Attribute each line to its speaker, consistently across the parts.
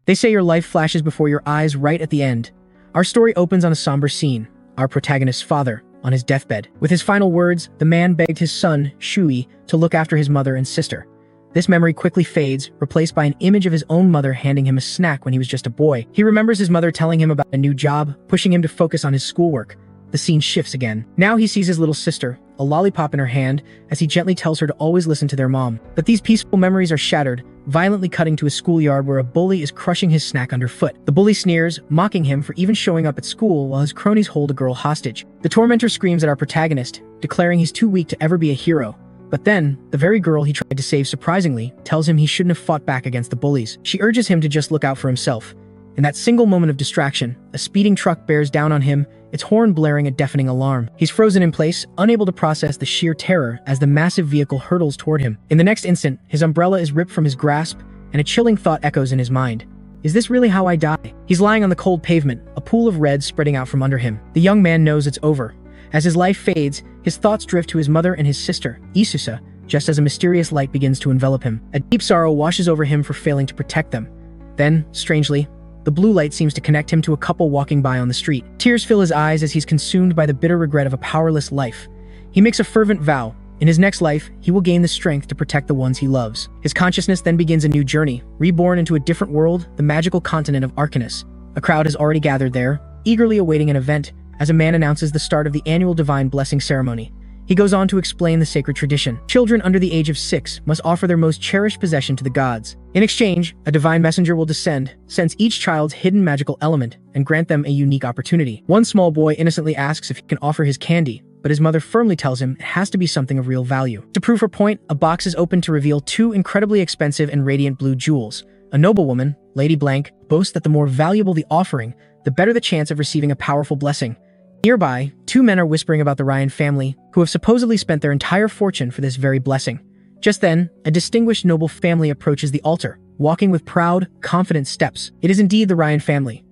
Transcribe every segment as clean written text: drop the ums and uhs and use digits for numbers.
Speaker 1: They say your life flashes before your eyes right at the end. Our story opens on a somber scene, our protagonist's father, on his deathbed. With his final words, the man begged his son, Shui, to look after his mother and sister. This memory quickly fades, replaced by an image of his own mother handing him a snack when he was just a boy. He remembers his mother telling him about a new job, pushing him to focus on his schoolwork. The scene shifts again. Now he sees his little sister, a lollipop in her hand, as he gently tells her to always listen to their mom. But these peaceful memories are shattered, violently cutting to a schoolyard where a bully is crushing his snack underfoot. The bully sneers, mocking him for even showing up at school while his cronies hold a girl hostage. The tormentor screams at our protagonist, declaring he's too weak to ever be a hero. But then, the very girl he tried to save surprisingly tells him he shouldn't have fought back against the bullies. She urges him to just look out for himself. In that single moment of distraction, a speeding truck bears down on him, its horn blaring a deafening alarm. He's frozen in place, unable to process the sheer terror as the massive vehicle hurtles toward him. In the next instant, his umbrella is ripped from his grasp, and a chilling thought echoes in his mind. Is this really how I die? He's lying on the cold pavement, a pool of red spreading out from under him. The young man knows it's over. As his life fades, his thoughts drift to his mother and his sister, Isusa, just as a mysterious light begins to envelop him. A deep sorrow washes over him for failing to protect them. Then, strangely, the blue light seems to connect him to a couple walking by on the street. Tears fill his eyes as he's consumed by the bitter regret of a powerless life. He makes a fervent vow. In his next life, he will gain the strength to protect the ones he loves. His consciousness then begins a new journey, reborn into a different world, the magical continent of Archanis. A crowd has already gathered there, eagerly awaiting an event, as a man announces the start of the annual divine blessing ceremony. He goes on to explain the sacred tradition. Children under the age of 6 must offer their most cherished possession to the gods. In exchange, a divine messenger will descend, sense each child's hidden magical element, and grant them a unique opportunity. One small boy innocently asks if he can offer his candy, but his mother firmly tells him it has to be something of real value. To prove her point, a box is opened to reveal 2 incredibly expensive and radiant blue jewels. A noblewoman, Lady Blank, boasts that the more valuable the offering, the better the chance of receiving a powerful blessing. Nearby, 2 men are whispering about the Ryan family, who have supposedly spent their entire fortune for this very blessing. Just then, a distinguished noble family approaches the altar, walking with proud, confident steps. It is indeed the Ryan family.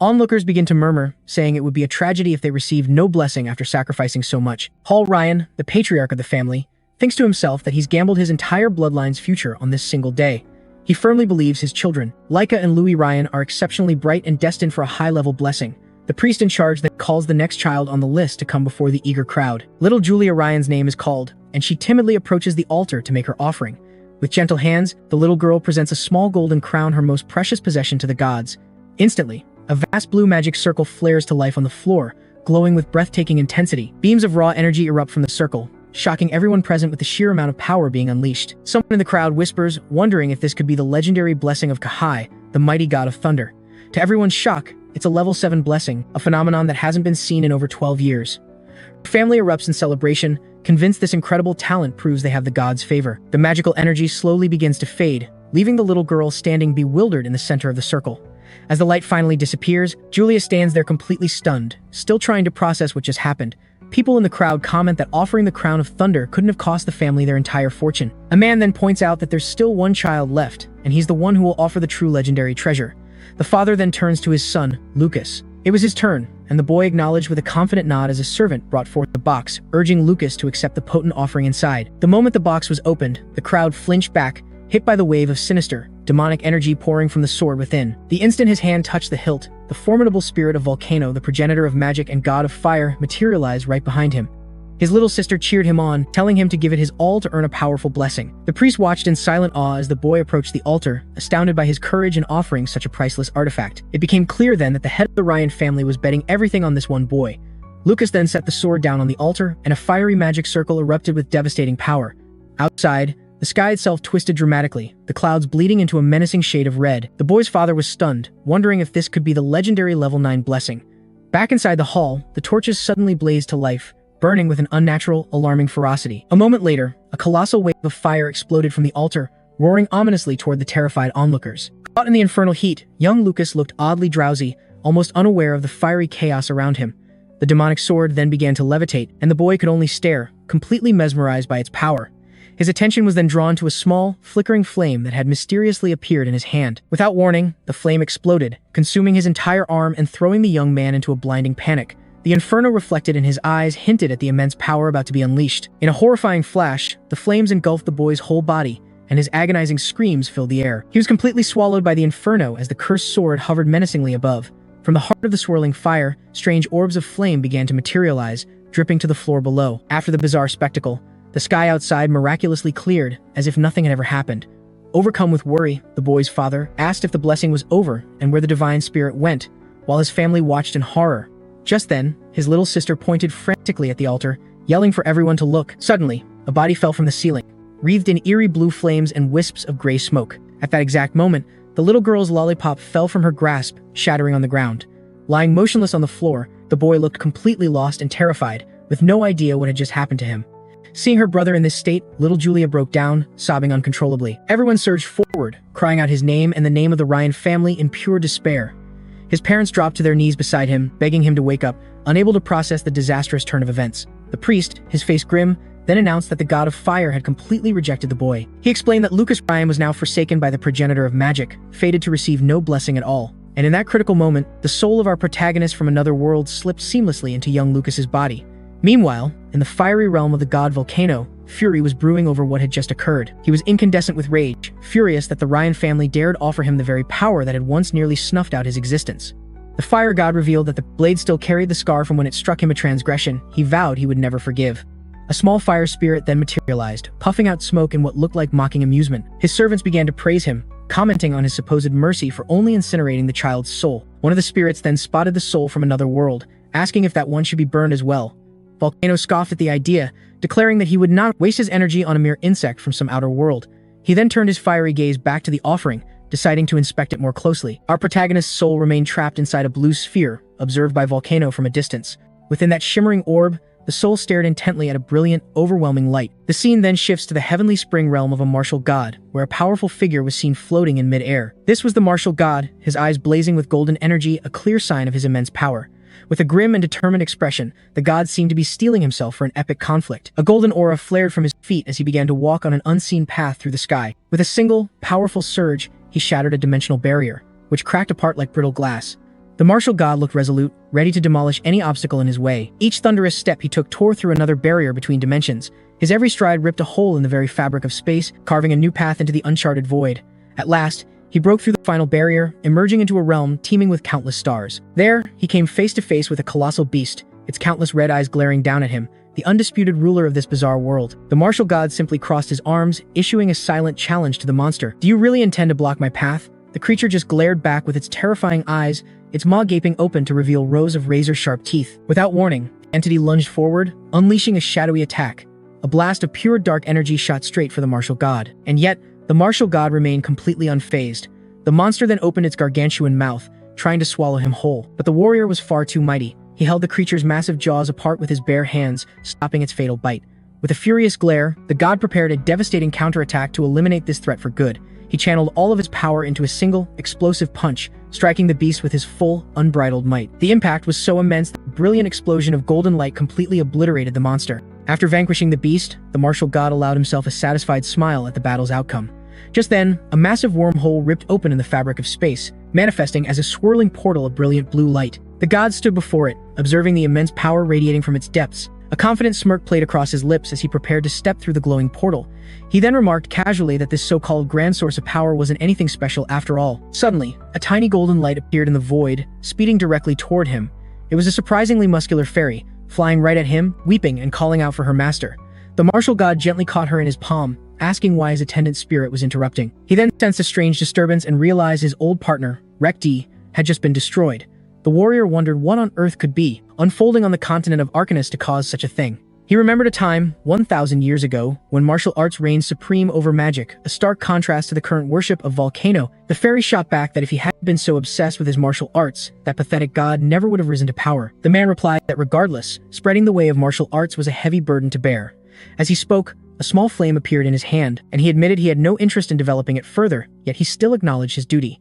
Speaker 1: Onlookers begin to murmur, saying it would be a tragedy if they received no blessing after sacrificing so much. Hall Ryan, the patriarch of the family, thinks to himself that he's gambled his entire bloodline's future on this single day. He firmly believes his children, Laika and Louis Ryan, are exceptionally bright and destined for a high-level blessing. The priest in charge then calls the next child on the list to come before the eager crowd. Little Julia Ryan's name is called, and she timidly approaches the altar to make her offering. With gentle hands, the little girl presents a small golden crown, her most precious possession, to the gods. Instantly, a vast blue magic circle flares to life on the floor, glowing with breathtaking intensity. Beams of raw energy erupt from the circle, shocking everyone present with the sheer amount of power being unleashed. Someone in the crowd whispers, wondering if this could be the legendary blessing of Kahai, the mighty god of thunder. To everyone's shock, it's a level 7 blessing, a phenomenon that hasn't been seen in over 12 years. Her family erupts in celebration, convinced this incredible talent proves they have the gods' favor. The magical energy slowly begins to fade, leaving the little girl standing bewildered in the center of the circle. As the light finally disappears, Julia stands there completely stunned, still trying to process what just happened. People in the crowd comment that offering the crown of thunder couldn't have cost the family their entire fortune. A man then points out that there's still one child left, and he's the one who will offer the true legendary treasure. The father then turns to his son, Lucas. It was his turn, and the boy acknowledged with a confident nod as a servant brought forth the box, urging Lucas to accept the potent offering inside. The moment the box was opened, the crowd flinched back, hit by the wave of sinister, demonic energy pouring from the sword within. The instant his hand touched the hilt, the formidable spirit of Volcano, the progenitor of magic and god of fire, materialized right behind him. His little sister cheered him on, telling him to give it his all to earn a powerful blessing. The priest watched in silent awe as the boy approached the altar, astounded by his courage in offering such a priceless artifact. It became clear then that the head of the Ryan family was betting everything on this one boy. Lucas then set the sword down on the altar, and a fiery magic circle erupted with devastating power. Outside, the sky itself twisted dramatically, the clouds bleeding into a menacing shade of red. The boy's father was stunned, wondering if this could be the legendary level 9 blessing. Back inside the hall, the torches suddenly blazed to life, burning with an unnatural, alarming ferocity. A moment later, a colossal wave of fire exploded from the altar, roaring ominously toward the terrified onlookers. Caught in the infernal heat, young Lucas looked oddly drowsy, almost unaware of the fiery chaos around him. The demonic sword then began to levitate, and the boy could only stare, completely mesmerized by its power. His attention was then drawn to a small, flickering flame that had mysteriously appeared in his hand. Without warning, the flame exploded, consuming his entire arm and throwing the young man into a blinding panic. The inferno reflected in his eyes hinted at the immense power about to be unleashed. In a horrifying flash, the flames engulfed the boy's whole body, and his agonizing screams filled the air. He was completely swallowed by the inferno as the cursed sword hovered menacingly above. From the heart of the swirling fire, strange orbs of flame began to materialize, dripping to the floor below. After the bizarre spectacle, the sky outside miraculously cleared, as if nothing had ever happened. Overcome with worry, the boy's father asked if the blessing was over and where the divine spirit went, while his family watched in horror. Just then, his little sister pointed frantically at the altar, yelling for everyone to look. Suddenly, a body fell from the ceiling, wreathed in eerie blue flames and wisps of gray smoke. At that exact moment, the little girl's lollipop fell from her grasp, shattering on the ground. Lying motionless on the floor, the boy looked completely lost and terrified, with no idea what had just happened to him. Seeing her brother in this state, little Julia broke down, sobbing uncontrollably. Everyone surged forward, crying out his name and the name of the Ryan family in pure despair. His parents dropped to their knees beside him, begging him to wake up, unable to process the disastrous turn of events. The priest, his face grim, then announced that the god of fire had completely rejected the boy. He explained that Lucas Ryan was now forsaken by the progenitor of magic, fated to receive no blessing at all. And in that critical moment, the soul of our protagonist from another world slipped seamlessly into young Lucas's body. Meanwhile, in the fiery realm of the god Volcano, fury was brewing over what had just occurred. He was incandescent with rage, furious that the Ryan family dared offer him the very power that had once nearly snuffed out his existence. The fire god revealed that the blade still carried the scar from when it struck him a transgression he vowed he would never forgive. A small fire spirit then materialized, puffing out smoke in what looked like mocking amusement. His servants began to praise him, commenting on his supposed mercy for only incinerating the child's soul. One of the spirits then spotted the soul from another world, asking if that one should be burned as well. Volcano scoffed at the idea, declaring that he would not waste his energy on a mere insect from some outer world. He then turned his fiery gaze back to the offering, deciding to inspect it more closely. Our protagonist's soul remained trapped inside a blue sphere, observed by Volcano from a distance. Within that shimmering orb, the soul stared intently at a brilliant, overwhelming light. The scene then shifts to the heavenly spring realm of a martial god, where a powerful figure was seen floating in mid-air. This was the martial god, his eyes blazing with golden energy, a clear sign of his immense power. With a grim and determined expression, the god seemed to be steeling himself for an epic conflict. A golden aura flared from his feet as he began to walk on an unseen path through the sky. With a single, powerful surge, he shattered a dimensional barrier, which cracked apart like brittle glass. The martial god looked resolute, ready to demolish any obstacle in his way. Each thunderous step he took tore through another barrier between dimensions. His every stride ripped a hole in the very fabric of space, carving a new path into the uncharted void. At last, he broke through the final barrier, emerging into a realm teeming with countless stars. There, he came face to face with a colossal beast, its countless red eyes glaring down at him, the undisputed ruler of this bizarre world. The martial god simply crossed his arms, issuing a silent challenge to the monster. "Do you really intend to block my path?" The creature just glared back with its terrifying eyes, its maw gaping open to reveal rows of razor-sharp teeth. Without warning, the entity lunged forward, unleashing a shadowy attack. A blast of pure dark energy shot straight for the martial god. And yet, the martial god remained completely unfazed. The monster then opened its gargantuan mouth, trying to swallow him whole. But the warrior was far too mighty. He held the creature's massive jaws apart with his bare hands, stopping its fatal bite. With a furious glare, the god prepared a devastating counterattack to eliminate this threat for good. He channeled all of his power into a single, explosive punch, striking the beast with his full, unbridled might. The impact was so immense that a brilliant explosion of golden light completely obliterated the monster. After vanquishing the beast, the martial god allowed himself a satisfied smile at the battle's outcome. Just then, a massive wormhole ripped open in the fabric of space, manifesting as a swirling portal of brilliant blue light. The god stood before it, observing the immense power radiating from its depths. A confident smirk played across his lips as he prepared to step through the glowing portal. He then remarked casually that this so-called grand source of power wasn't anything special after all. Suddenly, a tiny golden light appeared in the void, speeding directly toward him. It was a surprisingly muscular fairy, flying right at him, weeping and calling out for her master. The martial god gently caught her in his palm, asking why his attendant spirit was interrupting. He then sensed a strange disturbance and realized his old partner, Rekti, had just been destroyed. The warrior wondered what on earth could be unfolding on the continent of Archanis to cause such a thing. He remembered a time, 1,000 years ago, when martial arts reigned supreme over magic, a stark contrast to the current worship of Volcano. The fairy shot back that if he hadn't been so obsessed with his martial arts, that pathetic god never would have risen to power. The man replied that regardless, spreading the way of martial arts was a heavy burden to bear. As he spoke, a small flame appeared in his hand, and he admitted he had no interest in developing it further, yet he still acknowledged his duty.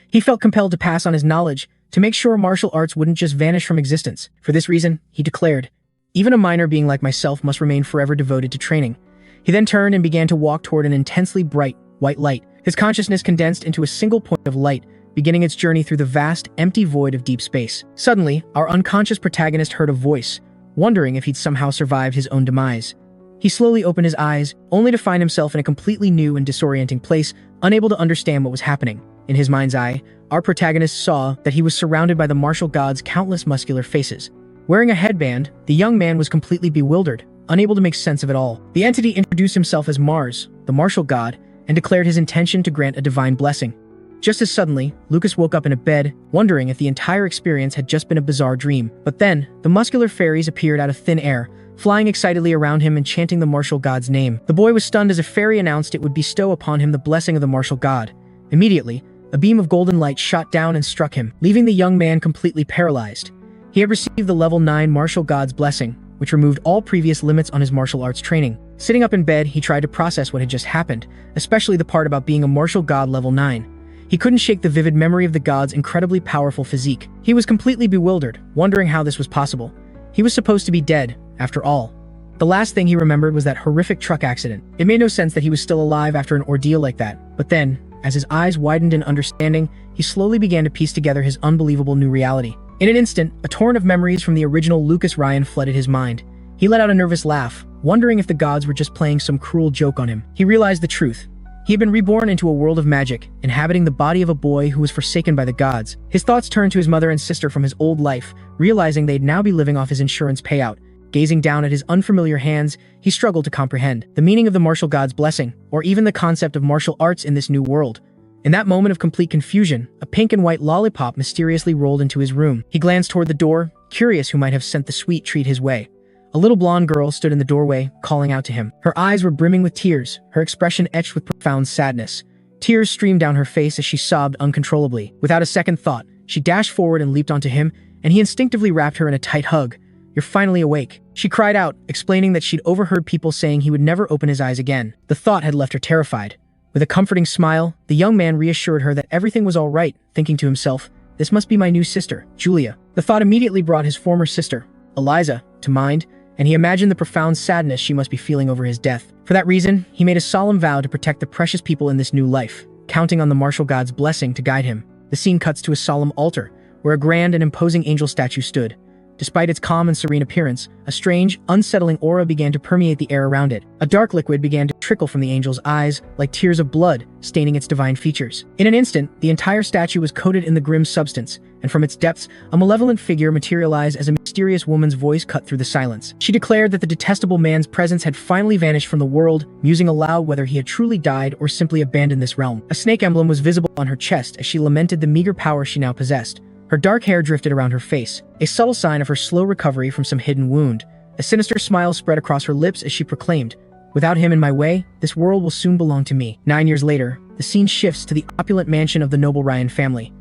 Speaker 1: He felt compelled to pass on his knowledge, to make sure martial arts wouldn't just vanish from existence. For this reason, he declared, "Even a minor being like myself must remain forever devoted to training." He then turned and began to walk toward an intensely bright, white light. His consciousness condensed into a single point of light, beginning its journey through the vast, empty void of deep space. Suddenly, our unconscious protagonist heard a voice, wondering if he'd somehow survived his own demise. He slowly opened his eyes, only to find himself in a completely new and disorienting place, unable to understand what was happening. In his mind's eye, our protagonist saw that he was surrounded by the martial gods' countless muscular faces. Wearing a headband, the young man was completely bewildered, unable to make sense of it all. The entity introduced himself as Mars, the martial god, and declared his intention to grant a divine blessing. Just as suddenly, Lucas woke up in a bed, wondering if the entire experience had just been a bizarre dream. But then, the muscular fairies appeared out of thin air, flying excitedly around him and chanting the martial god's name. The boy was stunned as a fairy announced it would bestow upon him the blessing of the martial god. Immediately, a beam of golden light shot down and struck him, leaving the young man completely paralyzed. He had received the level 9 martial god's blessing, which removed all previous limits on his martial arts training. Sitting up in bed, he tried to process what had just happened, especially the part about being a martial god level 9. He couldn't shake the vivid memory of the god's incredibly powerful physique. He was completely bewildered, wondering how this was possible. He was supposed to be dead, after all. The last thing he remembered was that horrific truck accident. It made no sense that he was still alive after an ordeal like that. But then, as his eyes widened in understanding, he slowly began to piece together his unbelievable new reality. In an instant, a torrent of memories from the original Lucas Ryan flooded his mind. He let out a nervous laugh, wondering if the gods were just playing some cruel joke on him. He realized the truth. He had been reborn into a world of magic, inhabiting the body of a boy who was forsaken by the gods. His thoughts turned to his mother and sister from his old life, realizing they'd now be living off his insurance payout. Gazing down at his unfamiliar hands, he struggled to comprehend the meaning of the martial god's blessing, or even the concept of martial arts in this new world. In that moment of complete confusion, a pink and white lollipop mysteriously rolled into his room. He glanced toward the door, curious who might have sent the sweet treat his way. A little blonde girl stood in the doorway, calling out to him. Her eyes were brimming with tears, her expression etched with profound sadness. Tears streamed down her face as she sobbed uncontrollably. Without a second thought, she dashed forward and leaped onto him, and he instinctively wrapped her in a tight hug. "You're finally awake," she cried out, explaining that she'd overheard people saying he would never open his eyes again. The thought had left her terrified. With a comforting smile, the young man reassured her that everything was all right, thinking to himself, "This must be my new sister, Julia." The thought immediately brought his former sister, Eliza, to mind, and he imagined the profound sadness she must be feeling over his death. For that reason, he made a solemn vow to protect the precious people in this new life, counting on the martial god's blessing to guide him. The scene cuts to a solemn altar, where a grand and imposing angel statue stood. Despite its calm and serene appearance, a strange, unsettling aura began to permeate the air around it. A dark liquid began to trickle from the angel's eyes, like tears of blood, staining its divine features. In an instant, the entire statue was coated in the grim substance, and from its depths, a malevolent figure materialized as a mysterious woman's voice cut through the silence. She declared that the detestable man's presence had finally vanished from the world, musing aloud whether he had truly died or simply abandoned this realm. A snake emblem was visible on her chest as she lamented the meager power she now possessed. Her dark hair drifted around her face, a subtle sign of her slow recovery from some hidden wound. A sinister smile spread across her lips as she proclaimed, "Without him in my way, this world will soon belong to me." 9 years later, the scene shifts to the opulent mansion of the noble Ryan family.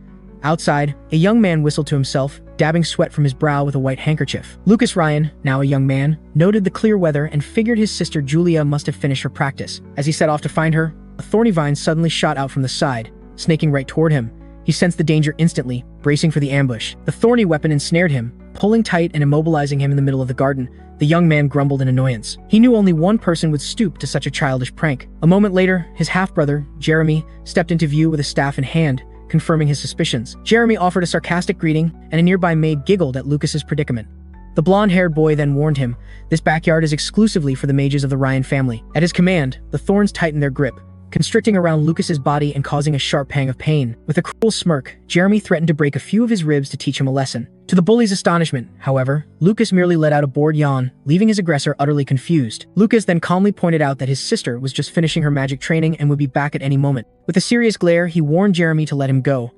Speaker 1: Outside, a young man whistled to himself, dabbing sweat from his brow with a white handkerchief. Lucas Ryan, now a young man, noted the clear weather and figured his sister Julia must have finished her practice. As he set off to find her, a thorny vine suddenly shot out from the side, snaking right toward him. He sensed the danger instantly, bracing for the ambush. The thorny weapon ensnared him, pulling tight and immobilizing him in the middle of the garden. The young man grumbled in annoyance. He knew only one person would stoop to such a childish prank. A moment later, his half-brother, Jeremy, stepped into view with a staff in hand, confirming his suspicions. Jeremy offered a sarcastic greeting, and a nearby maid giggled at Lucas's predicament. The blonde-haired boy then warned him, "This backyard is exclusively for the mages of the Ryan family." At his command, the thorns tightened their grip, constricting around Lucas's body and causing a sharp pang of pain. With a cruel smirk, Jeremy threatened to break a few of his ribs to teach him a lesson. To the bully's astonishment, however, Lucas merely let out a bored yawn, leaving his aggressor utterly confused. Lucas then calmly pointed out that his sister was just finishing her magic training and would be back at any moment. With a serious glare, he warned Jeremy to let him go,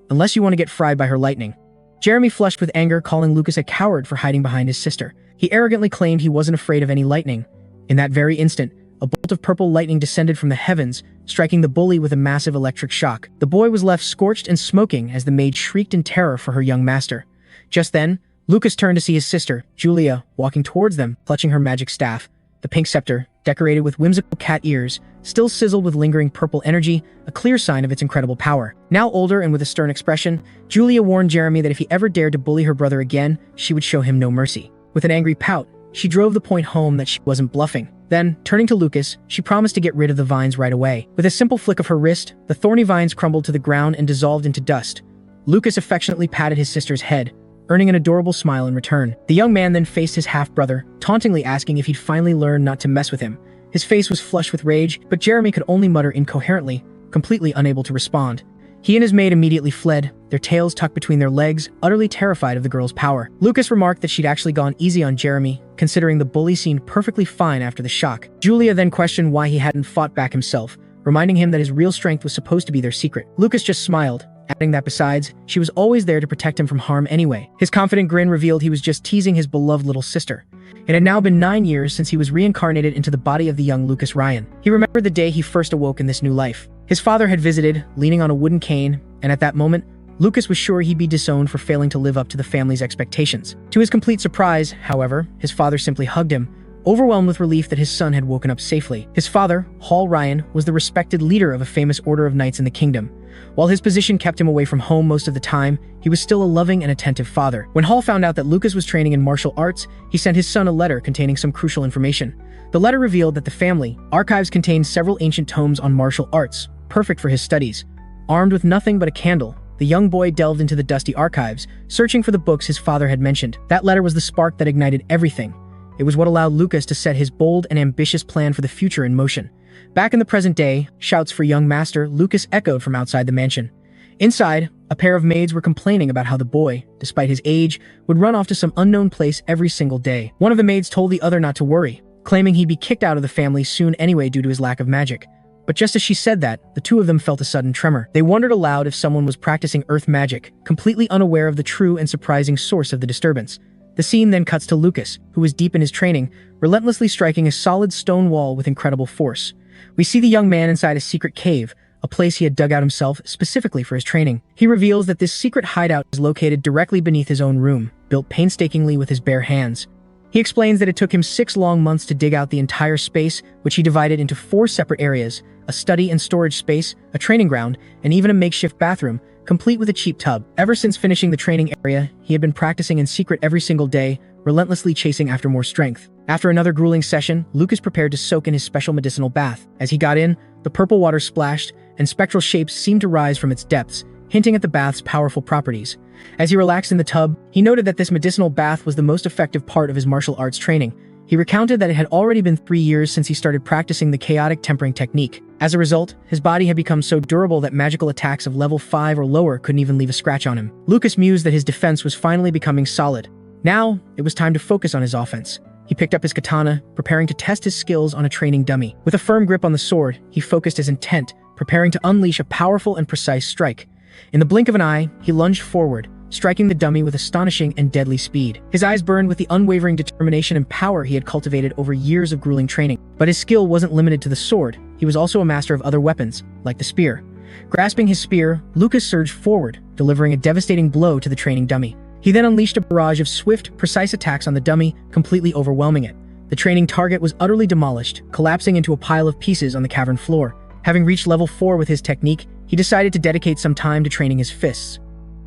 Speaker 1: unless you want to get fried by her lightning. Jeremy flushed with anger, calling Lucas a coward for hiding behind his sister. He arrogantly claimed he wasn't afraid of any lightning. In that very instant, a bolt of purple lightning descended from the heavens, striking the bully with a massive electric shock. The boy was left scorched and smoking as the maid shrieked in terror for her young master. Just then, Lucas turned to see his sister, Julia, walking towards them, clutching her magic staff. The pink scepter, decorated with whimsical cat ears, still sizzled with lingering purple energy, a clear sign of its incredible power. Now older and with a stern expression, Julia warned Jeremy that if he ever dared to bully her brother again, she would show him no mercy. With an angry pout, she drove the point home that she wasn't bluffing. Then, turning to Lucas, she promised to get rid of the vines right away. With a simple flick of her wrist, the thorny vines crumbled to the ground and dissolved into dust. Lucas affectionately patted his sister's head, earning an adorable smile in return. The young man then faced his half-brother, tauntingly asking if he'd finally learn not to mess with him. His face was flushed with rage, but Jeremy could only mutter incoherently, completely unable to respond. He and his maid immediately fled, their tails tucked between their legs, utterly terrified of the girl's power. Lucas remarked that she'd actually gone easy on Jeremy, considering the bully seemed perfectly fine after the shock. Julia then questioned why he hadn't fought back himself, reminding him that his real strength was supposed to be their secret. Lucas just smiled, adding that besides, she was always there to protect him from harm anyway. His confident grin revealed he was just teasing his beloved little sister. It had now been 9 years since he was reincarnated into the body of the young Lucas Ryan. He remembered the day he first awoke in this new life. His father had visited, leaning on a wooden cane, and at that moment, Lucas was sure he'd be disowned for failing to live up to the family's expectations. To his complete surprise, however, his father simply hugged him, overwhelmed with relief that his son had woken up safely. His father, Hall Ryan, was the respected leader of a famous order of knights in the kingdom. While his position kept him away from home most of the time, he was still a loving and attentive father. When Hall found out that Lucas was training in martial arts, he sent his son a letter containing some crucial information. The letter revealed that the family archives contained several ancient tomes on martial arts, perfect for his studies. Armed with nothing but a candle, the young boy delved into the dusty archives, searching for the books his father had mentioned. That letter was the spark that ignited everything. It was what allowed Lucas to set his bold and ambitious plan for the future in motion. Back in the present day, shouts for young master Lucas echoed from outside the mansion. Inside, a pair of maids were complaining about how the boy, despite his age, would run off to some unknown place every single day. One of the maids told the other not to worry, claiming he'd be kicked out of the family soon anyway due to his lack of magic. But just as she said that, the two of them felt a sudden tremor. They wondered aloud if someone was practicing earth magic, completely unaware of the true and surprising source of the disturbance. The scene then cuts to Lucas, who was deep in his training, relentlessly striking a solid stone wall with incredible force. We see the young man inside a secret cave, a place he had dug out himself specifically for his training. He reveals that this secret hideout is located directly beneath his own room, built painstakingly with his bare hands. He explains that it took him 6 long months to dig out the entire space, which he divided into 4 separate areas: a study and storage space, a training ground, and even a makeshift bathroom, complete with a cheap tub. Ever since finishing the training area, he had been practicing in secret every single day, relentlessly chasing after more strength. After another grueling session, Lucas prepared to soak in his special medicinal bath. As he got in, the purple water splashed, and spectral shapes seemed to rise from its depths, hinting at the bath's powerful properties. As he relaxed in the tub, he noted that this medicinal bath was the most effective part of his martial arts training. He recounted that it had already been 3 years since he started practicing the chaotic tempering technique. As a result, his body had become so durable that magical attacks of level 5 or lower couldn't even leave a scratch on him. Lucas mused that his defense was finally becoming solid. Now, it was time to focus on his offense. He picked up his katana, preparing to test his skills on a training dummy. With a firm grip on the sword, he focused his intent, preparing to unleash a powerful and precise strike. In the blink of an eye, he lunged forward, striking the dummy with astonishing and deadly speed. His eyes burned with the unwavering determination and power he had cultivated over years of grueling training. But his skill wasn't limited to the sword. He was also a master of other weapons, like the spear. Grasping his spear, Lucas surged forward, delivering a devastating blow to the training dummy. He then unleashed a barrage of swift, precise attacks on the dummy, completely overwhelming it. The training target was utterly demolished, collapsing into a pile of pieces on the cavern floor. Having reached level 4 with his technique, he decided to dedicate some time to training his fists.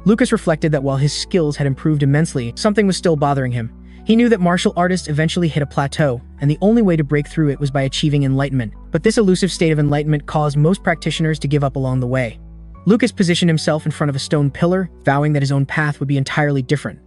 Speaker 1: Lucas reflected that while his skills had improved immensely, something was still bothering him. He knew that martial artists eventually hit a plateau, and the only way to break through it was by achieving enlightenment. But this elusive state of enlightenment caused most practitioners to give up along the way. Lucas positioned himself in front of a stone pillar, vowing that his own path would be entirely different.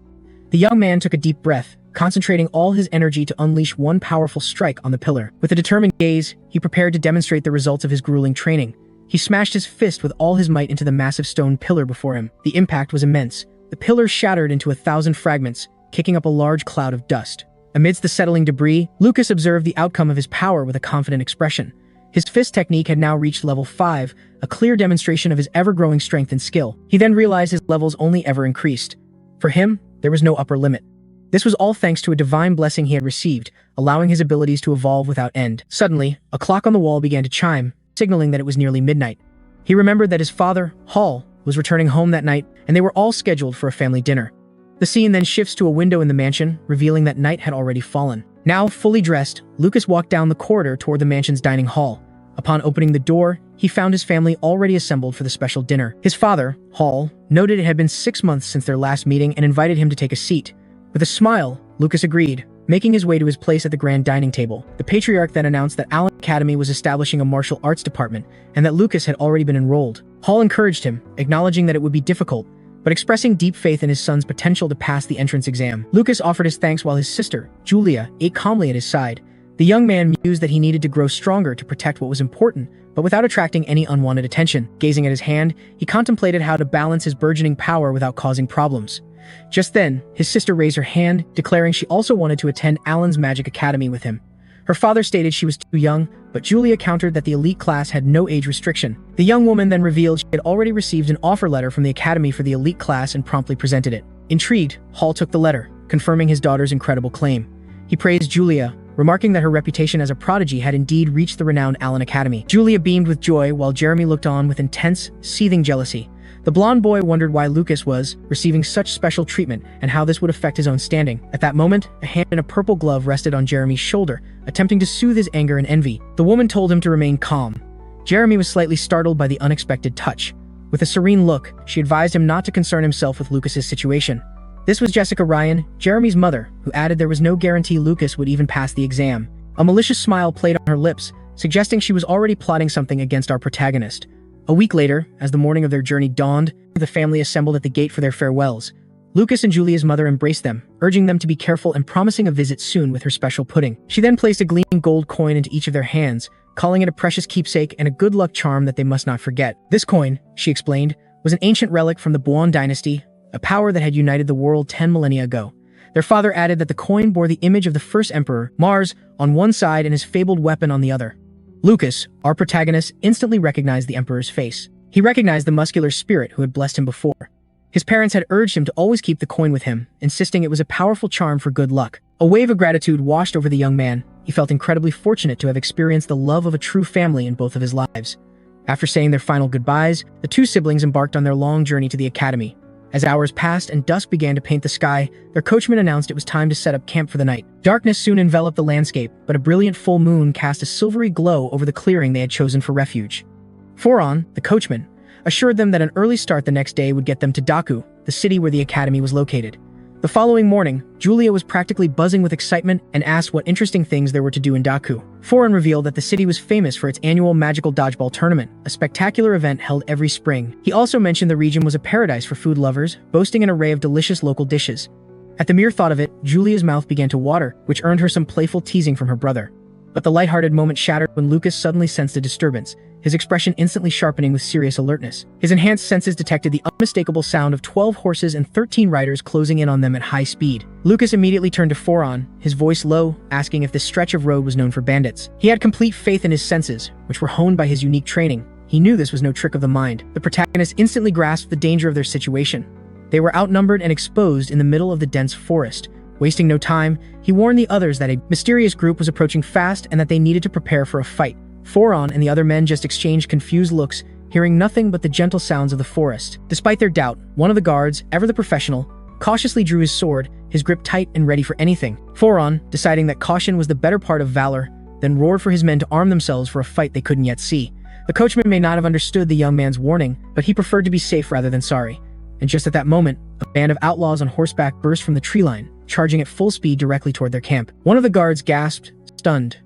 Speaker 1: The young man took a deep breath, concentrating all his energy to unleash one powerful strike on the pillar. With a determined gaze, he prepared to demonstrate the results of his grueling training. He smashed his fist with all his might into the massive stone pillar before him. The impact was immense. The pillar shattered into 1,000 fragments, kicking up a large cloud of dust. Amidst the settling debris, Lucas observed the outcome of his power with a confident expression. His fist technique had now reached level 5, a clear demonstration of his ever-growing strength and skill. He then realized his levels only ever increased. For him, there was no upper limit. This was all thanks to a divine blessing he had received, allowing his abilities to evolve without end. Suddenly, a clock on the wall began to chime, signaling that it was nearly midnight. He remembered that his father, Hall, was returning home that night, and they were all scheduled for a family dinner. The scene then shifts to a window in the mansion, revealing that night had already fallen. Now, fully dressed, Lucas walked down the corridor toward the mansion's dining hall. Upon opening the door, he found his family already assembled for the special dinner. His father, Hall, noted it had been 6 months since their last meeting and invited him to take a seat. With a smile, Lucas agreed, making his way to his place at the grand dining table. The patriarch then announced that Allen Academy was establishing a martial arts department, and that Lucas had already been enrolled. Hall encouraged him, acknowledging that it would be difficult, but expressing deep faith in his son's potential to pass the entrance exam. Lucas offered his thanks while his sister, Julia, ate calmly at his side. The young man mused that he needed to grow stronger to protect what was important, but without attracting any unwanted attention. Gazing at his hand, he contemplated how to balance his burgeoning power without causing problems. Just then, his sister raised her hand, declaring she also wanted to attend Alan's Magic Academy with him. Her father stated she was too young, but Julia countered that the elite class had no age restriction. The young woman then revealed she had already received an offer letter from the academy for the elite class and promptly presented it. Intrigued, Hall took the letter, confirming his daughter's incredible claim. He praised Julia, remarking that her reputation as a prodigy had indeed reached the renowned Allen Academy. Julia beamed with joy while Jeremy looked on with intense, seething jealousy. The blonde boy wondered why Lucas was receiving such special treatment and how this would affect his own standing. At that moment, a hand in a purple glove rested on Jeremy's shoulder, attempting to soothe his anger and envy. The woman told him to remain calm. Jeremy was slightly startled by the unexpected touch. With a serene look, she advised him not to concern himself with Lucas's situation. This was Jessica Ryan, Jeremy's mother, who added there was no guarantee Lucas would even pass the exam. A malicious smile played on her lips, suggesting she was already plotting something against our protagonist. A week later, as the morning of their journey dawned, the family assembled at the gate for their farewells. Lucas and Julia's mother embraced them, urging them to be careful and promising a visit soon with her special pudding. She then placed a gleaming gold coin into each of their hands, calling it a precious keepsake and a good luck charm that they must not forget. This coin, she explained, was an ancient relic from the Buon dynasty, a power that had united the world 10 millennia ago. Their father added that the coin bore the image of the first emperor, Mars, on one side and his fabled weapon on the other. Lucas, our protagonist, instantly recognized the emperor's face. He recognized the muscular spirit who had blessed him before. His parents had urged him to always keep the coin with him, insisting it was a powerful charm for good luck. A wave of gratitude washed over the young man. He felt incredibly fortunate to have experienced the love of a true family in both of his lives. After saying their final goodbyes, the two siblings embarked on their long journey to the academy. As hours passed and dusk began to paint the sky, their coachman announced it was time to set up camp for the night. Darkness soon enveloped the landscape, but a brilliant full moon cast a silvery glow over the clearing they had chosen for refuge. Foron, the coachman, assured them that an early start the next day would get them to Daku, the city where the academy was located. The following morning, Julia was practically buzzing with excitement and asked what interesting things there were to do in Daku. Foron revealed that the city was famous for its annual magical dodgeball tournament, a spectacular event held every spring. He also mentioned the region was a paradise for food lovers, boasting an array of delicious local dishes. At the mere thought of it, Julia's mouth began to water, which earned her some playful teasing from her brother. But the lighthearted moment shattered when Lucas suddenly sensed a disturbance, his expression instantly sharpening with serious alertness. His enhanced senses detected the unmistakable sound of 12 horses and 13 riders closing in on them at high speed. Lucas immediately turned to Foron, his voice low, asking if this stretch of road was known for bandits. He had complete faith in his senses, which were honed by his unique training. He knew this was no trick of the mind. The protagonist instantly grasped the danger of their situation. They were outnumbered and exposed in the middle of the dense forest. Wasting no time, he warned the others that a mysterious group was approaching fast and that they needed to prepare for a fight. Foron and the other men just exchanged confused looks, hearing nothing but the gentle sounds of the forest. Despite their doubt, one of the guards, ever the professional, cautiously drew his sword, his grip tight and ready for anything. Foron, deciding that caution was the better part of valor, then roared for his men to arm themselves for a fight they couldn't yet see. The coachman may not have understood the young man's warning, but he preferred to be safe rather than sorry. And just at that moment, a band of outlaws on horseback burst from the tree line, charging at full speed directly toward their camp. One of the guards gasped, stunned.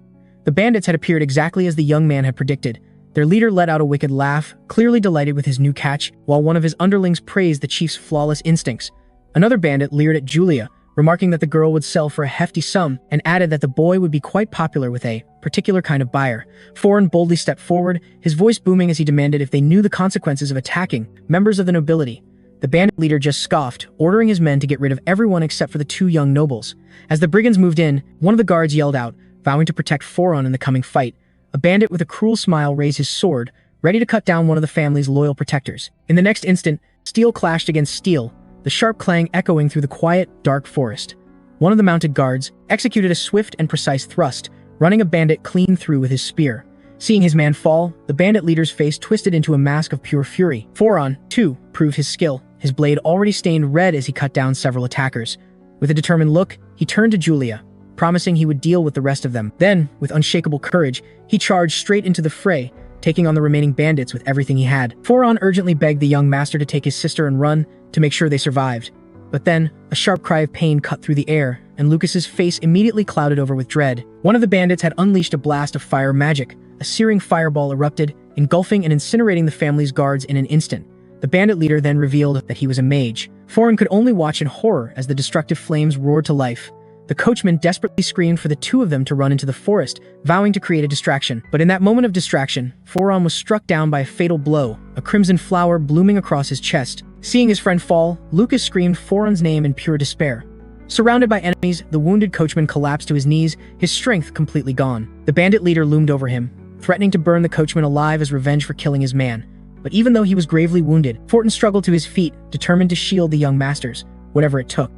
Speaker 1: The bandits had appeared exactly as the young man had predicted. Their leader let out a wicked laugh, clearly delighted with his new catch, while one of his underlings praised the chief's flawless instincts. Another bandit leered at Julia, remarking that the girl would sell for a hefty sum, and added that the boy would be quite popular with a particular kind of buyer. Foron boldly stepped forward, his voice booming as he demanded if they knew the consequences of attacking members of the nobility. The bandit leader just scoffed, ordering his men to get rid of everyone except for the two young nobles. As the brigands moved in, one of the guards yelled out, vowing to protect Foron in the coming fight. A bandit with a cruel smile raised his sword, ready to cut down one of the family's loyal protectors. In the next instant, steel clashed against steel, the sharp clang echoing through the quiet, dark forest. One of the mounted guards executed a swift and precise thrust, running a bandit clean through with his spear. Seeing his man fall, the bandit leader's face twisted into a mask of pure fury. Foron, too, proved his skill, his blade already stained red as he cut down several attackers. With a determined look, he turned to Julia, promising he would deal with the rest of them. Then, with unshakable courage, he charged straight into the fray, taking on the remaining bandits with everything he had. Foron urgently begged the young master to take his sister and run, to make sure they survived. But then, a sharp cry of pain cut through the air, and Lucas's face immediately clouded over with dread. One of the bandits had unleashed a blast of fire magic. A searing fireball erupted, engulfing and incinerating the family's guards in an instant. The bandit leader then revealed that he was a mage. Foreign could only watch in horror as the destructive flames roared to life. The coachman desperately screamed for the two of them to run into the forest, vowing to create a distraction. But in that moment of distraction, Foron was struck down by a fatal blow, a crimson flower blooming across his chest. Seeing his friend fall, Lucas screamed Foron's name in pure despair. Surrounded by enemies, the wounded coachman collapsed to his knees, his strength completely gone. The bandit leader loomed over him, threatening to burn the coachman alive as revenge for killing his man. But even though he was gravely wounded, Fortin struggled to his feet, determined to shield the young masters, whatever it took.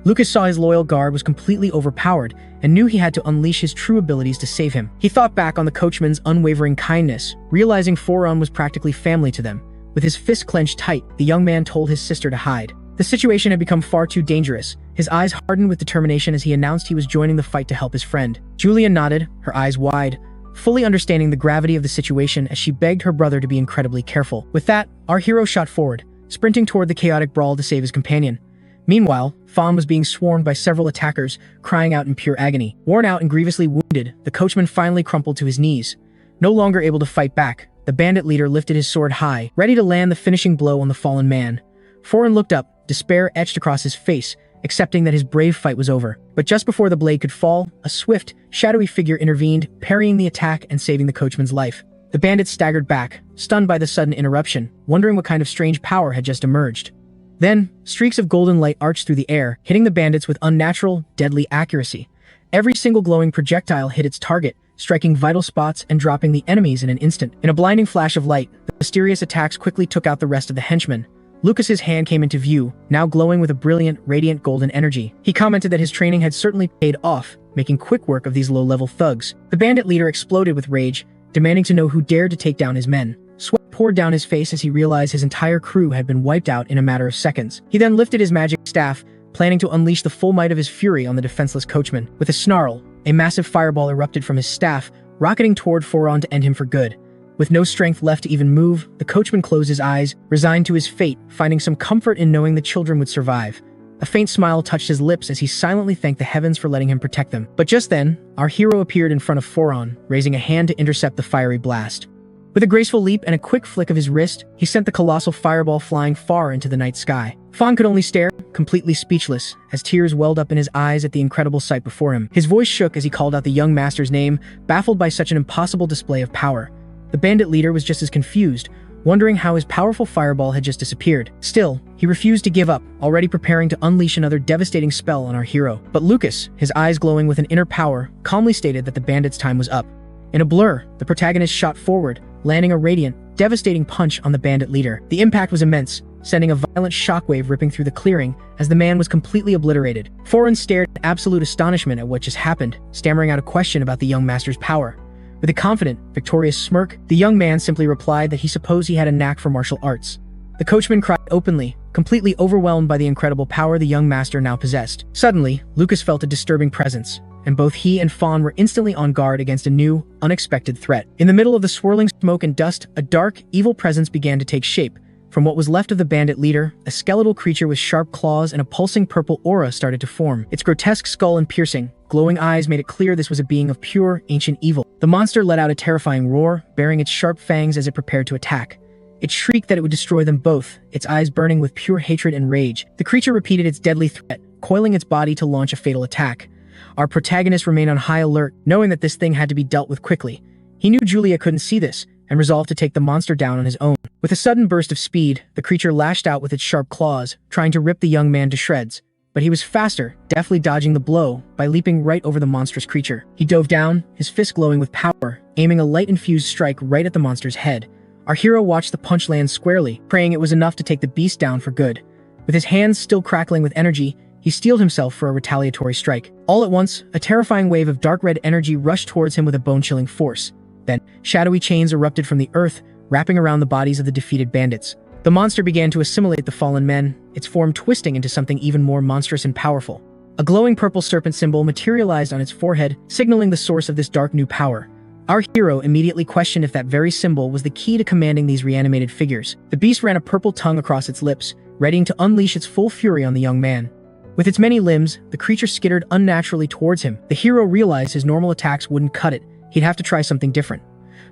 Speaker 1: Lucas saw his loyal guard was completely overpowered and knew he had to unleash his true abilities to save him. He thought back on the coachman's unwavering kindness, realizing Foron was practically family to them. With his fist clenched tight, the young man told his sister to hide. The situation had become far too dangerous. His eyes hardened with determination as he announced he was joining the fight to help his friend. Julia nodded, her eyes wide, fully understanding the gravity of the situation as she begged her brother to be incredibly careful. With that, our hero shot forward, sprinting toward the chaotic brawl to save his companion. Meanwhile, Fawn was being swarmed by several attackers, crying out in pure agony. Worn out and grievously wounded, the coachman finally crumpled to his knees. No longer able to fight back, the bandit leader lifted his sword high, ready to land the finishing blow on the fallen man. Foran looked up, despair etched across his face, accepting that his brave fight was over. But just before the blade could fall, a swift, shadowy figure intervened, parrying the attack and saving the coachman's life. The bandit staggered back, stunned by the sudden interruption, wondering what kind of strange power had just emerged. Then, streaks of golden light arched through the air, hitting the bandits with unnatural, deadly accuracy. Every single glowing projectile hit its target, striking vital spots and dropping the enemies in an instant. In a blinding flash of light, the mysterious attacks quickly took out the rest of the henchmen. Lucas's hand came into view, now glowing with a brilliant, radiant golden energy. He commented that his training had certainly paid off, making quick work of these low-level thugs. The bandit leader exploded with rage, demanding to know who dared to take down his men. Sweat poured down his face as he realized his entire crew had been wiped out in a matter of seconds. He then lifted his magic staff, planning to unleash the full might of his fury on the defenseless coachman. With a snarl, a massive fireball erupted from his staff, rocketing toward Foron to end him for good. With no strength left to even move, the coachman closed his eyes, resigned to his fate, finding some comfort in knowing the children would survive. A faint smile touched his lips as he silently thanked the heavens for letting him protect them. But just then, our hero appeared in front of Foron, raising a hand to intercept the fiery blast. With a graceful leap and a quick flick of his wrist, he sent the colossal fireball flying far into the night sky. Fawn could only stare, completely speechless, as tears welled up in his eyes at the incredible sight before him. His voice shook as he called out the young master's name, baffled by such an impossible display of power. The bandit leader was just as confused, wondering how his powerful fireball had just disappeared. Still, he refused to give up, already preparing to unleash another devastating spell on our hero. But Lucas, his eyes glowing with an inner power, calmly stated that the bandit's time was up. In a blur, the protagonist shot forward, landing a radiant, devastating punch on the bandit leader. The impact was immense, sending a violent shockwave ripping through the clearing as the man was completely obliterated. Foran stared in absolute astonishment at what just happened, stammering out a question about the young master's power. With a confident, victorious smirk, the young man simply replied that he supposed he had a knack for martial arts. The coachman cried openly, completely overwhelmed by the incredible power the young master now possessed. Suddenly, Lucas felt a disturbing presence, and both he and Fawn were instantly on guard against a new, unexpected threat. In the middle of the swirling smoke and dust, a dark, evil presence began to take shape. From what was left of the bandit leader, a skeletal creature with sharp claws and a pulsing purple aura started to form. Its grotesque skull and piercing, glowing eyes made it clear this was a being of pure, ancient evil. The monster let out a terrifying roar, baring its sharp fangs as it prepared to attack. It shrieked that it would destroy them both, its eyes burning with pure hatred and rage. The creature repeated its deadly threat, coiling its body to launch a fatal attack. Our protagonist remained on high alert, knowing that this thing had to be dealt with quickly. He knew Julia couldn't see this, and resolved to take the monster down on his own. With a sudden burst of speed, the creature lashed out with its sharp claws, trying to rip the young man to shreds. But he was faster, deftly dodging the blow by leaping right over the monstrous creature. He dove down, his fist glowing with power, aiming a light-infused strike right at the monster's head. Our hero watched the punch land squarely, praying it was enough to take the beast down for good. With his hands still crackling with energy, he steeled himself for a retaliatory strike. All at once, a terrifying wave of dark red energy rushed towards him with a bone-chilling force. Then, shadowy chains erupted from the earth, wrapping around the bodies of the defeated bandits. The monster began to assimilate the fallen men, its form twisting into something even more monstrous and powerful. A glowing purple serpent symbol materialized on its forehead, signaling the source of this dark new power. Our hero immediately questioned if that very symbol was the key to commanding these reanimated figures. The beast ran a purple tongue across its lips, readying to unleash its full fury on the young man. With its many limbs, the creature skittered unnaturally towards him. The hero realized his normal attacks wouldn't cut it. He'd have to try something different.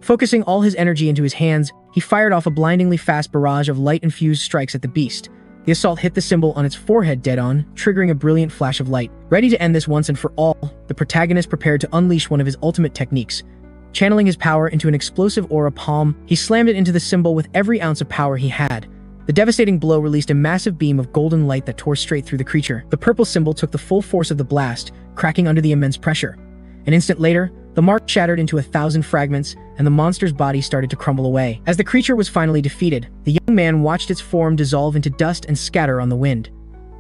Speaker 1: Focusing all his energy into his hands, he fired off a blindingly fast barrage of light-infused strikes at the beast. The assault hit the symbol on its forehead dead-on, triggering a brilliant flash of light. Ready to end this once and for all, the protagonist prepared to unleash one of his ultimate techniques. Channeling his power into an explosive aura palm, he slammed it into the symbol with every ounce of power he had. The devastating blow released a massive beam of golden light that tore straight through the creature. The purple symbol took the full force of the blast, cracking under the immense pressure. An instant later, the mark shattered into 1,000 fragments, and the monster's body started to crumble away. As the creature was finally defeated, the young man watched its form dissolve into dust and scatter on the wind.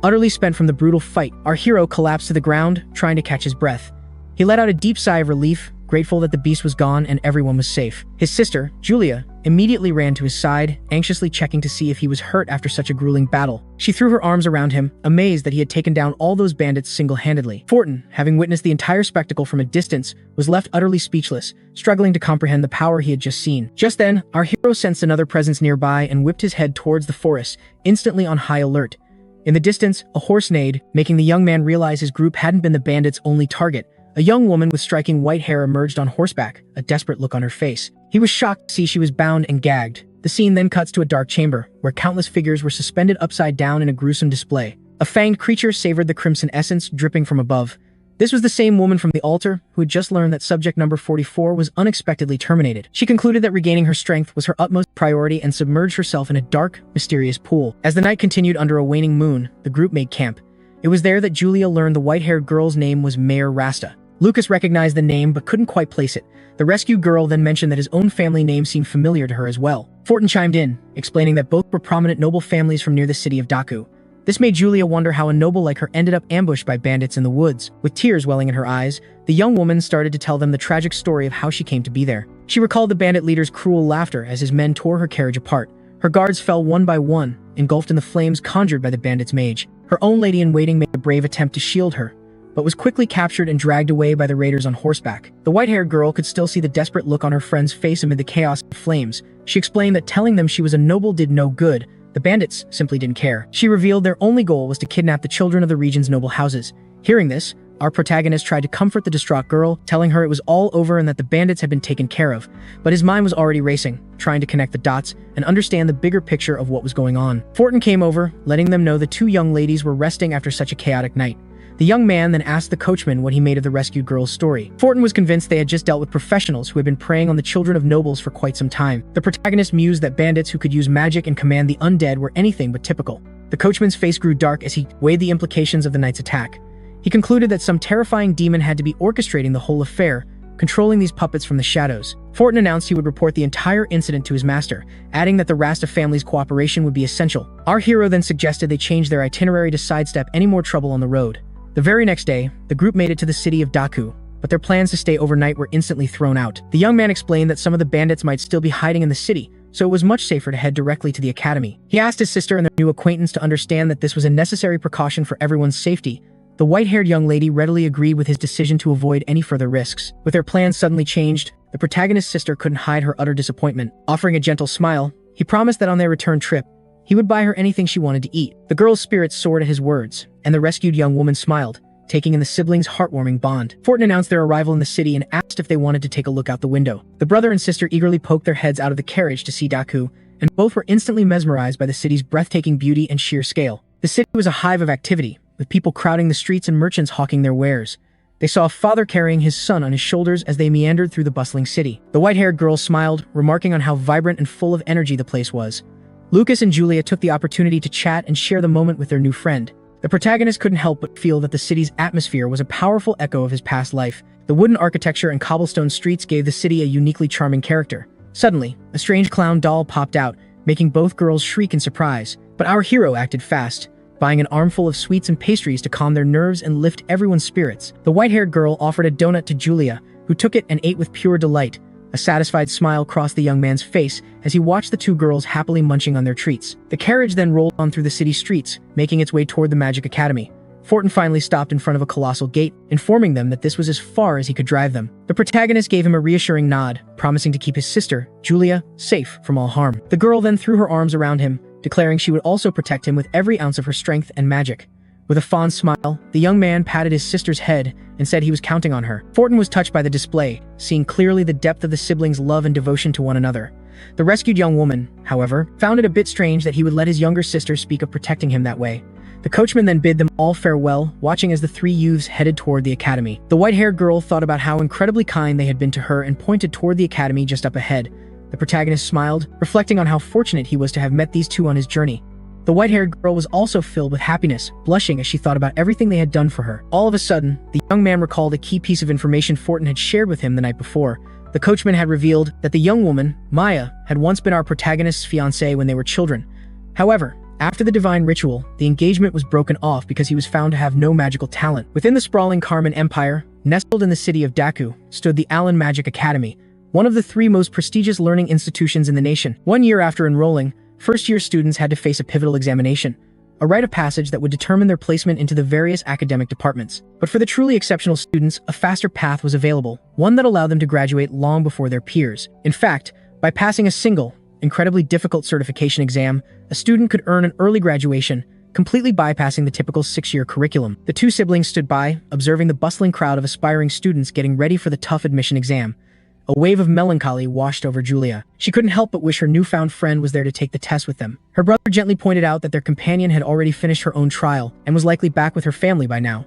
Speaker 1: Utterly spent from the brutal fight, our hero collapsed to the ground, trying to catch his breath. He let out a deep sigh of relief, grateful that the beast was gone and everyone was safe. His sister, Julia, immediately ran to his side, anxiously checking to see if he was hurt after such a grueling battle. She threw her arms around him, amazed that he had taken down all those bandits single-handedly. Fortin, having witnessed the entire spectacle from a distance, was left utterly speechless, struggling to comprehend the power he had just seen. Just then, our hero sensed another presence nearby and whipped his head towards the forest, instantly on high alert. In the distance, a horse neighed, making the young man realize his group hadn't been the bandits' only target. A young woman with striking white hair emerged on horseback, a desperate look on her face. He was shocked to see she was bound and gagged. The scene then cuts to a dark chamber, where countless figures were suspended upside down in a gruesome display. A fanged creature savored the crimson essence dripping from above. This was the same woman from the altar, who had just learned that subject number 44 was unexpectedly terminated. She concluded that regaining her strength was her utmost priority and submerged herself in a dark, mysterious pool. As the night continued under a waning moon, the group made camp. It was there that Julia learned the white-haired girl's name was Mayor Rasta. Lucas recognized the name but couldn't quite place it. The rescued girl then mentioned that his own family name seemed familiar to her as well. Fortin chimed in, explaining that both were prominent noble families from near the city of Daku. This made Julia wonder how a noble like her ended up ambushed by bandits in the woods. With tears welling in her eyes, the young woman started to tell them the tragic story of how she came to be there. She recalled the bandit leader's cruel laughter as his men tore her carriage apart. Her guards fell one by one, engulfed in the flames conjured by the bandit's mage. Her own lady-in-waiting made a brave attempt to shield her, but was quickly captured and dragged away by the raiders on horseback. The white-haired girl could still see the desperate look on her friend's face amid the chaos and flames. She explained that telling them she was a noble did no good. The bandits simply didn't care. She revealed their only goal was to kidnap the children of the region's noble houses. Hearing this, our protagonist tried to comfort the distraught girl, telling her it was all over and that the bandits had been taken care of. But his mind was already racing, trying to connect the dots and understand the bigger picture of what was going on. Fortin came over, letting them know the two young ladies were resting after such a chaotic night. The young man then asked the coachman what he made of the rescued girl's story. Fortin was convinced they had just dealt with professionals who had been preying on the children of nobles for quite some time. The protagonist mused that bandits who could use magic and command the undead were anything but typical. The coachman's face grew dark as he weighed the implications of the night's attack. He concluded that some terrifying demon had to be orchestrating the whole affair, controlling these puppets from the shadows. Fortin announced he would report the entire incident to his master, adding that the Rasta family's cooperation would be essential. Our hero then suggested they change their itinerary to sidestep any more trouble on the road. The very next day, the group made it to the city of Daku, but their plans to stay overnight were instantly thrown out. The young man explained that some of the bandits might still be hiding in the city, so it was much safer to head directly to the academy. He asked his sister and their new acquaintance to understand that this was a necessary precaution for everyone's safety. The white-haired young lady readily agreed with his decision to avoid any further risks. With their plans suddenly changed, the protagonist's sister couldn't hide her utter disappointment. Offering a gentle smile, he promised that on their return trip, he would buy her anything she wanted to eat. The girl's spirits soared at his words, and the rescued young woman smiled, taking in the siblings' heartwarming bond. Fortin announced their arrival in the city and asked if they wanted to take a look out the window. The brother and sister eagerly poked their heads out of the carriage to see Daku, and both were instantly mesmerized by the city's breathtaking beauty and sheer scale. The city was a hive of activity, with people crowding the streets and merchants hawking their wares. They saw a father carrying his son on his shoulders as they meandered through the bustling city. The white-haired girl smiled, remarking on how vibrant and full of energy the place was. Lucas and Julia took the opportunity to chat and share the moment with their new friend. The protagonist couldn't help but feel that the city's atmosphere was a powerful echo of his past life. The wooden architecture and cobblestone streets gave the city a uniquely charming character. Suddenly, a strange clown doll popped out, making both girls shriek in surprise. But our hero acted fast, buying an armful of sweets and pastries to calm their nerves and lift everyone's spirits. The white-haired girl offered a donut to Julia, who took it and ate with pure delight. A satisfied smile crossed the young man's face as he watched the two girls happily munching on their treats. The carriage then rolled on through the city streets, making its way toward the Magic Academy. Fortin finally stopped in front of a colossal gate, informing them that this was as far as he could drive them. The protagonist gave him a reassuring nod, promising to keep his sister, Julia, safe from all harm. The girl then threw her arms around him, declaring she would also protect him with every ounce of her strength and magic. With a fond smile, the young man patted his sister's head and said he was counting on her. Fortin was touched by the display, seeing clearly the depth of the siblings' love and devotion to one another. The rescued young woman, however, found it a bit strange that he would let his younger sister speak of protecting him that way. The coachman then bid them all farewell, watching as the three youths headed toward the academy. The white-haired girl thought about how incredibly kind they had been to her and pointed toward the academy just up ahead. The protagonist smiled, reflecting on how fortunate he was to have met these two on his journey. The white-haired girl was also filled with happiness, blushing as she thought about everything they had done for her. All of a sudden, the young man recalled a key piece of information Fortin had shared with him the night before. The coachman had revealed that the young woman, Maya, had once been our protagonist's fiancée when they were children. However, after the divine ritual, the engagement was broken off because he was found to have no magical talent. Within the sprawling Carmen Empire, nestled in the city of Daku, stood the Allen Magic Academy, one of the three most prestigious learning institutions in the nation. 1 year after enrolling, first-year students had to face a pivotal examination, a rite of passage that would determine their placement into the various academic departments. But for the truly exceptional students, a faster path was available, one that allowed them to graduate long before their peers. In fact, by passing a single, incredibly difficult certification exam, a student could earn an early graduation, completely bypassing the typical 6-year curriculum. The two siblings stood by, observing the bustling crowd of aspiring students getting ready for the tough admission exam. A wave of melancholy washed over Julia. She couldn't help but wish her newfound friend was there to take the test with them. Her brother gently pointed out that their companion had already finished her own trial and was likely back with her family by now.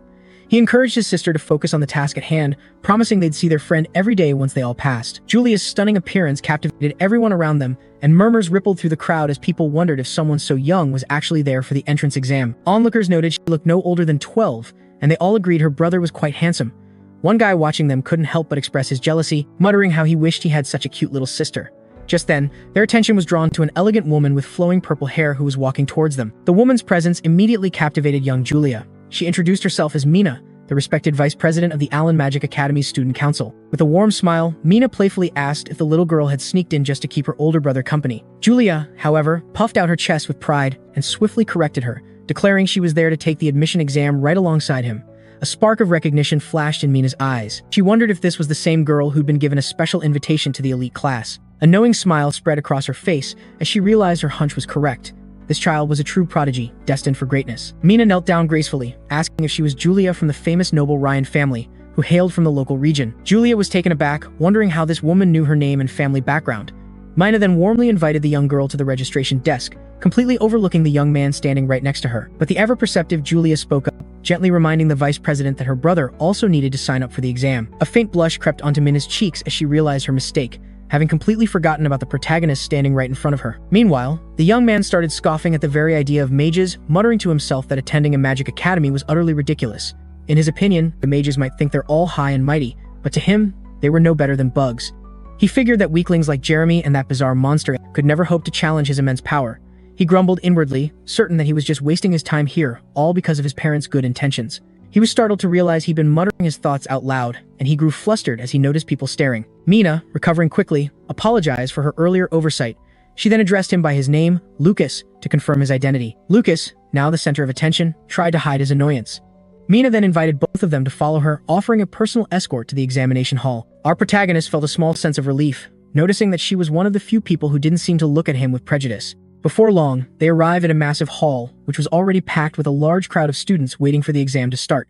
Speaker 1: He encouraged his sister to focus on the task at hand, promising they'd see their friend every day once they all passed. Julia's stunning appearance captivated everyone around them, and murmurs rippled through the crowd as people wondered if someone so young was actually there for the entrance exam. Onlookers noted she looked no older than 12, and they all agreed her brother was quite handsome. One guy watching them couldn't help but express his jealousy, muttering how he wished he had such a cute little sister. Just then, their attention was drawn to an elegant woman with flowing purple hair who was walking towards them. The woman's presence immediately captivated young Julia. She introduced herself as Mina, the respected vice president of the Allen Magic Academy's student council. With a warm smile, Mina playfully asked if the little girl had sneaked in just to keep her older brother company. Julia, however, puffed out her chest with pride and swiftly corrected her, declaring she was there to take the admission exam right alongside him. A spark of recognition flashed in Mina's eyes. She wondered if this was the same girl who'd been given a special invitation to the elite class. A knowing smile spread across her face as she realized her hunch was correct. This child was a true prodigy, destined for greatness. Mina knelt down gracefully, asking if she was Julia from the famous noble Ryan family, who hailed from the local region. Julia was taken aback, wondering how this woman knew her name and family background. Mina then warmly invited the young girl to the registration desk, completely overlooking the young man standing right next to her. But the ever-perceptive Julia spoke up, gently reminding the vice president that her brother also needed to sign up for the exam. A faint blush crept onto Mina's cheeks as she realized her mistake, having completely forgotten about the protagonist standing right in front of her. Meanwhile, the young man started scoffing at the very idea of mages, muttering to himself that attending a magic academy was utterly ridiculous. In his opinion, the mages might think they're all high and mighty, but to him, they were no better than bugs. He figured that weaklings like Jeremy and that bizarre monster could never hope to challenge his immense power. He grumbled inwardly, certain that he was just wasting his time here, all because of his parents' good intentions. He was startled to realize he'd been muttering his thoughts out loud, and he grew flustered as he noticed people staring. Mina, recovering quickly, apologized for her earlier oversight. She then addressed him by his name, Lucas, to confirm his identity. Lucas, now the center of attention, tried to hide his annoyance. Mina then invited both of them to follow her, offering a personal escort to the examination hall. Our protagonist felt a small sense of relief, noticing that she was one of the few people who didn't seem to look at him with prejudice. Before long, they arrived at a massive hall, which was already packed with a large crowd of students waiting for the exam to start.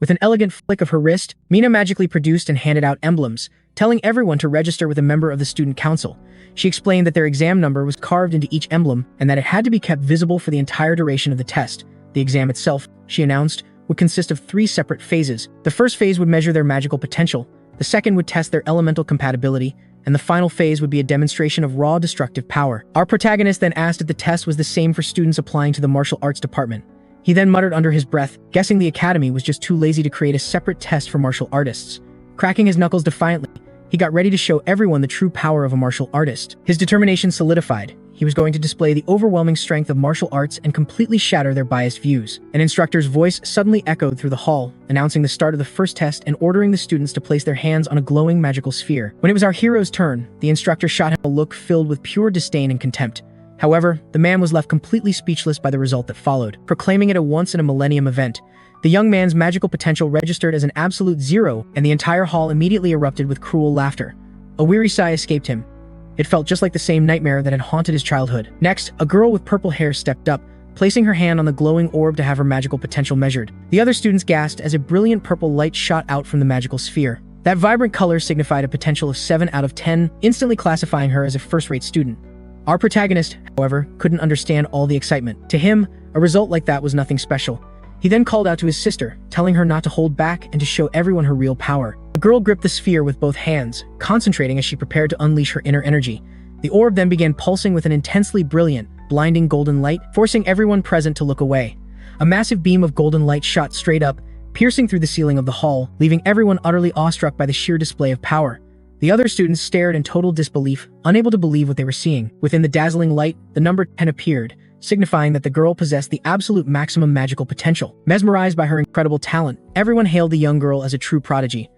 Speaker 1: With an elegant flick of her wrist, Mina magically produced and handed out emblems, telling everyone to register with a member of the student council. She explained that their exam number was carved into each emblem and that it had to be kept visible for the entire duration of the test. The exam itself, she announced, would consist of 3 separate phases. The first phase would measure their magical potential, the second would test their elemental compatibility, and the final phase would be a demonstration of raw destructive power. Our protagonist then asked if the test was the same for students applying to the martial arts department. He then muttered under his breath, guessing the academy was just too lazy to create a separate test for martial artists. Cracking his knuckles defiantly, he got ready to show everyone the true power of a martial artist. His determination solidified. He was going to display the overwhelming strength of martial arts and completely shatter their biased views. An instructor's voice suddenly echoed through the hall, announcing the start of the first test and ordering the students to place their hands on a glowing magical sphere. When it was our hero's turn, the instructor shot him a look filled with pure disdain and contempt. However, the man was left completely speechless by the result that followed. Proclaiming it a once-in-a-millennium event, the young man's magical potential registered as an absolute 0, and the entire hall immediately erupted with cruel laughter. A weary sigh escaped him. It felt just like the same nightmare that had haunted his childhood. Next, a girl with purple hair stepped up, placing her hand on the glowing orb to have her magical potential measured. The other students gasped as a brilliant purple light shot out from the magical sphere. That vibrant color signified a potential of 7 out of 10, instantly classifying her as a first-rate student. Our protagonist, however, couldn't understand all the excitement. To him, a result like that was nothing special. He then called out to his sister, telling her not to hold back and to show everyone her real power. The girl gripped the sphere with both hands, concentrating as she prepared to unleash her inner energy. The orb then began pulsing with an intensely brilliant, blinding golden light, forcing everyone present to look away. A massive beam of golden light shot straight up, piercing through the ceiling of the hall, leaving everyone utterly awestruck by the sheer display of power. The other students stared in total disbelief, unable to believe what they were seeing. Within the dazzling light, the number 10 appeared, signifying that the girl possessed the absolute maximum magical potential. Mesmerized by her incredible talent, everyone hailed the young girl as a true prodigy.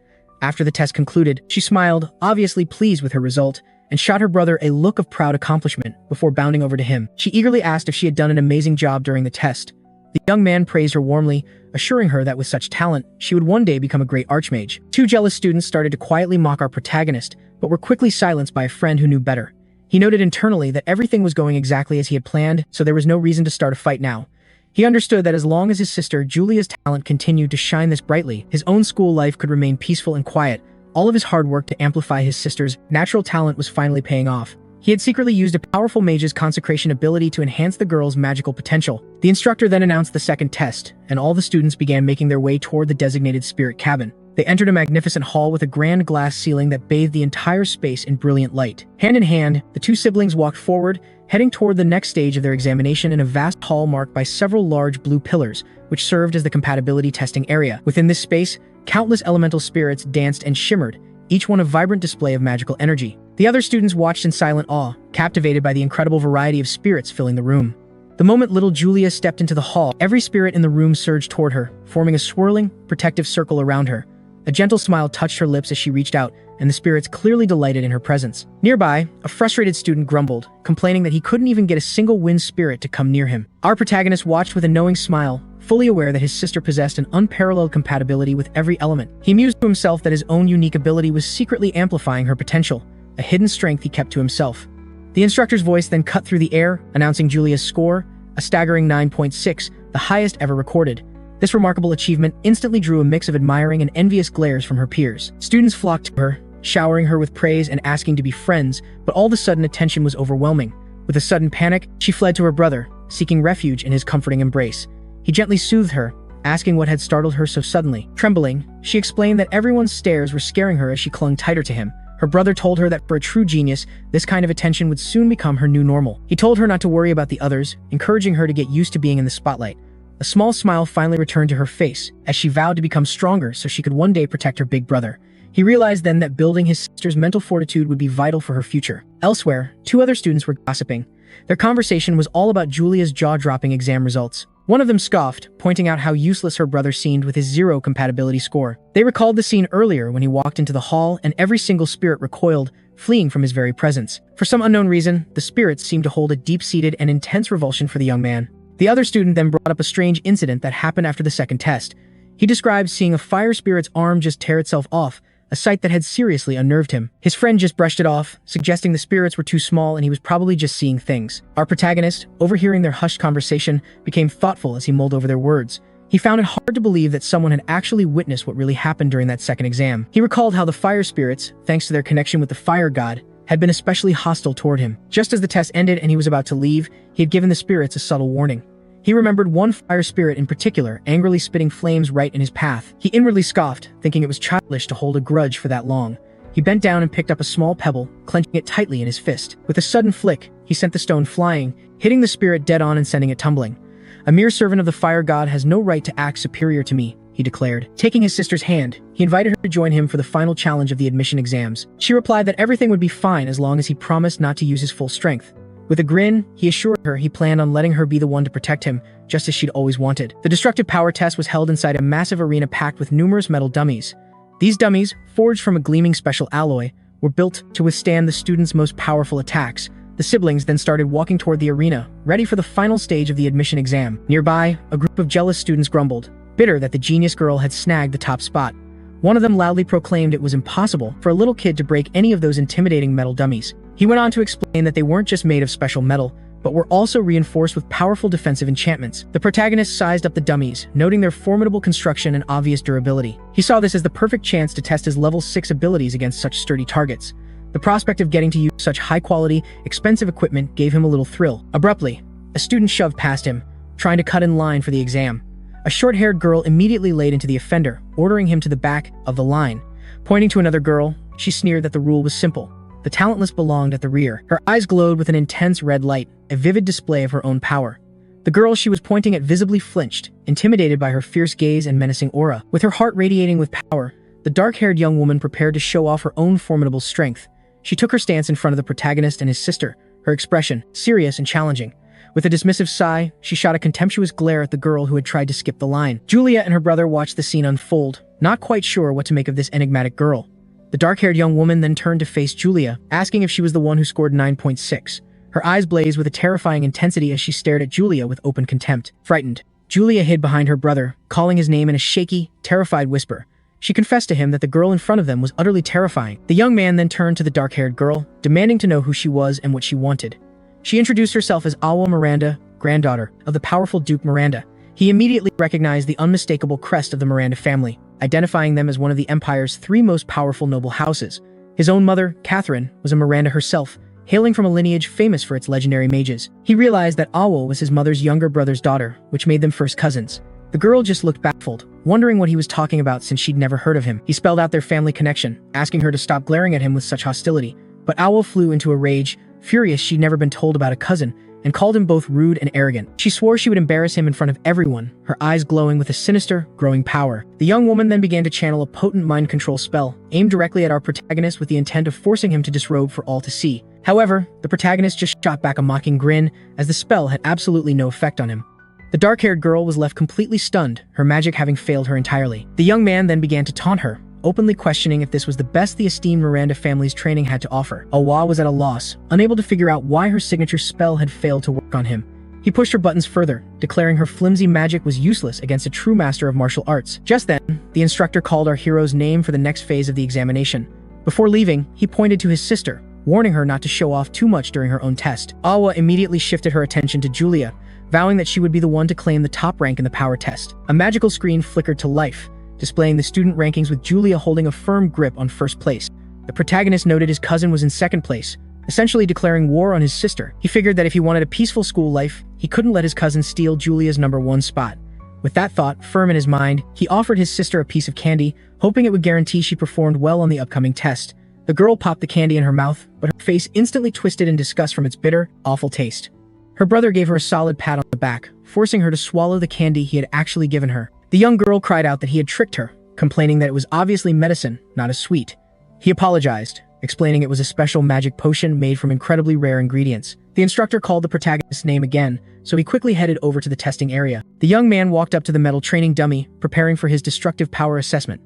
Speaker 1: After the test concluded, she smiled, obviously pleased with her result, and shot her brother a look of proud accomplishment before bounding over to him. She eagerly asked if she had done an amazing job during the test. The young man praised her warmly, assuring her that with such talent, she would one day become a great archmage. Two jealous students started to quietly mock our protagonist, but were quickly silenced by a friend who knew better. He noted internally that everything was going exactly as he had planned, so there was no reason to start a fight now. He understood that as long as his sister, Julia's talent continued to shine this brightly, his own school life could remain peaceful and quiet. All of his hard work to amplify his sister's natural talent was finally paying off. He had secretly used a powerful mage's consecration ability to enhance the girl's magical potential. The instructor then announced the second test, and all the students began making their way toward the designated spirit cabin. They entered a magnificent hall with a grand glass ceiling that bathed the entire space in brilliant light. Hand in hand, the two siblings walked forward, heading toward the next stage of their examination in a vast hall marked by several large blue pillars, which served as the compatibility testing area. Within this space, countless elemental spirits danced and shimmered, each one a vibrant display of magical energy. The other students watched in silent awe, captivated by the incredible variety of spirits filling the room. The moment little Julia stepped into the hall, every spirit in the room surged toward her, forming a swirling, protective circle around her. A gentle smile touched her lips as she reached out, and the spirits clearly delighted in her presence. Nearby, a frustrated student grumbled, complaining that he couldn't even get a single wind spirit to come near him. Our protagonist watched with a knowing smile, fully aware that his sister possessed an unparalleled compatibility with every element. He mused to himself that his own unique ability was secretly amplifying her potential, a hidden strength he kept to himself. The instructor's voice then cut through the air, announcing Julia's score, a staggering 9.6, the highest ever recorded. This remarkable achievement instantly drew a mix of admiring and envious glares from her peers. Students flocked to her, showering her with praise and asking to be friends, but all of a sudden attention was overwhelming. With a sudden panic, she fled to her brother, seeking refuge in his comforting embrace. He gently soothed her, asking what had startled her so suddenly. Trembling, she explained that everyone's stares were scaring her as she clung tighter to him. Her brother told her that for a true genius, this kind of attention would soon become her new normal. He told her not to worry about the others, encouraging her to get used to being in the spotlight. A small smile finally returned to her face, as she vowed to become stronger so she could one day protect her big brother. He realized then that building his sister's mental fortitude would be vital for her future. Elsewhere, two other students were gossiping. Their conversation was all about Julia's jaw-dropping exam results. One of them scoffed, pointing out how useless her brother seemed with his 0 compatibility score. They recalled the scene earlier when he walked into the hall and every single spirit recoiled, fleeing from his very presence. For some unknown reason, the spirits seemed to hold a deep-seated and intense revulsion for the young man. The other student then brought up a strange incident that happened after the second test. He described seeing a fire spirit's arm just tear itself off, a sight that had seriously unnerved him. His friend just brushed it off, suggesting the spirits were too small and he was probably just seeing things. Our protagonist, overhearing their hushed conversation, became thoughtful as he mulled over their words. He found it hard to believe that someone had actually witnessed what really happened during that second exam. He recalled how the fire spirits, thanks to their connection with the fire god, had been especially hostile toward him. Just as the test ended and he was about to leave, he had given the spirits a subtle warning. He remembered one fire spirit in particular, angrily spitting flames right in his path. He inwardly scoffed, thinking it was childish to hold a grudge for that long. He bent down and picked up a small pebble, clenching it tightly in his fist. With a sudden flick, he sent the stone flying, hitting the spirit dead on and sending it tumbling. "A mere servant of the fire god has no right to act superior to me," he declared. Taking his sister's hand, he invited her to join him for the final challenge of the admission exams. She replied that everything would be fine as long as he promised not to use his full strength. With a grin, he assured her he planned on letting her be the one to protect him, just as she'd always wanted. The destructive power test was held inside a massive arena packed with numerous metal dummies. These dummies, forged from a gleaming special alloy, were built to withstand the students' most powerful attacks. The siblings then started walking toward the arena, ready for the final stage of the admission exam. Nearby, a group of jealous students grumbled, bitter that the genius girl had snagged the top spot. One of them loudly proclaimed it was impossible for a little kid to break any of those intimidating metal dummies. He went on to explain that they weren't just made of special metal, but were also reinforced with powerful defensive enchantments. The protagonist sized up the dummies, noting their formidable construction and obvious durability. He saw this as the perfect chance to test his level 6 abilities against such sturdy targets. The prospect of getting to use such high-quality, expensive equipment gave him a little thrill. Abruptly, a student shoved past him, trying to cut in line for the exam. A short-haired girl immediately laid into the offender, ordering him to the back of the line. Pointing to another girl, she sneered that the rule was simple. The talentless belonged at the rear. Her eyes glowed with an intense red light, a vivid display of her own power. The girl she was pointing at visibly flinched, intimidated by her fierce gaze and menacing aura. With her heart radiating with power, the dark-haired young woman prepared to show off her own formidable strength. She took her stance in front of the protagonist and his sister, her expression serious and challenging. With a dismissive sigh, she shot a contemptuous glare at the girl who had tried to skip the line. Julia and her brother watched the scene unfold, not quite sure what to make of this enigmatic girl. The dark-haired young woman then turned to face Julia, asking if she was the one who scored 9.6. Her eyes blazed with a terrifying intensity as she stared at Julia with open contempt. Frightened, Julia hid behind her brother, calling his name in a shaky, terrified whisper. She confessed to him that the girl in front of them was utterly terrifying. The young man then turned to the dark-haired girl, demanding to know who she was and what she wanted. She introduced herself as Awa Miranda, granddaughter of the powerful Duke Miranda. He immediately recognized the unmistakable crest of the Miranda family, identifying them as one of the Empire's 3 most powerful noble houses. His own mother, Catherine, was a Miranda herself, hailing from a lineage famous for its legendary mages. He realized that Awa was his mother's younger brother's daughter, which made them first cousins. The girl just looked baffled, wondering what he was talking about since she'd never heard of him. He spelled out their family connection, asking her to stop glaring at him with such hostility. But Awa flew into a rage, furious she'd never been told about a cousin, and called him both rude and arrogant. She swore she would embarrass him in front of everyone, her eyes glowing with a sinister, growing power. The young woman then began to channel a potent mind control spell, aimed directly at our protagonist with the intent of forcing him to disrobe for all to see. However, the protagonist just shot back a mocking grin, as the spell had absolutely no effect on him. The dark-haired girl was left completely stunned, her magic having failed her entirely. The young man then began to taunt her, openly questioning if this was the best the esteemed Miranda family's training had to offer. Awa was at a loss, unable to figure out why her signature spell had failed to work on him. He pushed her buttons further, declaring her flimsy magic was useless against a true master of martial arts. Just then, the instructor called our hero's name for the next phase of the examination. Before leaving, he pointed to his sister, warning her not to show off too much during her own test. Awa immediately shifted her attention to Julia, vowing that she would be the one to claim the top rank in the power test. A magical screen flickered to life, displaying the student rankings with Julia holding a firm grip on first place. The protagonist noted his cousin was in second place, essentially declaring war on his sister. He figured that if he wanted a peaceful school life, he couldn't let his cousin steal Julia's #1 spot. With that thought firm in his mind, he offered his sister a piece of candy, hoping it would guarantee she performed well on the upcoming test. The girl popped the candy in her mouth, but her face instantly twisted in disgust from its bitter, awful taste. Her brother gave her a solid pat on the back, forcing her to swallow the candy he had actually given her. The young girl cried out that he had tricked her, complaining that it was obviously medicine, not a sweet. He apologized, explaining it was a special magic potion made from incredibly rare ingredients. The instructor called the protagonist's name again, so he quickly headed over to the testing area. The young man walked up to the metal training dummy, preparing for his destructive power assessment.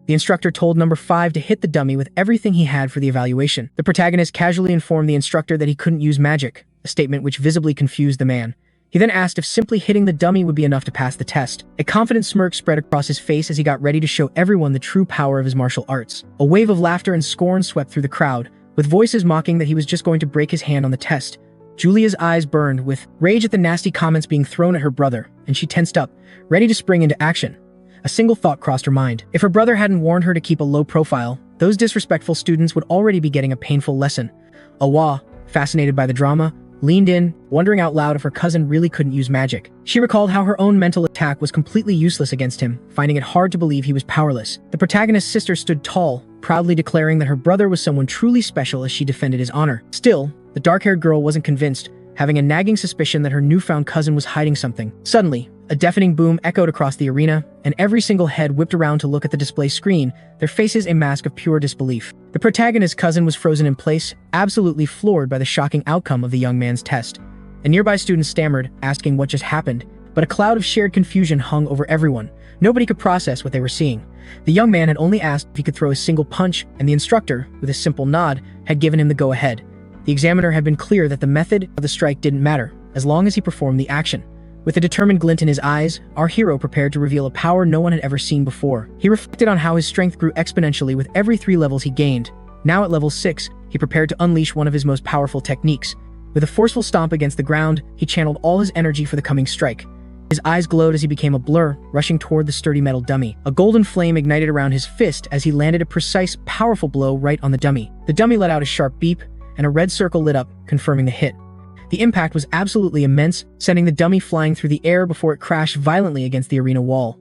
Speaker 1: The instructor told number 5 to hit the dummy with everything he had for the evaluation. The protagonist casually informed the instructor that he couldn't use magic, a statement which visibly confused the man. He then asked if simply hitting the dummy would be enough to pass the test. A confident smirk spread across his face as he got ready to show everyone the true power of his martial arts. A wave of laughter and scorn swept through the crowd, with voices mocking that he was just going to break his hand on the test. Julia's eyes burned with rage at the nasty comments being thrown at her brother, and she tensed up, ready to spring into action. A single thought crossed her mind. If her brother hadn't warned her to keep a low profile, those disrespectful students would already be getting a painful lesson. Awa, fascinated by the drama, leaned in, wondering out loud if her cousin really couldn't use magic. She recalled how her own mental attack was completely useless against him, finding it hard to believe he was powerless. The protagonist's sister stood tall, proudly declaring that her brother was someone truly special as she defended his honor. Still, the dark-haired girl wasn't convinced, having a nagging suspicion that her newfound cousin was hiding something. Suddenly, a deafening boom echoed across the arena, and every single head whipped around to look at the display screen, their faces a mask of pure disbelief. The protagonist's cousin was frozen in place, absolutely floored by the shocking outcome of the young man's test. A nearby student stammered, asking what just happened, but a cloud of shared confusion hung over everyone. Nobody could process what they were seeing. The young man had only asked if he could throw a single punch, and the instructor, with a simple nod, had given him the go-ahead. The examiner had been clear that the method of the strike didn't matter, as long as he performed the action. With a determined glint in his eyes, our hero prepared to reveal a power no one had ever seen before. He reflected on how his strength grew exponentially with every 3 levels he gained. Now at level 6, he prepared to unleash one of his most powerful techniques, With a forceful stomp against the ground, he channeled all his energy for the coming strike. His eyes glowed as he became a blur, rushing toward the sturdy metal dummy. A golden flame ignited around his fist as he landed a precise, powerful blow right on the dummy. The dummy let out a sharp beep, and a red circle lit up, confirming the hit. The impact was absolutely immense, sending the dummy flying through the air before it crashed violently against the arena wall.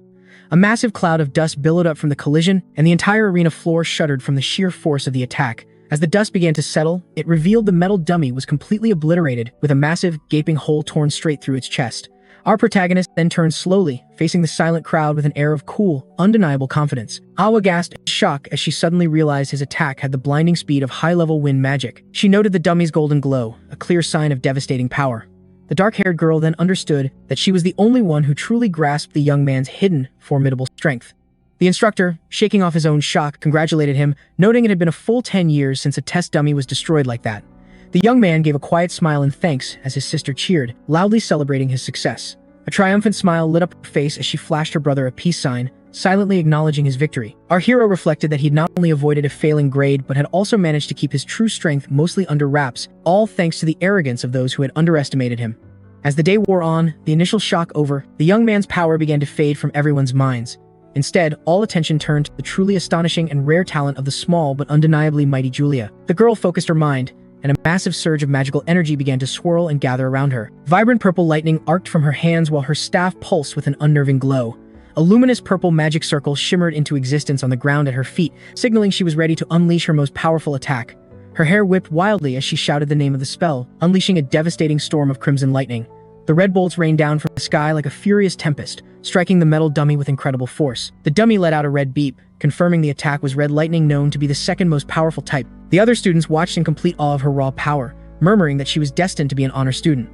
Speaker 1: A massive cloud of dust billowed up from the collision, and the entire arena floor shuddered from the sheer force of the attack. As the dust began to settle, it revealed the metal dummy was completely obliterated, with a massive, gaping hole torn straight through its chest. Our protagonist then turned slowly, facing the silent crowd with an air of cool, undeniable confidence. Awa gasped in shock as she suddenly realized his attack had the blinding speed of high-level wind magic. She noted the dummy's golden glow, a clear sign of devastating power. The dark-haired girl then understood that she was the only one who truly grasped the young man's hidden, formidable strength. The instructor, shaking off his own shock, congratulated him, noting it had been a full 10 years since a test dummy was destroyed like that. The young man gave a quiet smile in thanks as his sister cheered, loudly celebrating his success. A triumphant smile lit up her face as she flashed her brother a peace sign, silently acknowledging his victory. Our hero reflected that he'd not only avoided a failing grade, but had also managed to keep his true strength mostly under wraps, all thanks to the arrogance of those who had underestimated him. As the day wore on, the initial shock over, the young man's power began to fade from everyone's minds. Instead, all attention turned to the truly astonishing and rare talent of the small but undeniably mighty Julia. The girl focused her mind, and a massive surge of magical energy began to swirl and gather around her. Vibrant purple lightning arced from her hands while her staff pulsed with an unnerving glow. A luminous purple magic circle shimmered into existence on the ground at her feet, signaling she was ready to unleash her most powerful attack. Her hair whipped wildly as she shouted the name of the spell, unleashing a devastating storm of crimson lightning. The red bolts rained down from the sky like a furious tempest, striking the metal dummy with incredible force. The dummy let out a red beep, confirming the attack was red lightning, known to be the second most powerful type. The other students watched in complete awe of her raw power, murmuring that she was destined to be an honor student.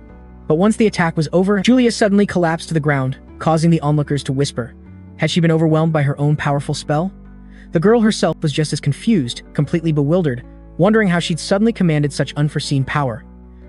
Speaker 1: But once the attack was over, Julia suddenly collapsed to the ground, causing the onlookers to whisper. Had she been overwhelmed by her own powerful spell? The girl herself was just as confused, completely bewildered, wondering how she'd suddenly commanded such unforeseen power.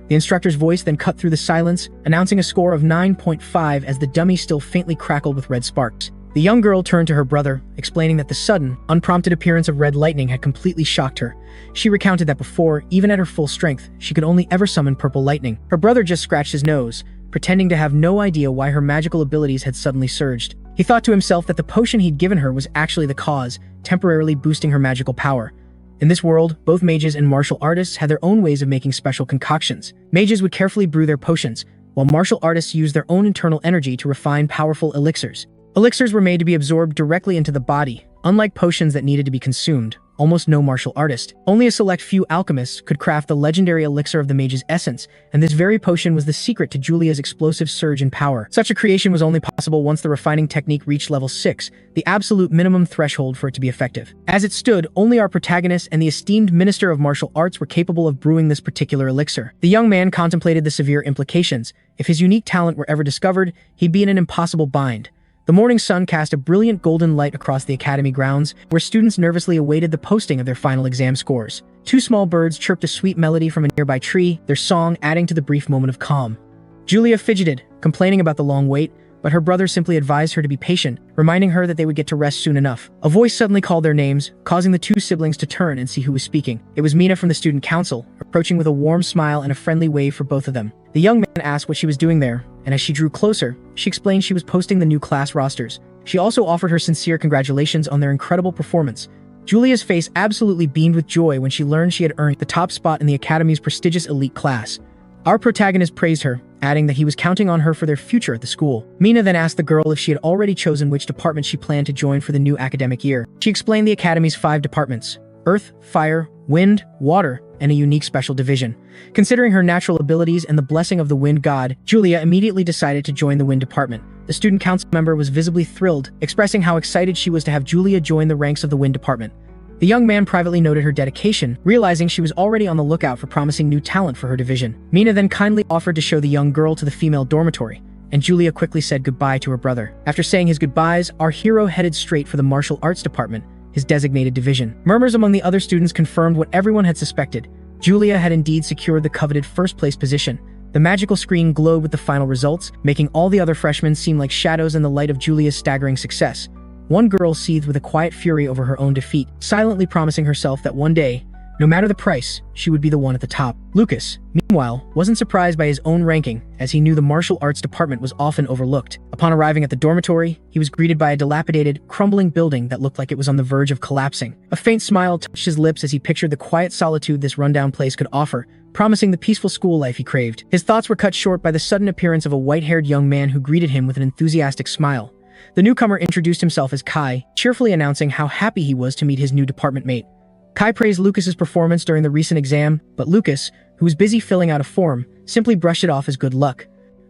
Speaker 1: The instructor's voice then cut through the silence, announcing a score of 9.5 as the dummy still faintly crackled with red sparks. The young girl turned to her brother, explaining that the sudden, unprompted appearance of red lightning had completely shocked her. She recounted that before, even at her full strength, she could only ever summon purple lightning. Her brother just scratched his nose, pretending to have no idea why her magical abilities had suddenly surged. He thought to himself that the potion he'd given her was actually the cause, temporarily boosting her magical power. In this world, both mages and martial artists had their own ways of making special concoctions. Mages would carefully brew their potions, while martial artists used their own internal energy to refine powerful elixirs. Elixirs were made to be absorbed directly into the body, unlike potions that needed to be consumed. Almost no martial artist, only a select few alchemists could craft the legendary elixir of the mage's essence, and this very potion was the secret to Julia's explosive surge in power. Such a creation was only possible once the refining technique reached level 6, the absolute minimum threshold for it to be effective. As it stood, only our protagonist and the esteemed Minister of Martial Arts were capable of brewing this particular elixir. The young man contemplated the severe implications. If his unique talent were ever discovered, he'd be in an impossible bind. The morning sun cast a brilliant golden light across the academy grounds, where students nervously awaited the posting of their final exam scores. Two small birds chirped a sweet melody from a nearby tree, their song adding to the brief moment of calm. Julia fidgeted, complaining about the long wait, but her brother simply advised her to be patient, reminding her that they would get to rest soon enough. A voice suddenly called their names, causing the two siblings to turn and see who was speaking. It was Mina from the student council, approaching with a warm smile and a friendly wave for both of them. The young man asked what she was doing there, and as she drew closer, she explained she was posting the new class rosters. She also offered her sincere congratulations on their incredible performance. Julia's face absolutely beamed with joy when she learned she had earned the top spot in the academy's prestigious elite class. Our protagonist praised her, adding that he was counting on her for their future at the school. Mina then asked the girl if she had already chosen which department she planned to join for the new academic year. She explained the academy's 5 departments: Earth, Fire, Wind, Water, and a unique special division. Considering her natural abilities and the blessing of the Wind God, Julia immediately decided to join the Wind department. The student council member was visibly thrilled, expressing how excited she was to have Julia join the ranks of the Wind department. The young man privately noted her dedication, realizing she was already on the lookout for promising new talent for her division. Mina then kindly offered to show the young girl to the female dormitory, and Julia quickly said goodbye to her brother. After saying his goodbyes, our hero headed straight for the martial arts department, his designated division. Murmurs among the other students confirmed what everyone had suspected. Julia had indeed secured the coveted first-place position. The magical screen glowed with the final results, making all the other freshmen seem like shadows in the light of Julia's staggering success. One girl seethed with a quiet fury over her own defeat, silently promising herself that one day, No matter the price, she would be the one at the top. Lucas, meanwhile, wasn't surprised by his own ranking, as he knew the martial arts department was often overlooked. Upon arriving at the dormitory, he was greeted by a dilapidated, crumbling building that looked like it was on the verge of collapsing. A faint smile touched his lips as he pictured the quiet solitude this rundown place could offer, promising the peaceful school life he craved. His thoughts were cut short by the sudden appearance of a white-haired young man who greeted him with an enthusiastic smile. The newcomer introduced himself as Kai, cheerfully announcing how happy he was to meet his new department mate. Kai praised Lucas's performance during the recent exam, but Lucas, who was busy filling out a form, simply brushed it off as good luck.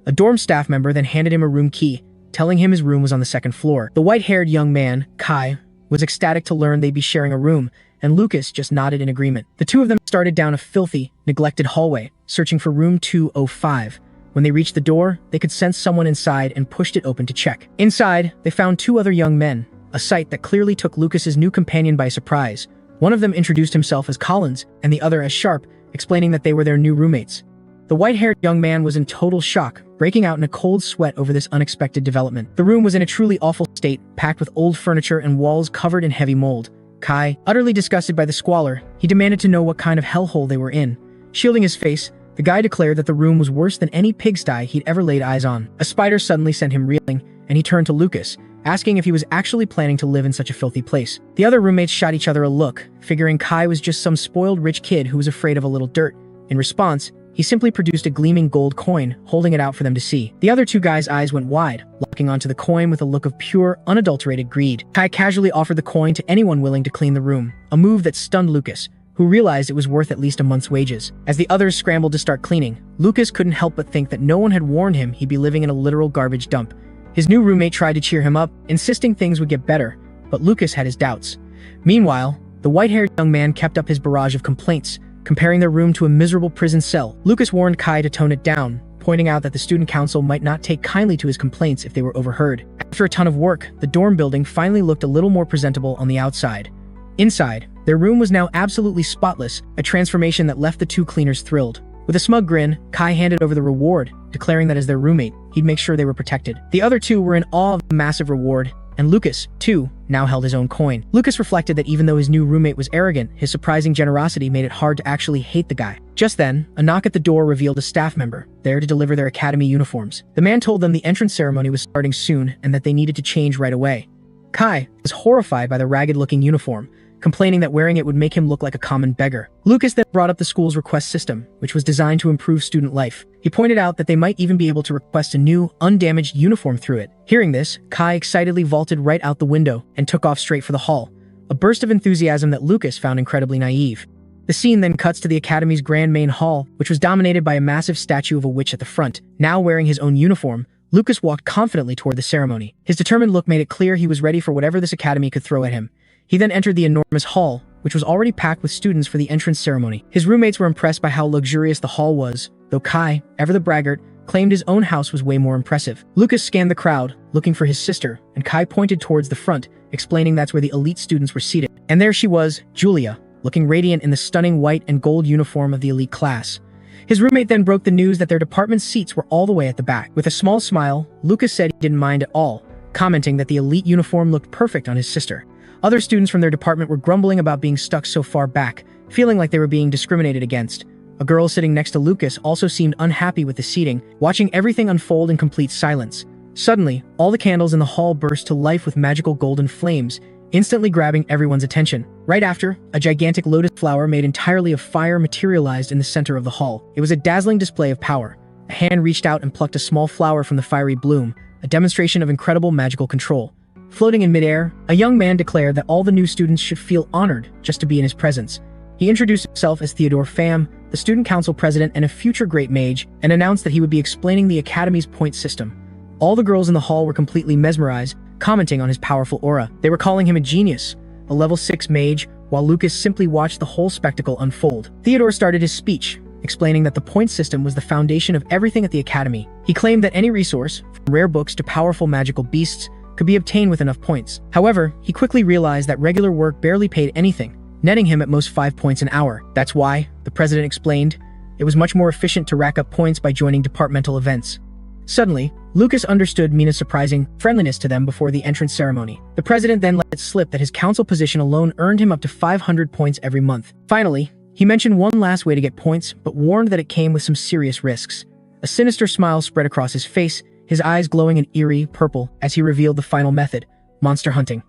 Speaker 1: A dorm staff member then handed him a room key, telling him his room was on the second floor. The white-haired young man, Kai, was ecstatic to learn they'd be sharing a room, and Lucas just nodded in agreement. The two of them started down a filthy, neglected hallway, searching for room 205. When they reached the door, they could sense someone inside and pushed it open to check. Inside, they found two other young men, a sight that clearly took Lucas's new companion by surprise. One of them introduced himself as Collins, and the other as Sharp, explaining that they were their new roommates. The white-haired young man was in total shock, breaking out in a cold sweat over this unexpected development. The room was in a truly awful state, packed with old furniture and walls covered in heavy mold. Kai, utterly disgusted by the squalor, he demanded to know what kind of hellhole they were in. Shielding his face, the guy declared that the room was worse than any pigsty he'd ever laid eyes on. A spider suddenly sent him reeling, and he turned to Lucas, asking if he was actually planning to live in such a filthy place. The other roommates shot each other a look, figuring Kai was just some spoiled rich kid who was afraid of a little dirt. In response, he simply produced a gleaming gold coin, holding it out for them to see. The other two guys' eyes went wide, locking onto the coin with a look of pure, unadulterated greed. Kai casually offered the coin to anyone willing to clean the room, a move that stunned Lucas, who realized it was worth at least a month's wages. As the others scrambled to start cleaning, Lucas couldn't help but think that no one had warned him he'd be living in a literal garbage dump. His new roommate tried to cheer him up, insisting things would get better, but Lucas had his doubts. Meanwhile, the white-haired young man kept up his barrage of complaints, comparing their room to a miserable prison cell. Lucas warned Kai to tone it down, pointing out that the student council might not take kindly to his complaints if they were overheard. After a ton of work, the dorm building finally looked a little more presentable on the outside. Inside, their room was now absolutely spotless, a transformation that left the two cleaners thrilled. With a smug grin, Kai handed over the reward, declaring that as their roommate, he'd make sure they were protected. The other two were in awe of the massive reward, and Lucas, too, now held his own coin. Lucas reflected that even though his new roommate was arrogant, his surprising generosity made it hard to actually hate the guy. Just then, a knock at the door revealed a staff member, there to deliver their academy uniforms. The man told them the entrance ceremony was starting soon and that they needed to change right away. Kai was horrified by the ragged-looking uniform, complaining that wearing it would make him look like a common beggar. Lucas then brought up the school's request system, which was designed to improve student life. He pointed out that they might even be able to request a new, undamaged uniform through it. Hearing this, Kai excitedly vaulted right out the window and took off straight for the hall, a burst of enthusiasm that Lucas found incredibly naive. The scene then cuts to the Academy's grand main hall, which was dominated by a massive statue of a witch at the front. Now wearing his own uniform, Lucas walked confidently toward the ceremony. His determined look made it clear he was ready for whatever this academy could throw at him. He then entered the enormous hall, which was already packed with students for the entrance ceremony. His roommates were impressed by how luxurious the hall was, though Kai, ever the braggart, claimed his own house was way more impressive. Lucas scanned the crowd, looking for his sister, and Kai pointed towards the front, explaining that's where the elite students were seated. And there she was, Julia, looking radiant in the stunning white and gold uniform of the elite class. His roommate then broke the news that their department's seats were all the way at the back. With a small smile, Lucas said he didn't mind at all, commenting that the elite uniform looked perfect on his sister. Other students from their department were grumbling about being stuck so far back, feeling like they were being discriminated against. A girl sitting next to Lucas also seemed unhappy with the seating, watching everything unfold in complete silence. Suddenly, all the candles in the hall burst to life with magical golden flames, instantly grabbing everyone's attention. Right after, a gigantic lotus flower made entirely of fire materialized in the center of the hall. It was a dazzling display of power. A hand reached out and plucked a small flower from the fiery bloom, a demonstration of incredible magical control. Floating in midair, a young man declared that all the new students should feel honored just to be in his presence. He introduced himself as Theodore Pham, the student council president and a future great mage, and announced that he would be explaining the academy's point system. All the girls in the hall were completely mesmerized, commenting on his powerful aura. They were calling him a genius, a level 6 mage, while Lucas simply watched the whole spectacle unfold. Theodore started his speech, explaining that the point system was the foundation of everything at the academy. He claimed that any resource, from rare books to powerful magical beasts, could be obtained with enough points. However, he quickly realized that regular work barely paid anything, netting him at most 5 points an hour. That's why, the president explained, it was much more efficient to rack up points by joining departmental events. Suddenly, Lucas understood Mina's surprising friendliness to them before the entrance ceremony. The president then let it slip that his council position alone earned him up to 500 points every month. Finally, he mentioned one last way to get points, but warned that it came with some serious risks. A sinister smile spread across his face, his eyes glowing an eerie purple as he revealed the final method: monster hunting.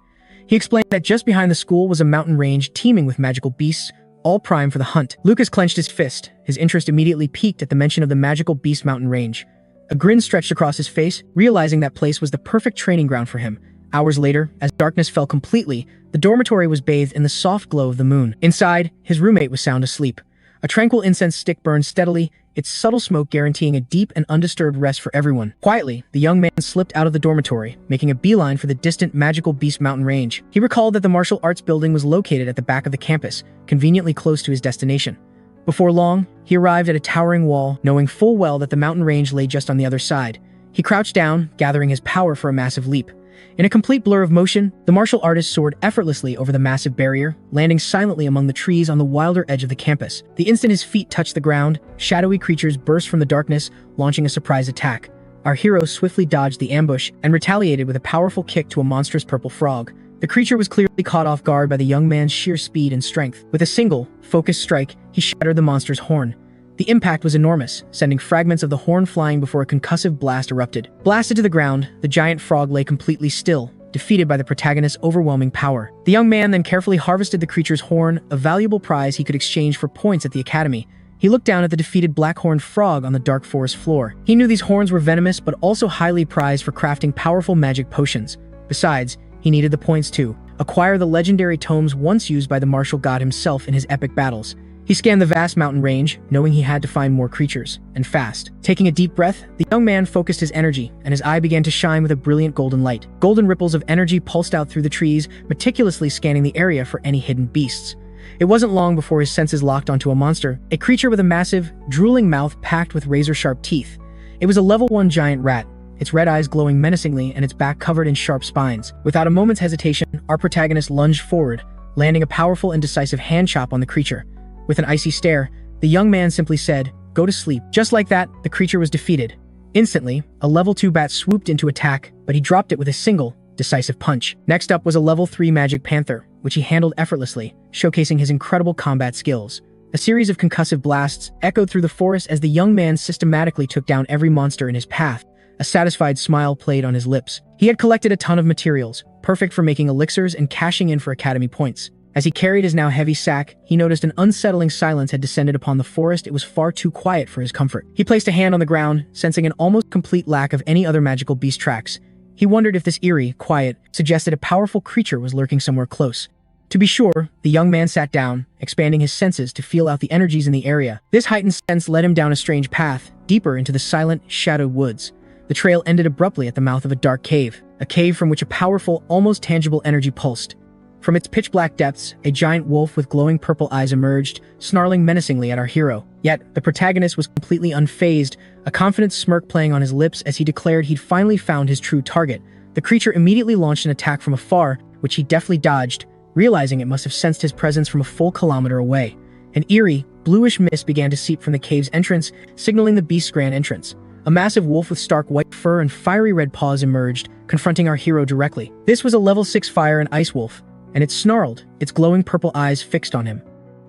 Speaker 1: He explained that just behind the school was a mountain range teeming with magical beasts, all prime for the hunt. Lucas clenched his fist, his interest immediately piqued at the mention of the magical beast mountain range. A grin stretched across his face, realizing that place was the perfect training ground for him. Hours later, as darkness fell completely, the dormitory was bathed in the soft glow of the moon. Inside, his roommate was sound asleep. A tranquil incense stick burned steadily, its subtle smoke guaranteeing a deep and undisturbed rest for everyone. Quietly, the young man slipped out of the dormitory, making a beeline for the distant magical beast mountain range. He recalled that the martial arts building was located at the back of the campus, conveniently close to his destination. Before long, he arrived at a towering wall, knowing full well that the mountain range lay just on the other side. He crouched down, gathering his power for a massive leap. In a complete blur of motion, the martial artist soared effortlessly over the massive barrier, landing silently among the trees on the wilder edge of the campus. The instant his feet touched the ground, shadowy creatures burst from the darkness, launching a surprise attack. Our hero swiftly dodged the ambush and retaliated with a powerful kick to a monstrous purple frog. The creature was clearly caught off guard by the young man's sheer speed and strength. With a single, focused strike, he shattered the monster's horn. The impact was enormous, sending fragments of the horn flying before a concussive blast erupted. Blasted to the ground, the giant frog lay completely still, defeated by the protagonist's overwhelming power. The young man then carefully harvested the creature's horn, a valuable prize he could exchange for points at the academy. He looked down at the defeated black-horned frog on the dark forest floor. He knew these horns were venomous, but also highly prized for crafting powerful magic potions. Besides, he needed the points to acquire the legendary tomes once used by the martial god himself in his epic battles. He scanned the vast mountain range, knowing he had to find more creatures, and fast. Taking a deep breath, the young man focused his energy, and his eye began to shine with a brilliant golden light. Golden ripples of energy pulsed out through the trees, meticulously scanning the area for any hidden beasts. It wasn't long before his senses locked onto a monster, a creature with a massive, drooling mouth packed with razor-sharp teeth. It was a level 1 giant rat, its red eyes glowing menacingly and its back covered in sharp spines. Without a moment's hesitation, our protagonist lunged forward, landing a powerful and decisive hand chop on the creature. With an icy stare, the young man simply said, "Go to sleep." Just like that, the creature was defeated. Instantly, a level 2 bat swooped in to attack, but he dropped it with a single, decisive punch. Next up was a level 3 magic panther, which he handled effortlessly, showcasing his incredible combat skills. A series of concussive blasts echoed through the forest as the young man systematically took down every monster in his path. A satisfied smile played on his lips. He had collected a ton of materials, perfect for making elixirs and cashing in for academy points. As he carried his now heavy sack, he noticed an unsettling silence had descended upon the forest. It was far too quiet for his comfort. He placed a hand on the ground, sensing an almost complete lack of any other magical beast tracks. He wondered if this eerie, quiet, suggested a powerful creature was lurking somewhere close. To be sure, the young man sat down, expanding his senses to feel out the energies in the area. This heightened sense led him down a strange path, deeper into the silent, shadowed woods. The trail ended abruptly at the mouth of a dark cave, a cave from which a powerful, almost tangible energy pulsed. From its pitch-black depths, a giant wolf with glowing purple eyes emerged, snarling menacingly at our hero. Yet, the protagonist was completely unfazed, a confident smirk playing on his lips as he declared he'd finally found his true target. The creature immediately launched an attack from afar, which he deftly dodged, realizing it must have sensed his presence from a full kilometer away. An eerie, bluish mist began to seep from the cave's entrance, signaling the beast's grand entrance. A massive wolf with stark white fur and fiery red paws emerged, confronting our hero directly. This was a level 6 fire and ice wolf, and it snarled, its glowing purple eyes fixed on him.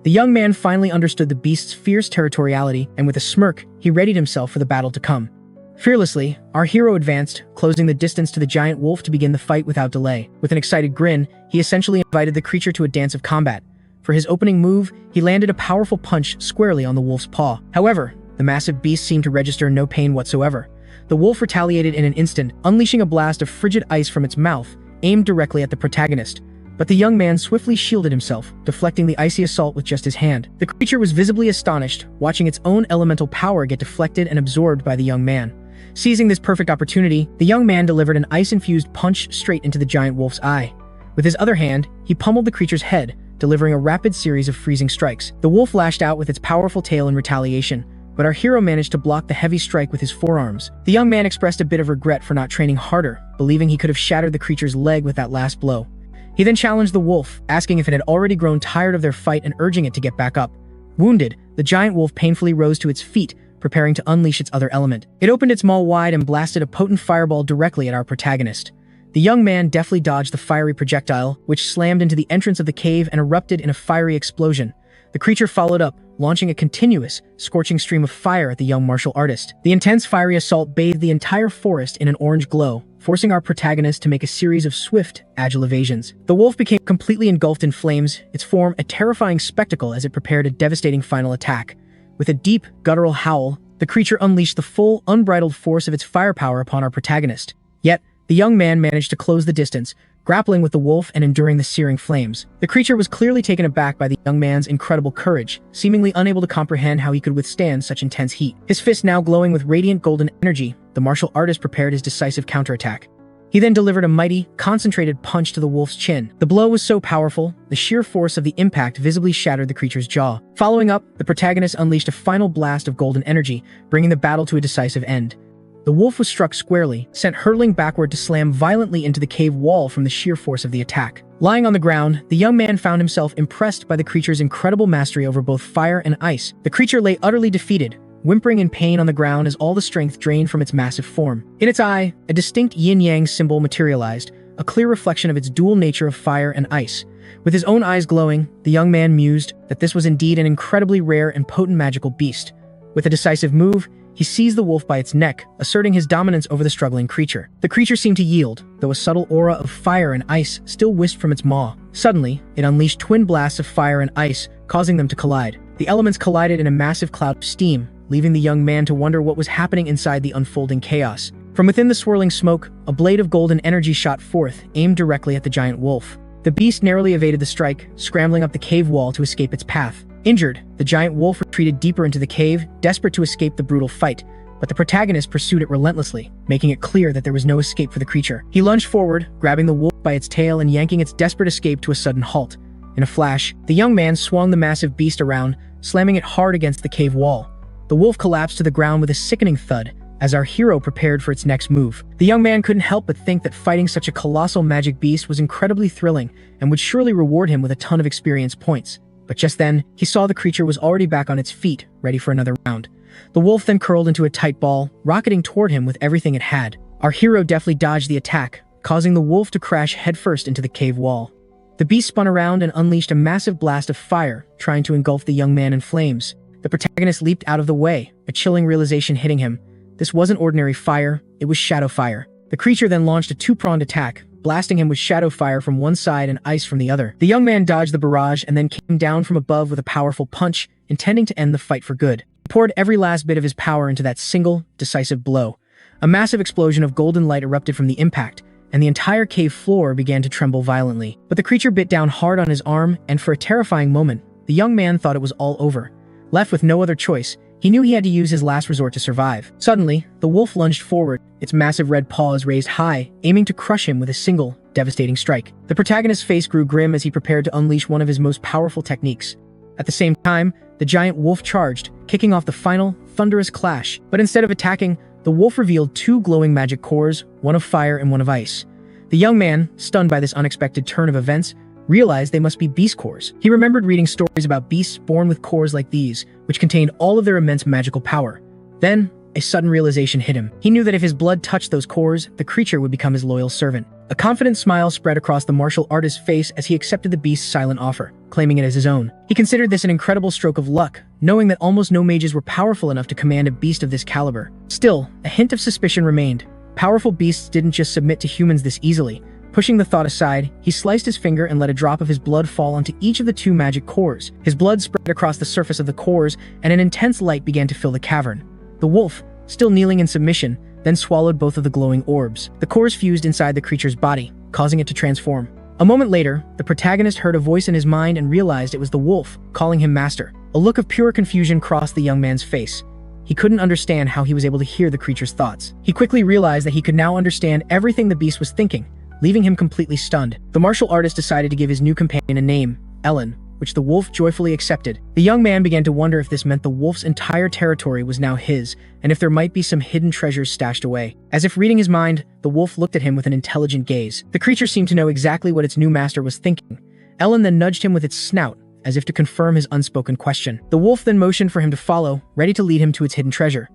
Speaker 1: The young man finally understood the beast's fierce territoriality, and with a smirk, he readied himself for the battle to come. Fearlessly, our hero advanced, closing the distance to the giant wolf to begin the fight without delay. With an excited grin, he essentially invited the creature to a dance of combat. For his opening move, he landed a powerful punch squarely on the wolf's paw. However, the massive beast seemed to register no pain whatsoever. The wolf retaliated in an instant, unleashing a blast of frigid ice from its mouth, aimed directly at the protagonist. But the young man swiftly shielded himself, deflecting the icy assault with just his hand. The creature was visibly astonished, watching its own elemental power get deflected and absorbed by the young man. Seizing this perfect opportunity, the young man delivered an ice-infused punch straight into the giant wolf's eye. With his other hand, he pummeled the creature's head, delivering a rapid series of freezing strikes. The wolf lashed out with its powerful tail in retaliation, but our hero managed to block the heavy strike with his forearms. The young man expressed a bit of regret for not training harder, believing he could have shattered the creature's leg with that last blow. He then challenged the wolf, asking if it had already grown tired of their fight and urging it to get back up. Wounded, the giant wolf painfully rose to its feet, preparing to unleash its other element. It opened its maw wide and blasted a potent fireball directly at our protagonist. The young man deftly dodged the fiery projectile, which slammed into the entrance of the cave and erupted in a fiery explosion. The creature followed up, launching a continuous, scorching stream of fire at the young martial artist. The intense fiery assault bathed the entire forest in an orange glow, forcing our protagonist to make a series of swift, agile evasions. The wolf became completely engulfed in flames, its form a terrifying spectacle as it prepared a devastating final attack. With a deep, guttural howl, the creature unleashed the full, unbridled force of its firepower upon our protagonist. Yet, the young man managed to close the distance, grappling with the wolf and enduring the searing flames. The creature was clearly taken aback by the young man's incredible courage, seemingly unable to comprehend how he could withstand such intense heat. His fist now glowing with radiant golden energy, the martial artist prepared his decisive counterattack. He then delivered a mighty, concentrated punch to the wolf's chin. The blow was so powerful, the sheer force of the impact visibly shattered the creature's jaw. Following up, the protagonist unleashed a final blast of golden energy, bringing the battle to a decisive end. The wolf was struck squarely, sent hurtling backward to slam violently into the cave wall from the sheer force of the attack. Lying on the ground, the young man found himself impressed by the creature's incredible mastery over both fire and ice. The creature lay utterly defeated, whimpering in pain on the ground as all the strength drained from its massive form. In its eye, a distinct yin-yang symbol materialized, a clear reflection of its dual nature of fire and ice. With his own eyes glowing, the young man mused that this was indeed an incredibly rare and potent magical beast. With a decisive move, he seized the wolf by its neck, asserting his dominance over the struggling creature. The creature seemed to yield, though a subtle aura of fire and ice still whisked from its maw. Suddenly, it unleashed twin blasts of fire and ice, causing them to collide. The elements collided in a massive cloud of steam, leaving the young man to wonder what was happening inside the unfolding chaos. From within the swirling smoke, a blade of golden energy shot forth, aimed directly at the giant wolf. The beast narrowly evaded the strike, scrambling up the cave wall to escape its path. Injured, the giant wolf retreated deeper into the cave, desperate to escape the brutal fight, but the protagonist pursued it relentlessly, making it clear that there was no escape for the creature. He lunged forward, grabbing the wolf by its tail and yanking its desperate escape to a sudden halt. In a flash, the young man swung the massive beast around, slamming it hard against the cave wall. The wolf collapsed to the ground with a sickening thud, as our hero prepared for its next move. The young man couldn't help but think that fighting such a colossal magic beast was incredibly thrilling and would surely reward him with a ton of experience points. But just then, he saw the creature was already back on its feet, ready for another round. The wolf then curled into a tight ball, rocketing toward him with everything it had. Our hero deftly dodged the attack, causing the wolf to crash headfirst into the cave wall. The beast spun around and unleashed a massive blast of fire, trying to engulf the young man in flames. The protagonist leaped out of the way, a chilling realization hitting him. This wasn't ordinary fire, it was shadow fire. The creature then launched a two-pronged attack, blasting him with shadow fire from one side and ice from the other. The young man dodged the barrage and then came down from above with a powerful punch, intending to end the fight for good. He poured every last bit of his power into that single, decisive blow. A massive explosion of golden light erupted from the impact, and the entire cave floor began to tremble violently. But the creature bit down hard on his arm, and for a terrifying moment, the young man thought it was all over. Left with no other choice, he knew he had to use his last resort to survive. Suddenly, the wolf lunged forward, its massive red paws raised high, aiming to crush him with a single, devastating strike. The protagonist's face grew grim as he prepared to unleash one of his most powerful techniques. At the same time, the giant wolf charged, kicking off the final, thunderous clash. But instead of attacking, the wolf revealed two glowing magic cores, one of fire and one of ice. The young man, stunned by this unexpected turn of events, realized they must be beast cores. He remembered reading stories about beasts born with cores like these, which contained all of their immense magical power. Then, a sudden realization hit him. He knew that if his blood touched those cores, the creature would become his loyal servant. A confident smile spread across the martial artist's face as he accepted the beast's silent offer, claiming it as his own. He considered this an incredible stroke of luck, knowing that almost no mages were powerful enough to command a beast of this caliber. Still, a hint of suspicion remained. Powerful beasts didn't just submit to humans this easily. Pushing the thought aside, he sliced his finger and let a drop of his blood fall onto each of the two magic cores. His blood spread across the surface of the cores, and an intense light began to fill the cavern. The wolf, still kneeling in submission, then swallowed both of the glowing orbs. The cores fused inside the creature's body, causing it to transform. A moment later, the protagonist heard a voice in his mind and realized it was the wolf, calling him master. A look of pure confusion crossed the young man's face. He couldn't understand how he was able to hear the creature's thoughts. He quickly realized that he could now understand everything the beast was thinking, leaving him completely stunned. The martial artist decided to give his new companion a name, Ellen, which the wolf joyfully accepted. The young man began to wonder if this meant the wolf's entire territory was now his, and if there might be some hidden treasures stashed away. As if reading his mind, the wolf looked at him with an intelligent gaze. The creature seemed to know exactly what its new master was thinking. Ellen then nudged him with its snout, as if to confirm his unspoken question. The wolf then motioned for him to follow, ready to lead him to its hidden treasure.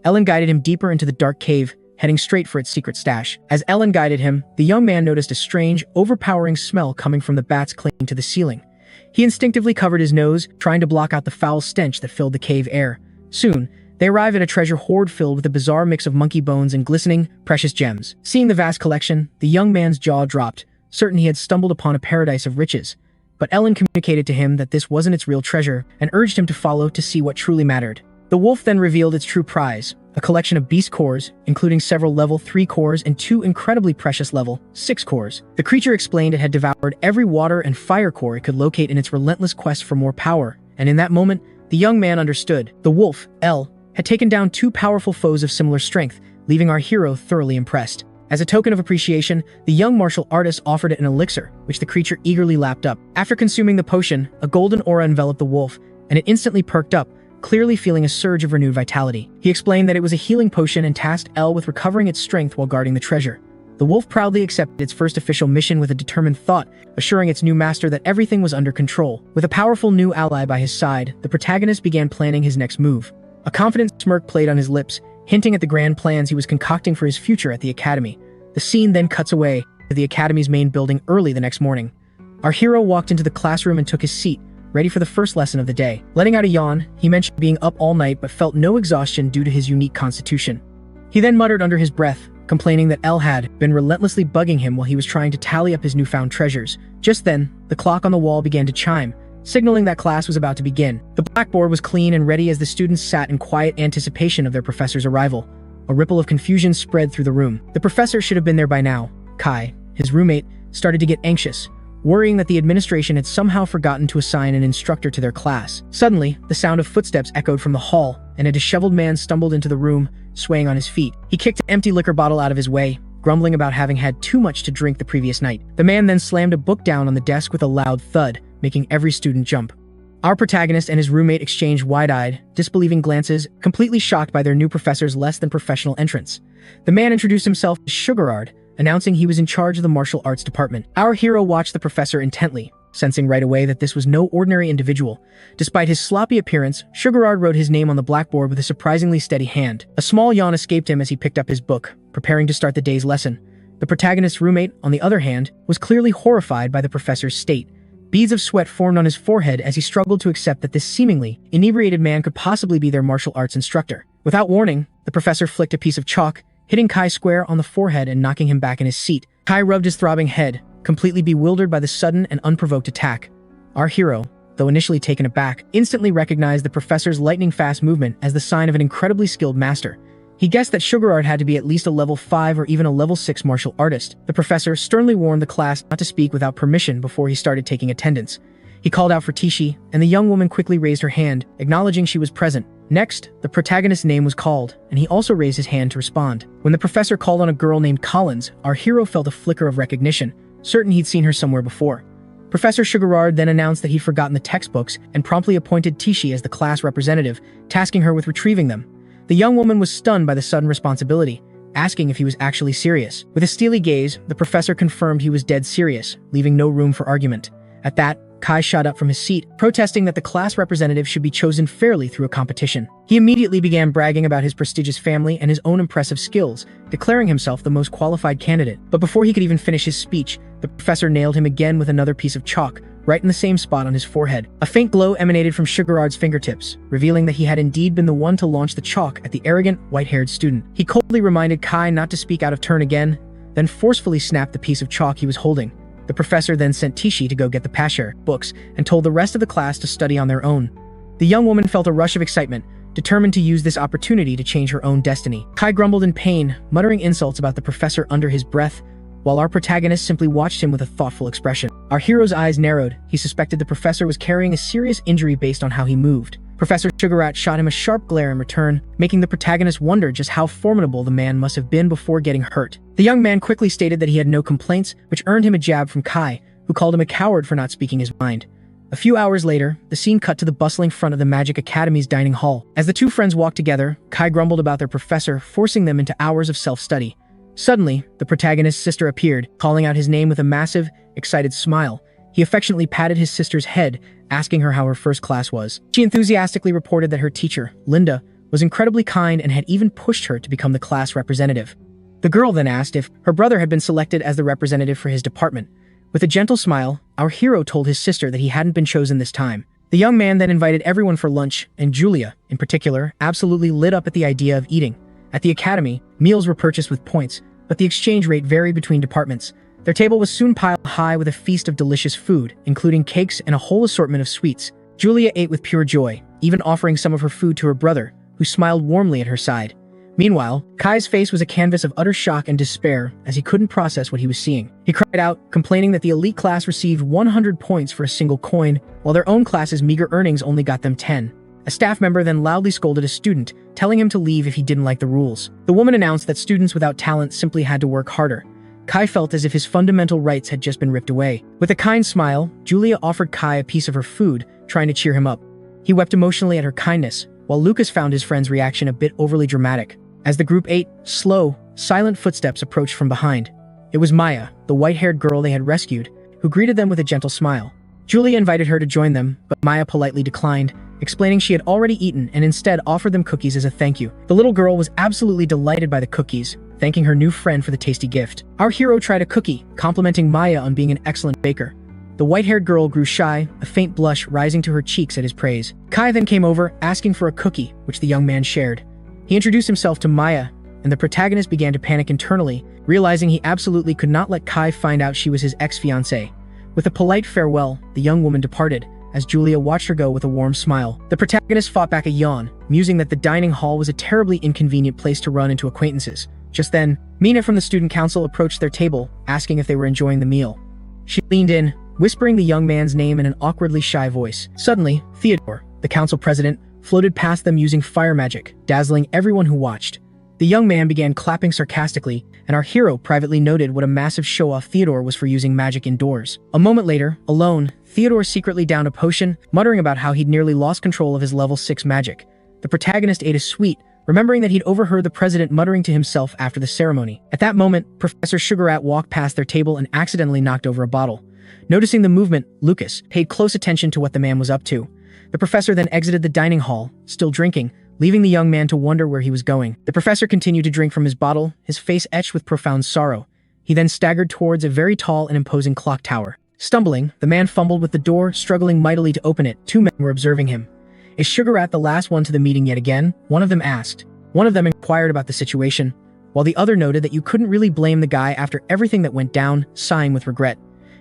Speaker 1: Ellen guided him deeper into the dark cave, heading straight for its secret stash. As Ellen guided him, the young man noticed a strange, overpowering smell coming from the bats clinging to the ceiling. He instinctively covered his nose, trying to block out the foul stench that filled the cave air. Soon, they arrive at a treasure hoard filled with a bizarre mix of monkey bones and glistening, precious gems. Seeing the vast collection, the young man's jaw dropped, certain he had stumbled upon a paradise of riches. But Ellen communicated to him that this wasn't its real treasure and urged him to follow to see what truly mattered. The wolf then revealed its true prize, a collection of beast cores, including several level 3 cores and 2 incredibly precious level 6 cores. The creature explained it had devoured every water and fire core it could locate in its relentless quest for more power, and in that moment, the young man understood. The wolf, L, had taken down 2 powerful foes of similar strength, leaving our hero thoroughly impressed. As a token of appreciation, the young martial artist offered it an elixir, which the creature eagerly lapped up. After consuming the potion, a golden aura enveloped the wolf, and it instantly perked up, clearly feeling a surge of renewed vitality. He explained that it was a healing potion and tasked L with recovering its strength while guarding the treasure. The wolf proudly accepted its first official mission with a determined thought, assuring its new master that everything was under control. With a powerful new ally by his side, the protagonist began planning his next move. A confident smirk played on his lips, hinting at the grand plans he was concocting for his future at the academy. The scene then cuts away to the academy's main building early the next morning. Our hero walked into the classroom and took his seat, ready for the first lesson of the day. Letting out a yawn, he mentioned being up all night but felt no exhaustion due to his unique constitution. He then muttered under his breath, complaining that L had been relentlessly bugging him while he was trying to tally up his newfound treasures. Just then, the clock on the wall began to chime, signaling that class was about to begin. The blackboard was clean and ready as the students sat in quiet anticipation of their professor's arrival. A ripple of confusion spread through the room. The professor should have been there by now. Kai, his roommate, started to get anxious, worrying that the administration had somehow forgotten to assign an instructor to their class. Suddenly, the sound of footsteps echoed from the hall, and a disheveled man stumbled into the room, swaying on his feet. He kicked an empty liquor bottle out of his way, grumbling about having had too much to drink the previous night. The man then slammed a book down on the desk with a loud thud, making every student jump. Our protagonist and his roommate exchanged wide-eyed, disbelieving glances, completely shocked by their new professor's less-than-professional entrance. The man introduced himself as Sugarard, announcing he was in charge of the martial arts department. Our hero watched the professor intently, sensing right away that this was no ordinary individual. Despite his sloppy appearance, Sugarard wrote his name on the blackboard with a surprisingly steady hand. A small yawn escaped him as he picked up his book, preparing to start the day's lesson. The protagonist's roommate, on the other hand, was clearly horrified by the professor's state. Beads of sweat formed on his forehead as he struggled to accept that this seemingly inebriated man could possibly be their martial arts instructor. Without warning, the professor flicked a piece of chalk, hitting Kai square on the forehead and knocking him back in his seat. Kai rubbed his throbbing head, completely bewildered by the sudden and unprovoked attack. Our hero, though initially taken aback, instantly recognized the professor's lightning-fast movement as the sign of an incredibly skilled master. He guessed that Sugarard had to be at least a level 5 or even a level 6 martial artist. The professor sternly warned the class not to speak without permission before he started taking attendance. He called out for Tishi, and the young woman quickly raised her hand, acknowledging she was present. Next, the protagonist's name was called, and he also raised his hand to respond. When the professor called on a girl named Collins, our hero felt a flicker of recognition, certain he'd seen her somewhere before. Professor Sugarard then announced that he'd forgotten the textbooks and promptly appointed Tishi as the class representative, tasking her with retrieving them. The young woman was stunned by the sudden responsibility, asking if he was actually serious. With a steely gaze, the professor confirmed he was dead serious, leaving no room for argument. At that, Kai shot up from his seat, protesting that the class representative should be chosen fairly through a competition. He immediately began bragging about his prestigious family and his own impressive skills, declaring himself the most qualified candidate. But before he could even finish his speech, the professor nailed him again with another piece of chalk, right in the same spot on his forehead. A faint glow emanated from Sugarard's fingertips, revealing that he had indeed been the one to launch the chalk at the arrogant, white-haired student. He coldly reminded Kai not to speak out of turn again, then forcefully snapped the piece of chalk he was holding. The professor then sent Tishi to go get the Pasher books and told the rest of the class to study on their own. The young woman felt a rush of excitement, determined to use this opportunity to change her own destiny. Kai grumbled in pain, muttering insults about the professor under his breath, while our protagonist simply watched him with a thoughtful expression. Our hero's eyes narrowed. He suspected the professor was carrying a serious injury based on how he moved. Professor Sugarat shot him a sharp glare in return, making the protagonist wonder just how formidable the man must have been before getting hurt. The young man quickly stated that he had no complaints, which earned him a jab from Kai, who called him a coward for not speaking his mind. A few hours later, the scene cut to the bustling front of the Magic Academy's dining hall. As the two friends walked together, Kai grumbled about their professor, forcing them into hours of self-study. Suddenly, the protagonist's sister appeared, calling out his name with a massive, excited smile, He affectionately patted his sister's head, asking her how her first class was. She enthusiastically reported that her teacher, Linda, was incredibly kind and had even pushed her to become the class representative. The girl then asked if her brother had been selected as the representative for his department. With a gentle smile, our hero told his sister that he hadn't been chosen this time. The young man then invited everyone for lunch, and Julia, in particular, absolutely lit up at the idea of eating. At the academy, meals were purchased with points, but the exchange rate varied between departments. Their table was soon piled high with a feast of delicious food, including cakes and a whole assortment of sweets. Julia ate with pure joy, even offering some of her food to her brother, who smiled warmly at her side. Meanwhile, Kai's face was a canvas of utter shock and despair as he couldn't process what he was seeing. He cried out, complaining that the elite class received 100 points for a single coin, while their own class's meager earnings only got them 10. A staff member then loudly scolded a student, telling him to leave if he didn't like the rules. The woman announced that students without talent simply had to work harder. Kai felt as if his fundamental rights had just been ripped away. With a kind smile, Julia offered Kai a piece of her food, trying to cheer him up. He wept emotionally at her kindness, while Lucas found his friend's reaction a bit overly dramatic. As the group ate, slow, silent footsteps approached from behind. It was Maya, the white-haired girl they had rescued, who greeted them with a gentle smile. Julia invited her to join them, but Maya politely declined, explaining she had already eaten and instead offered them cookies as a thank you. The little girl was absolutely delighted by the cookies, thanking her new friend for the tasty gift. Our hero tried a cookie, complimenting Maya on being an excellent baker. The white-haired girl grew shy, a faint blush rising to her cheeks at his praise. Kai then came over, asking for a cookie, which the young man shared. He introduced himself to Maya, and the protagonist began to panic internally, realizing he absolutely could not let Kai find out she was his ex-fiancée. With a polite farewell, the young woman departed, as Julia watched her go with a warm smile. The protagonist fought back a yawn, musing that the dining hall was a terribly inconvenient place to run into acquaintances. Just then, Mina from the student council approached their table, asking if they were enjoying the meal. She leaned in, whispering the young man's name in an awkwardly shy voice. Suddenly, Theodore, the council president, floated past them using fire magic, dazzling everyone who watched. The young man began clapping sarcastically, and our hero privately noted what a massive show-off Theodore was for using magic indoors. A moment later, alone, Theodore secretly downed a potion, muttering about how he'd nearly lost control of his level 6 magic. The protagonist ate a sweet, remembering that he'd overheard the president muttering to himself after the ceremony. At that moment, Professor Sugarat walked past their table and accidentally knocked over a bottle. Noticing the movement, Lucas paid close attention to what the man was up to. The professor then exited the dining hall, still drinking, leaving the young man to wonder where he was going. The professor continued to drink from his bottle, his face etched with profound sorrow. He then staggered towards a very tall and imposing clock tower. Stumbling, the man fumbled with the door, struggling mightily to open it. 2 men were observing him. Is Sugarat the last one to the meeting yet again? One of them asked. One of them inquired about the situation, while the other noted that you couldn't really blame the guy after everything that went down, sighing with regret.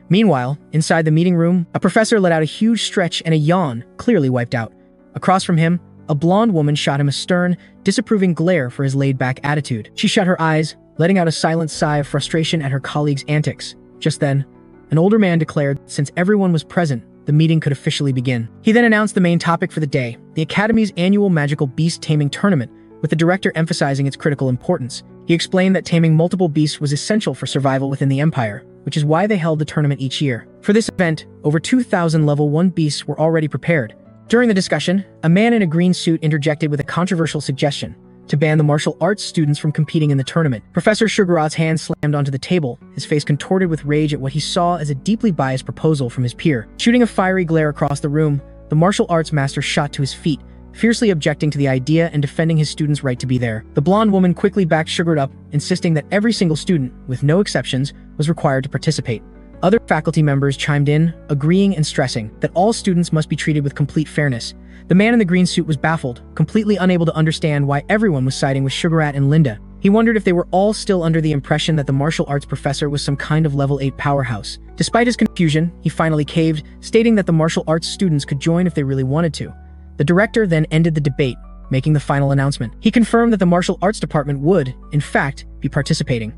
Speaker 1: Meanwhile, inside the meeting room, a professor let out a huge stretch and a yawn, clearly wiped out. Across from him, a blonde woman shot him a stern, disapproving glare for his laid-back attitude. She shut her eyes, letting out a silent sigh of frustration at her colleague's antics. Just then, an older man declared that since everyone was present, the meeting could officially begin. He then announced the main topic for the day, the Academy's annual magical beast taming tournament, with the director emphasizing its critical importance. He explained that taming multiple beasts was essential for survival within the Empire, which is why they held the tournament each year. For this event, over 2,000 level 1 beasts were already prepared. During the discussion, a man in a green suit interjected with a controversial suggestion to ban the martial arts students from competing in the tournament. Professor Sugarat's hand slammed onto the table, his face contorted with rage at what he saw as a deeply biased proposal from his peer. Shooting a fiery glare across the room, the martial arts master shot to his feet, fiercely objecting to the idea and defending his students' right to be there. The blonde woman quickly backed Sugarat up, insisting that every single student, with no exceptions, was required to participate. Other faculty members chimed in, agreeing and stressing that all students must be treated with complete fairness. The man in the green suit was baffled, completely unable to understand why everyone was siding with Sugarat and Linda. He wondered if they were all still under the impression that the martial arts professor was some kind of level 8 powerhouse. Despite his confusion, he finally caved, stating that the martial arts students could join if they really wanted to. The director then ended the debate, making the final announcement. He confirmed that the martial arts department would, in fact, be participating.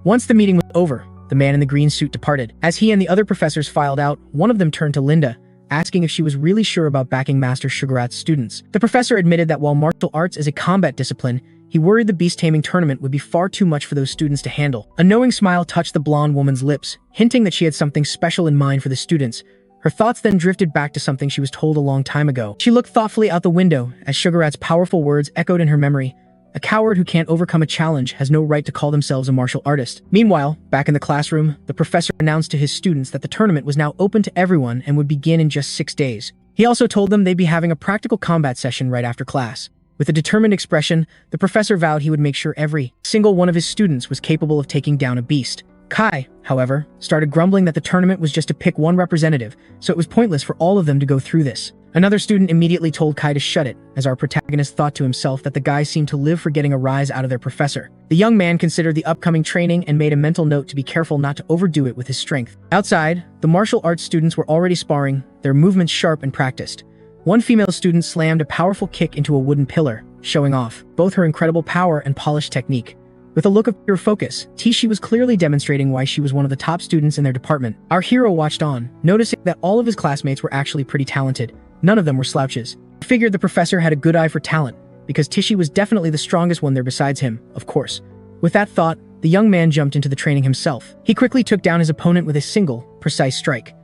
Speaker 1: Once the meeting was over, the man in the green suit departed. As he and the other professors filed out, one of them turned to Linda, asking if she was really sure about backing Master Sugarat's students. The professor admitted that while martial arts is a combat discipline, he worried the beast taming tournament would be far too much for those students to handle. A knowing smile touched the blonde woman's lips, hinting that she had something special in mind for the students. Her thoughts then drifted back to something she was told a long time ago. She looked thoughtfully out the window as Sugarat's powerful words echoed in her memory, A coward who can't overcome a challenge has no right to call themselves a martial artist. Meanwhile, back in the classroom, the professor announced to his students that the tournament was now open to everyone and would begin in just 6 days. He also told them they'd be having a practical combat session right after class. With a determined expression, the professor vowed he would make sure every single one of his students was capable of taking down a beast. Kai, however, started grumbling that the tournament was just to pick one representative, so it was pointless for all of them to go through this. Another student immediately told Kai to shut it, as our protagonist thought to himself that the guys seemed to live for getting a rise out of their professor. The young man considered the upcoming training and made a mental note to be careful not to overdo it with his strength. Outside, the martial arts students were already sparring, their movements sharp and practiced. One female student slammed a powerful kick into a wooden pillar, showing off both her incredible power and polished technique. With a look of pure focus, Tishi was clearly demonstrating why she was one of the top students in their department. Our hero watched on, noticing that all of his classmates were actually pretty talented. None of them were slouches. He figured the professor had a good eye for talent, because Tishi was definitely the strongest one there besides him, of course. With that thought, the young man jumped into the training himself. He quickly took down his opponent with a single, precise strike.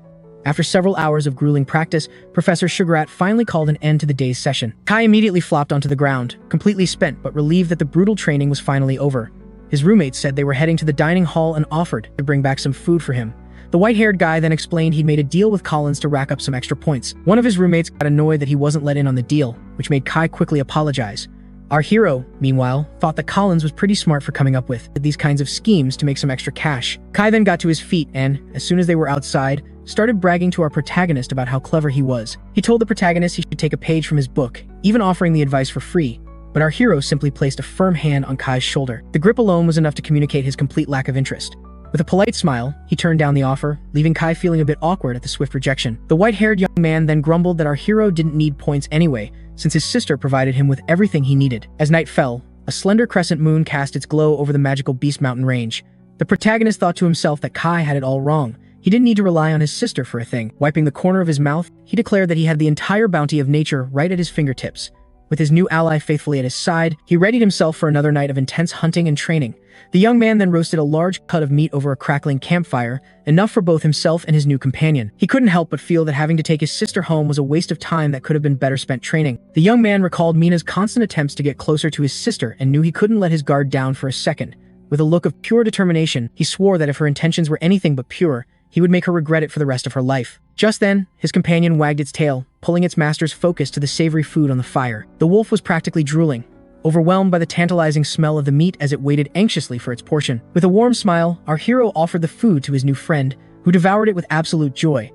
Speaker 1: After several hours of grueling practice, Professor Sugarat finally called an end to the day's session. Kai immediately flopped onto the ground, completely spent but relieved that the brutal training was finally over. His roommates said they were heading to the dining hall and offered to bring back some food for him. The white-haired guy then explained he'd made a deal with Collins to rack up some extra points. One of his roommates got annoyed that he wasn't let in on the deal, which made Kai quickly apologize. Our hero, meanwhile, thought that Collins was pretty smart for coming up with these kinds of schemes to make some extra cash. Kai then got to his feet and, as soon as they were outside, started bragging to our protagonist about how clever he was. He told the protagonist he should take a page from his book, even offering the advice for free. But our hero simply placed a firm hand on Kai's shoulder. The grip alone was enough to communicate his complete lack of interest. With a polite smile, he turned down the offer, leaving Kai feeling a bit awkward at the swift rejection. The white-haired young man then grumbled that our hero didn't need points anyway, since his sister provided him with everything he needed. As night fell, a slender crescent moon cast its glow over the magical Beast Mountain range. The protagonist thought to himself that Kai had it all wrong. He didn't need to rely on his sister for a thing. Wiping the corner of his mouth, he declared that he had the entire bounty of nature right at his fingertips. With his new ally faithfully at his side, he readied himself for another night of intense hunting and training. The young man then roasted a large cut of meat over a crackling campfire, enough for both himself and his new companion. He couldn't help but feel that having to take his sister home was a waste of time that could have been better spent training. The young man recalled Mina's constant attempts to get closer to his sister and knew he couldn't let his guard down for a second. With a look of pure determination, he swore that if her intentions were anything but pure, he would make her regret it for the rest of her life. Just then, his companion wagged its tail, pulling its master's focus to the savory food on the fire. The wolf was practically drooling, overwhelmed by the tantalizing smell of the meat as it waited anxiously for its portion. With a warm smile, our hero offered the food to his new friend, who devoured it with absolute joy.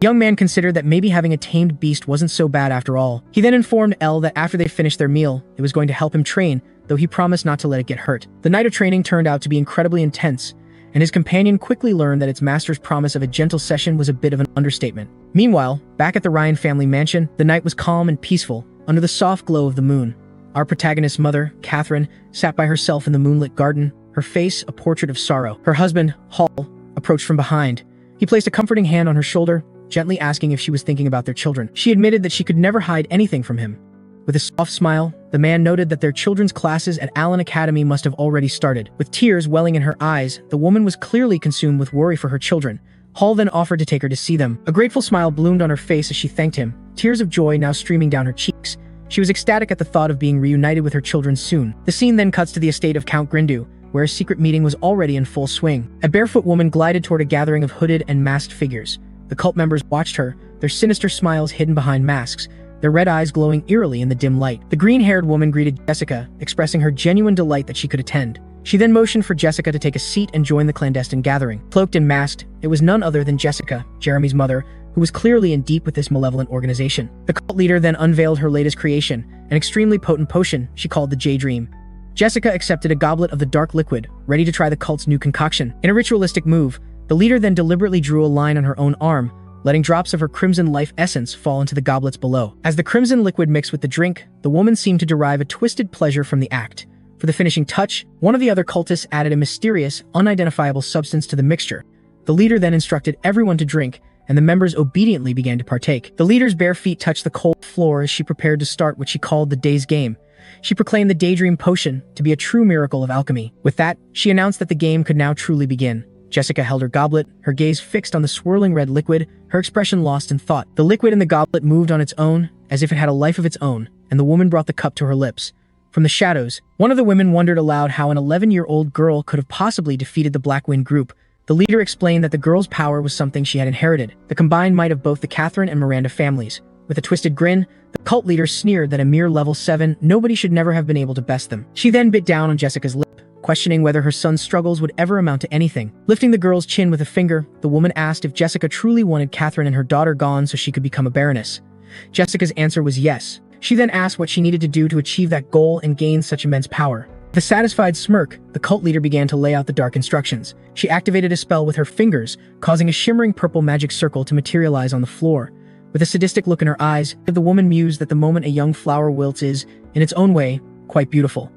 Speaker 1: The young man considered that maybe having a tamed beast wasn't so bad after all. He then informed Elle that after they finished their meal, it was going to help him train, though he promised not to let it get hurt. The night of training turned out to be incredibly intense, and his companion quickly learned that its master's promise of a gentle session was a bit of an understatement. Meanwhile, back at the Ryan family mansion, the night was calm and peaceful, under the soft glow of the moon. Our protagonist's mother, Catherine, sat by herself in the moonlit garden, her face a portrait of sorrow. Her husband, Hall, approached from behind. He placed a comforting hand on her shoulder, gently asking if she was thinking about their children. She admitted that she could never hide anything from him. With a soft smile, the man noted that their children's classes at Allen Academy must have already started. With tears welling in her eyes, the woman was clearly consumed with worry for her children. Hall then offered to take her to see them. A grateful smile bloomed on her face as she thanked him, tears of joy now streaming down her cheeks. She was ecstatic at the thought of being reunited with her children soon. The scene then cuts to the estate of Count Grindu, where a secret meeting was already in full swing. A barefoot woman glided toward a gathering of hooded and masked figures. The cult members watched her, their sinister smiles hidden behind masks, their red eyes glowing eerily in the dim light. The green-haired woman greeted Jessica, expressing her genuine delight that she could attend. She then motioned for Jessica to take a seat and join the clandestine gathering. Cloaked and masked, it was none other than Jessica, Jeremy's mother, who was clearly in deep with this malevolent organization. The cult leader then unveiled her latest creation, an extremely potent potion she called the J-Dream. Jessica accepted a goblet of the dark liquid, ready to try the cult's new concoction. In a ritualistic move, the leader then deliberately drew a line on her own arm, letting drops of her crimson life essence fall into the goblets below. As the crimson liquid mixed with the drink, the woman seemed to derive a twisted pleasure from the act. For the finishing touch, one of the other cultists added a mysterious, unidentifiable substance to the mixture. The leader then instructed everyone to drink, and the members obediently began to partake. The leader's bare feet touched the cold floor as she prepared to start what she called the day's game. She proclaimed the Daydream Potion to be a true miracle of alchemy. With that, she announced that the game could now truly begin. Jessica held her goblet, her gaze fixed on the swirling red liquid, her expression lost in thought. The liquid in the goblet moved on its own, as if it had a life of its own, and the woman brought the cup to her lips. From the shadows, one of the women wondered aloud how an 11-year-old girl could have possibly defeated the Black Wind group. The leader explained that the girl's power was something she had inherited, the combined might of both the Catherine and Miranda families. With a twisted grin, the cult leader sneered that a mere level 7, nobody should never have been able to best them. She then bit down on Jessica's lip, questioning whether her son's struggles would ever amount to anything. Lifting the girl's chin with a finger, the woman asked if Jessica truly wanted Catherine and her daughter gone so she could become a baroness. Jessica's answer was yes. She then asked what she needed to do to achieve that goal and gain such immense power. With a satisfied smirk, the cult leader began to lay out the dark instructions. She activated a spell with her fingers, causing a shimmering purple magic circle to materialize on the floor. With a sadistic look in her eyes, the woman mused that the moment a young flower wilts is, in its own way, quite beautiful.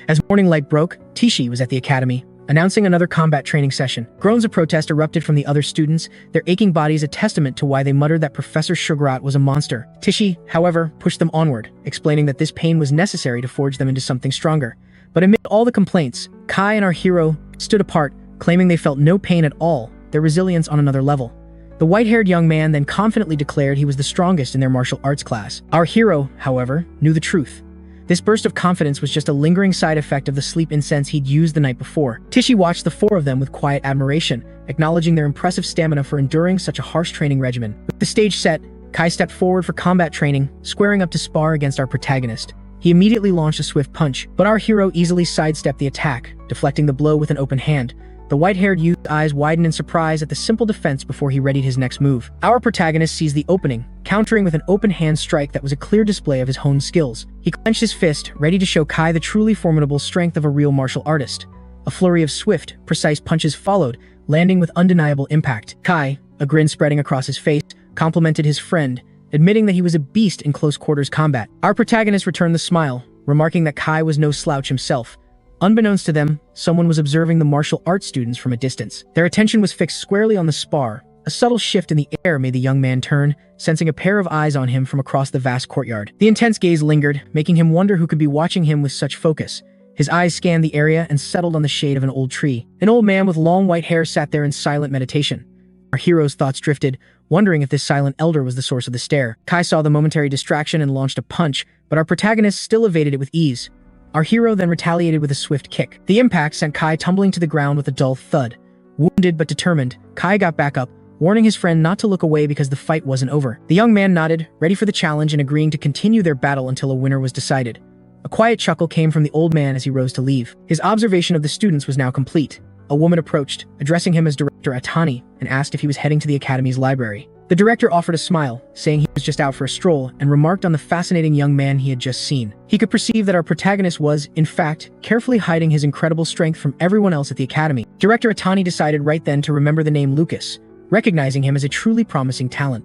Speaker 1: As morning light broke, Tishi was at the academy, announcing another combat training session. Groans of protest erupted from the other students, their aching bodies a testament to why they muttered that Professor Sugarat was a monster. Tishi, however, pushed them onward, explaining that this pain was necessary to forge them into something stronger. But amid all the complaints, Kai and our hero stood apart, claiming they felt no pain at all, their resilience on another level. The white-haired young man then confidently declared he was the strongest in their martial arts class. Our hero, however, knew the truth. This burst of confidence was just a lingering side effect of the sleep incense he'd used the night before. Tishi watched the four of them with quiet admiration, acknowledging their impressive stamina for enduring such a harsh training regimen. With the stage set, Kai stepped forward for combat training, squaring up to spar against our protagonist. He immediately launched a swift punch, but our hero easily sidestepped the attack, deflecting the blow with an open hand. The white-haired youth's eyes widened in surprise at the simple defense before he readied his next move. Our protagonist seized the opening, countering with an open-hand strike that was a clear display of his honed skills. He clenched his fist, ready to show Kai the truly formidable strength of a real martial artist. A flurry of swift, precise punches followed, landing with undeniable impact. Kai, a grin spreading across his face, complimented his friend, admitting that he was a beast in close-quarters combat. Our protagonist returned the smile, remarking that Kai was no slouch himself. Unbeknownst to them, someone was observing the martial arts students from a distance. Their attention was fixed squarely on the spar. A subtle shift in the air made the young man turn, sensing a pair of eyes on him from across the vast courtyard. The intense gaze lingered, making him wonder who could be watching him with such focus. His eyes scanned the area and settled on the shade of an old tree. An old man with long white hair sat there in silent meditation. Our hero's thoughts drifted, wondering if this silent elder was the source of the stare. Kai saw the momentary distraction and launched a punch, but our protagonist still evaded it with ease. Our hero then retaliated with a swift kick. The impact sent Kai tumbling to the ground with a dull thud. Wounded but determined, Kai got back up, warning his friend not to look away because the fight wasn't over. The young man nodded, ready for the challenge and agreeing to continue their battle until a winner was decided. A quiet chuckle came from the old man as he rose to leave. His observation of the students was now complete. A woman approached, addressing him as Director Atani, and asked if he was heading to the academy's library. The director offered a smile, saying he was just out for a stroll, and remarked on the fascinating young man he had just seen. He could perceive that our protagonist was, in fact, carefully hiding his incredible strength from everyone else at the academy. Director Atani decided right then to remember the name Lucas, recognizing him as a truly promising talent.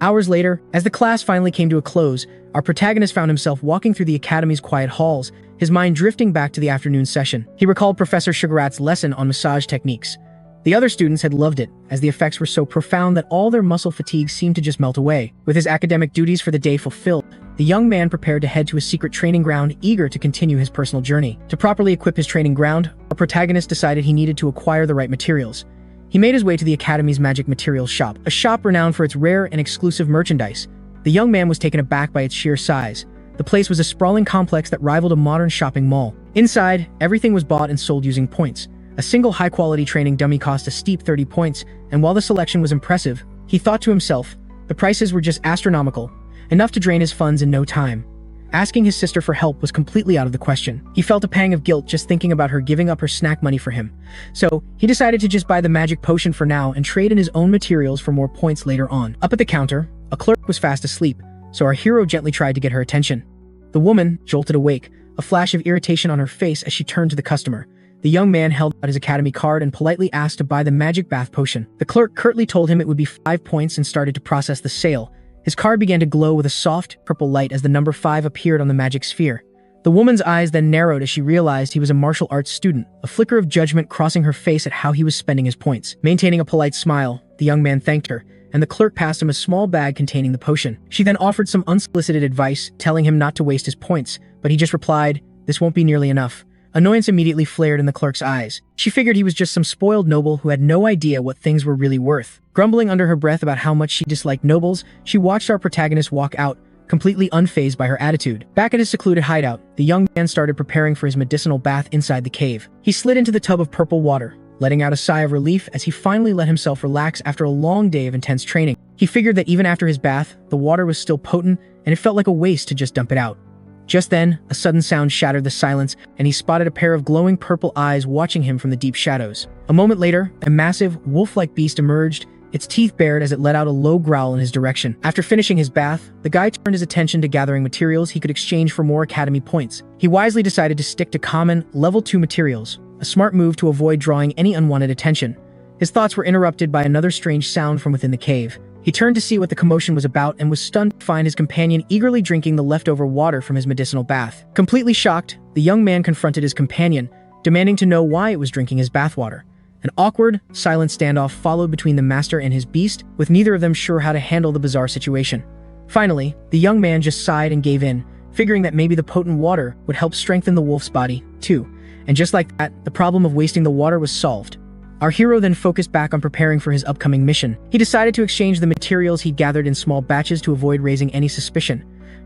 Speaker 1: Hours later, as the class finally came to a close, our protagonist found himself walking through the academy's quiet halls, his mind drifting back to the afternoon session. He recalled Professor Sugarat's lesson on massage techniques. The other students had loved it, as the effects were so profound that all their muscle fatigue seemed to just melt away. With his academic duties for the day fulfilled, the young man prepared to head to a secret training ground, eager to continue his personal journey. To properly equip his training ground, our protagonist decided he needed to acquire the right materials. He made his way to the Academy's magic materials shop, a shop renowned for its rare and exclusive merchandise. The young man was taken aback by its sheer size. The place was a sprawling complex that rivaled a modern shopping mall. Inside, everything was bought and sold using points. A single high-quality training dummy cost a steep 30 points, and while the selection was impressive, he thought to himself, the prices were just astronomical, enough to drain his funds in no time. Asking his sister for help was completely out of the question. He felt a pang of guilt just thinking about her giving up her snack money for him. So, he decided to just buy the magic potion for now and trade in his own materials for more points later on. Up at the counter, a clerk was fast asleep, so our hero gently tried to get her attention. The woman jolted awake, a flash of irritation on her face as she turned to the customer. The young man held out his academy card and politely asked to buy the magic bath potion. The clerk curtly told him it would be 5 points and started to process the sale. His card began to glow with a soft, purple light as the number 5 appeared on the magic sphere. The woman's eyes then narrowed as she realized he was a martial arts student, a flicker of judgment crossing her face at how he was spending his points. Maintaining a polite smile, the young man thanked her, and the clerk passed him a small bag containing the potion. She then offered some unsolicited advice, telling him not to waste his points, but he just replied, "This won't be nearly enough." Annoyance immediately flared in the clerk's eyes. She figured he was just some spoiled noble who had no idea what things were really worth. Grumbling under her breath about how much she disliked nobles, she watched our protagonist walk out, completely unfazed by her attitude. Back at his secluded hideout, the young man started preparing for his medicinal bath inside the cave. He slid into the tub of purple water, letting out a sigh of relief as he finally let himself relax after a long day of intense training. He figured that even after his bath, the water was still potent, and it felt like a waste to just dump it out. Just then, a sudden sound shattered the silence, and he spotted a pair of glowing purple eyes watching him from the deep shadows. A moment later, a massive, wolf-like beast emerged, its teeth bared as it let out a low growl in his direction. After finishing his bath, the guy turned his attention to gathering materials he could exchange for more academy points. He wisely decided to stick to common, level 2 materials, a smart move to avoid drawing any unwanted attention. His thoughts were interrupted by another strange sound from within the cave. He turned to see what the commotion was about and was stunned to find his companion eagerly drinking the leftover water from his medicinal bath. Completely shocked, the young man confronted his companion, demanding to know why it was drinking his bathwater. An awkward, silent standoff followed between the master and his beast, with neither of them sure how to handle the bizarre situation. Finally, the young man just sighed and gave in, figuring that maybe the potent water would help strengthen the wolf's body, too. And just like that, the problem of wasting the water was solved. Our hero then focused back on preparing for his upcoming mission. He decided to exchange the materials he'd gathered in small batches to avoid raising any suspicion.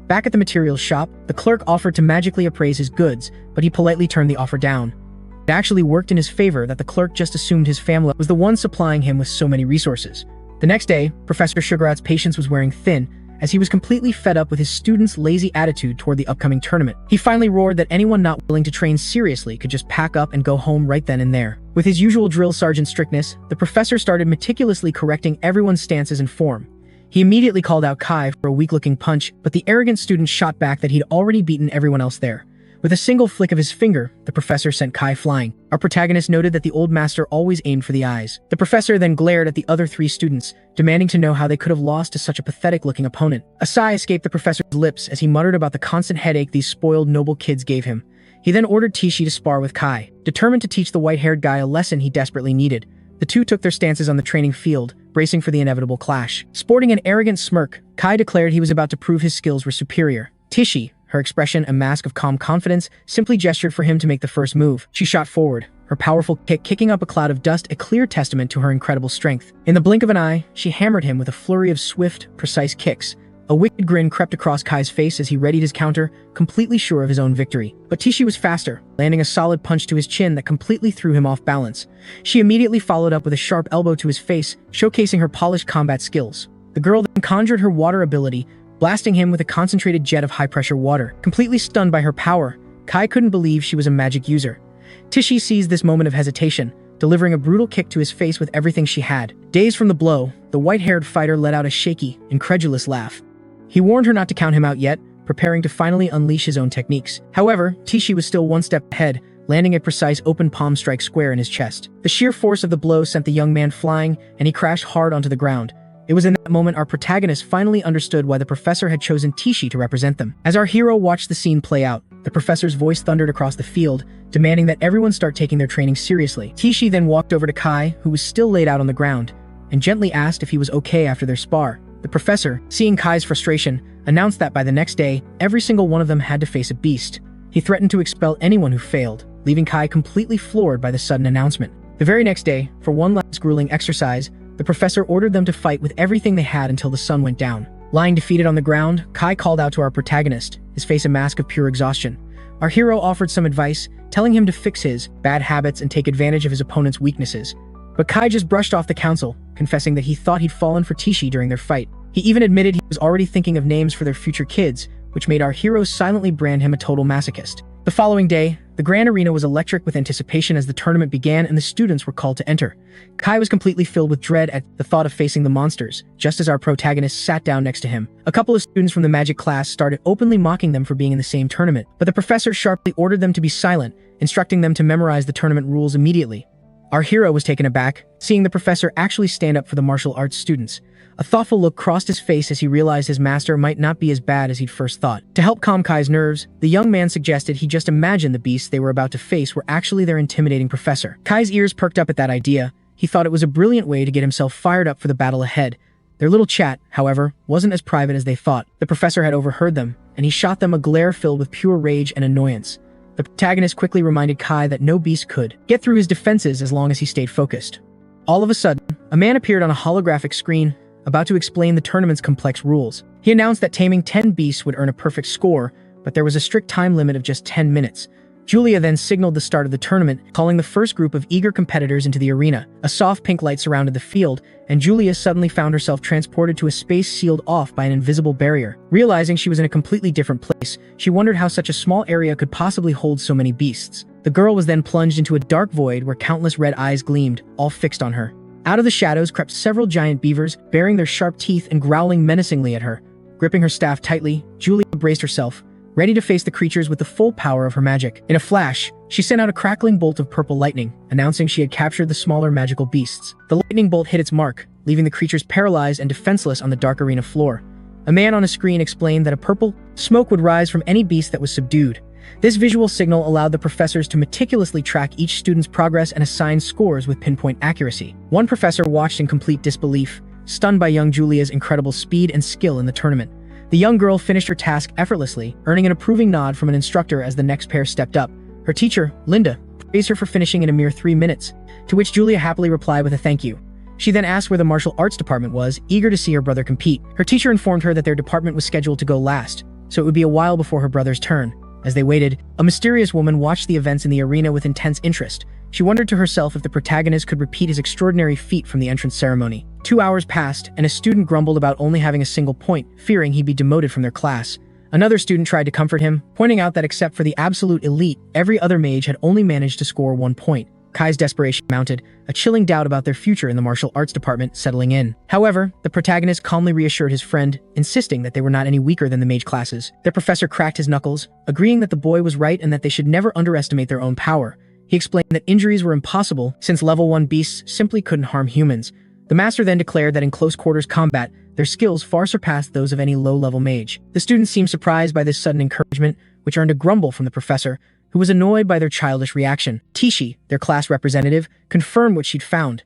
Speaker 1: Back at the materials shop, the clerk offered to magically appraise his goods, but he politely turned the offer down. It actually worked in his favor that the clerk just assumed his family was the one supplying him with so many resources. The next day, Professor Sugarat's patience was wearing thin, as he was completely fed up with his students' lazy attitude toward the upcoming tournament. He finally roared that anyone not willing to train seriously could just pack up and go home right then and there. With his usual drill sergeant strictness, the professor started meticulously correcting everyone's stances and form. He immediately called out Kai for a weak-looking punch, but the arrogant student shot back that he'd already beaten everyone else there. With a single flick of his finger, the professor sent Kai flying. Our protagonist noted that the old master always aimed for the eyes. The professor then glared at the other 3 students, demanding to know how they could have lost to such a pathetic-looking opponent. A sigh escaped the professor's lips as he muttered about the constant headache these spoiled noble kids gave him. He then ordered Tishi to spar with Kai, determined to teach the white-haired guy a lesson he desperately needed. The two took their stances on the training field, bracing for the inevitable clash. Sporting an arrogant smirk, Kai declared he was about to prove his skills were superior. Tishi, her expression a mask of calm confidence, simply gestured for him to make the first move. She shot forward, her powerful kick kicking up a cloud of dust, a clear testament to her incredible strength. In the blink of an eye, she hammered him with a flurry of swift, precise kicks. A wicked grin crept across Kai's face as he readied his counter, completely sure of his own victory. But Tishi was faster, landing a solid punch to his chin that completely threw him off balance. She immediately followed up with a sharp elbow to his face, showcasing her polished combat skills. The girl then conjured her water ability, blasting him with a concentrated jet of high-pressure water. Completely stunned by her power, Kai couldn't believe she was a magic user. Tishi seized this moment of hesitation, delivering a brutal kick to his face with everything she had. Dazed from the blow, the white-haired fighter let out a shaky, incredulous laugh. He warned her not to count him out yet, preparing to finally unleash his own techniques. However, Tishi was still one step ahead, landing a precise open palm strike square in his chest. The sheer force of the blow sent the young man flying, and he crashed hard onto the ground. It was in that moment our protagonist finally understood why the professor had chosen Tishi to represent them. As our hero watched the scene play out, the professor's voice thundered across the field, demanding that everyone start taking their training seriously. Tishi then walked over to Kai, who was still laid out on the ground, and gently asked if he was okay after their spar. The professor, seeing Kai's frustration, announced that by the next day, every single one of them had to face a beast. He threatened to expel anyone who failed, leaving Kai completely floored by the sudden announcement. The very next day, for one last grueling exercise, the professor ordered them to fight with everything they had until the sun went down. Lying defeated on the ground, Kai called out to our protagonist, his face a mask of pure exhaustion. Our hero offered some advice, telling him to fix his bad habits and take advantage of his opponent's weaknesses. But Kai just brushed off the counsel, confessing that he thought he'd fallen for Tishi during their fight. He even admitted he was already thinking of names for their future kids, which made our hero silently brand him a total masochist. The following day, the grand arena was electric with anticipation as the tournament began and the students were called to enter. Kai was completely filled with dread at the thought of facing the monsters, just as our protagonist sat down next to him. A couple of students from the magic class started openly mocking them for being in the same tournament, but the professor sharply ordered them to be silent, instructing them to memorize the tournament rules immediately. Our hero was taken aback, seeing the professor actually stand up for the martial arts students. A thoughtful look crossed his face as he realized his master might not be as bad as he'd first thought. To help calm Kai's nerves, the young man suggested he just imagine the beasts they were about to face were actually their intimidating professor. Kai's ears perked up at that idea. He thought it was a brilliant way to get himself fired up for the battle ahead. Their little chat, however, wasn't as private as they thought. The professor had overheard them, and he shot them a glare filled with pure rage and annoyance. The protagonist quickly reminded Kai that no beast could get through his defenses as long as he stayed focused. All of a sudden, a man appeared on a holographic screen, about to explain the tournament's complex rules. He announced that taming 10 beasts would earn a perfect score, but there was a strict time limit of just 10 minutes. Julia then signaled the start of the tournament, calling the first group of eager competitors into the arena. A soft pink light surrounded the field, and Julia suddenly found herself transported to a space sealed off by an invisible barrier. Realizing she was in a completely different place, she wondered how such a small area could possibly hold so many beasts. The girl was then plunged into a dark void where countless red eyes gleamed, all fixed on her. Out of the shadows crept several giant beavers, baring their sharp teeth and growling menacingly at her. Gripping her staff tightly, Julia braced herself, ready to face the creatures with the full power of her magic. In a flash, she sent out a crackling bolt of purple lightning, announcing she had captured the smaller magical beasts. The lightning bolt hit its mark, leaving the creatures paralyzed and defenseless on the dark arena floor. A man on a screen explained that a purple smoke would rise from any beast that was subdued. This visual signal allowed the professors to meticulously track each student's progress and assign scores with pinpoint accuracy. One professor watched in complete disbelief, stunned by young Julia's incredible speed and skill in the tournament. The young girl finished her task effortlessly, earning an approving nod from an instructor as the next pair stepped up. Her teacher, Linda, praised her for finishing in a mere 3 minutes, to which Julia happily replied with a thank you. She then asked where the martial arts department was, eager to see her brother compete. Her teacher informed her that their department was scheduled to go last, so it would be a while before her brother's turn. As they waited, a mysterious woman watched the events in the arena with intense interest. She wondered to herself if the protagonist could repeat his extraordinary feat from the entrance ceremony. 2 hours passed, and a student grumbled about only having a single point, fearing he'd be demoted from their class. Another student tried to comfort him, pointing out that except for the absolute elite, every other mage had only managed to score 1 point. Kai's desperation mounted, a chilling doubt about their future in the martial arts department settling in. However, the protagonist calmly reassured his friend, insisting that they were not any weaker than the mage classes. Their professor cracked his knuckles, agreeing that the boy was right and that they should never underestimate their own power. He explained that injuries were impossible since level 1 beasts simply couldn't harm humans. The master then declared that in close quarters combat, their skills far surpassed those of any low-level mage. The students seemed surprised by this sudden encouragement, which earned a grumble from the professor, who was annoyed by their childish reaction. Tishi, their class representative, confirmed what she'd found.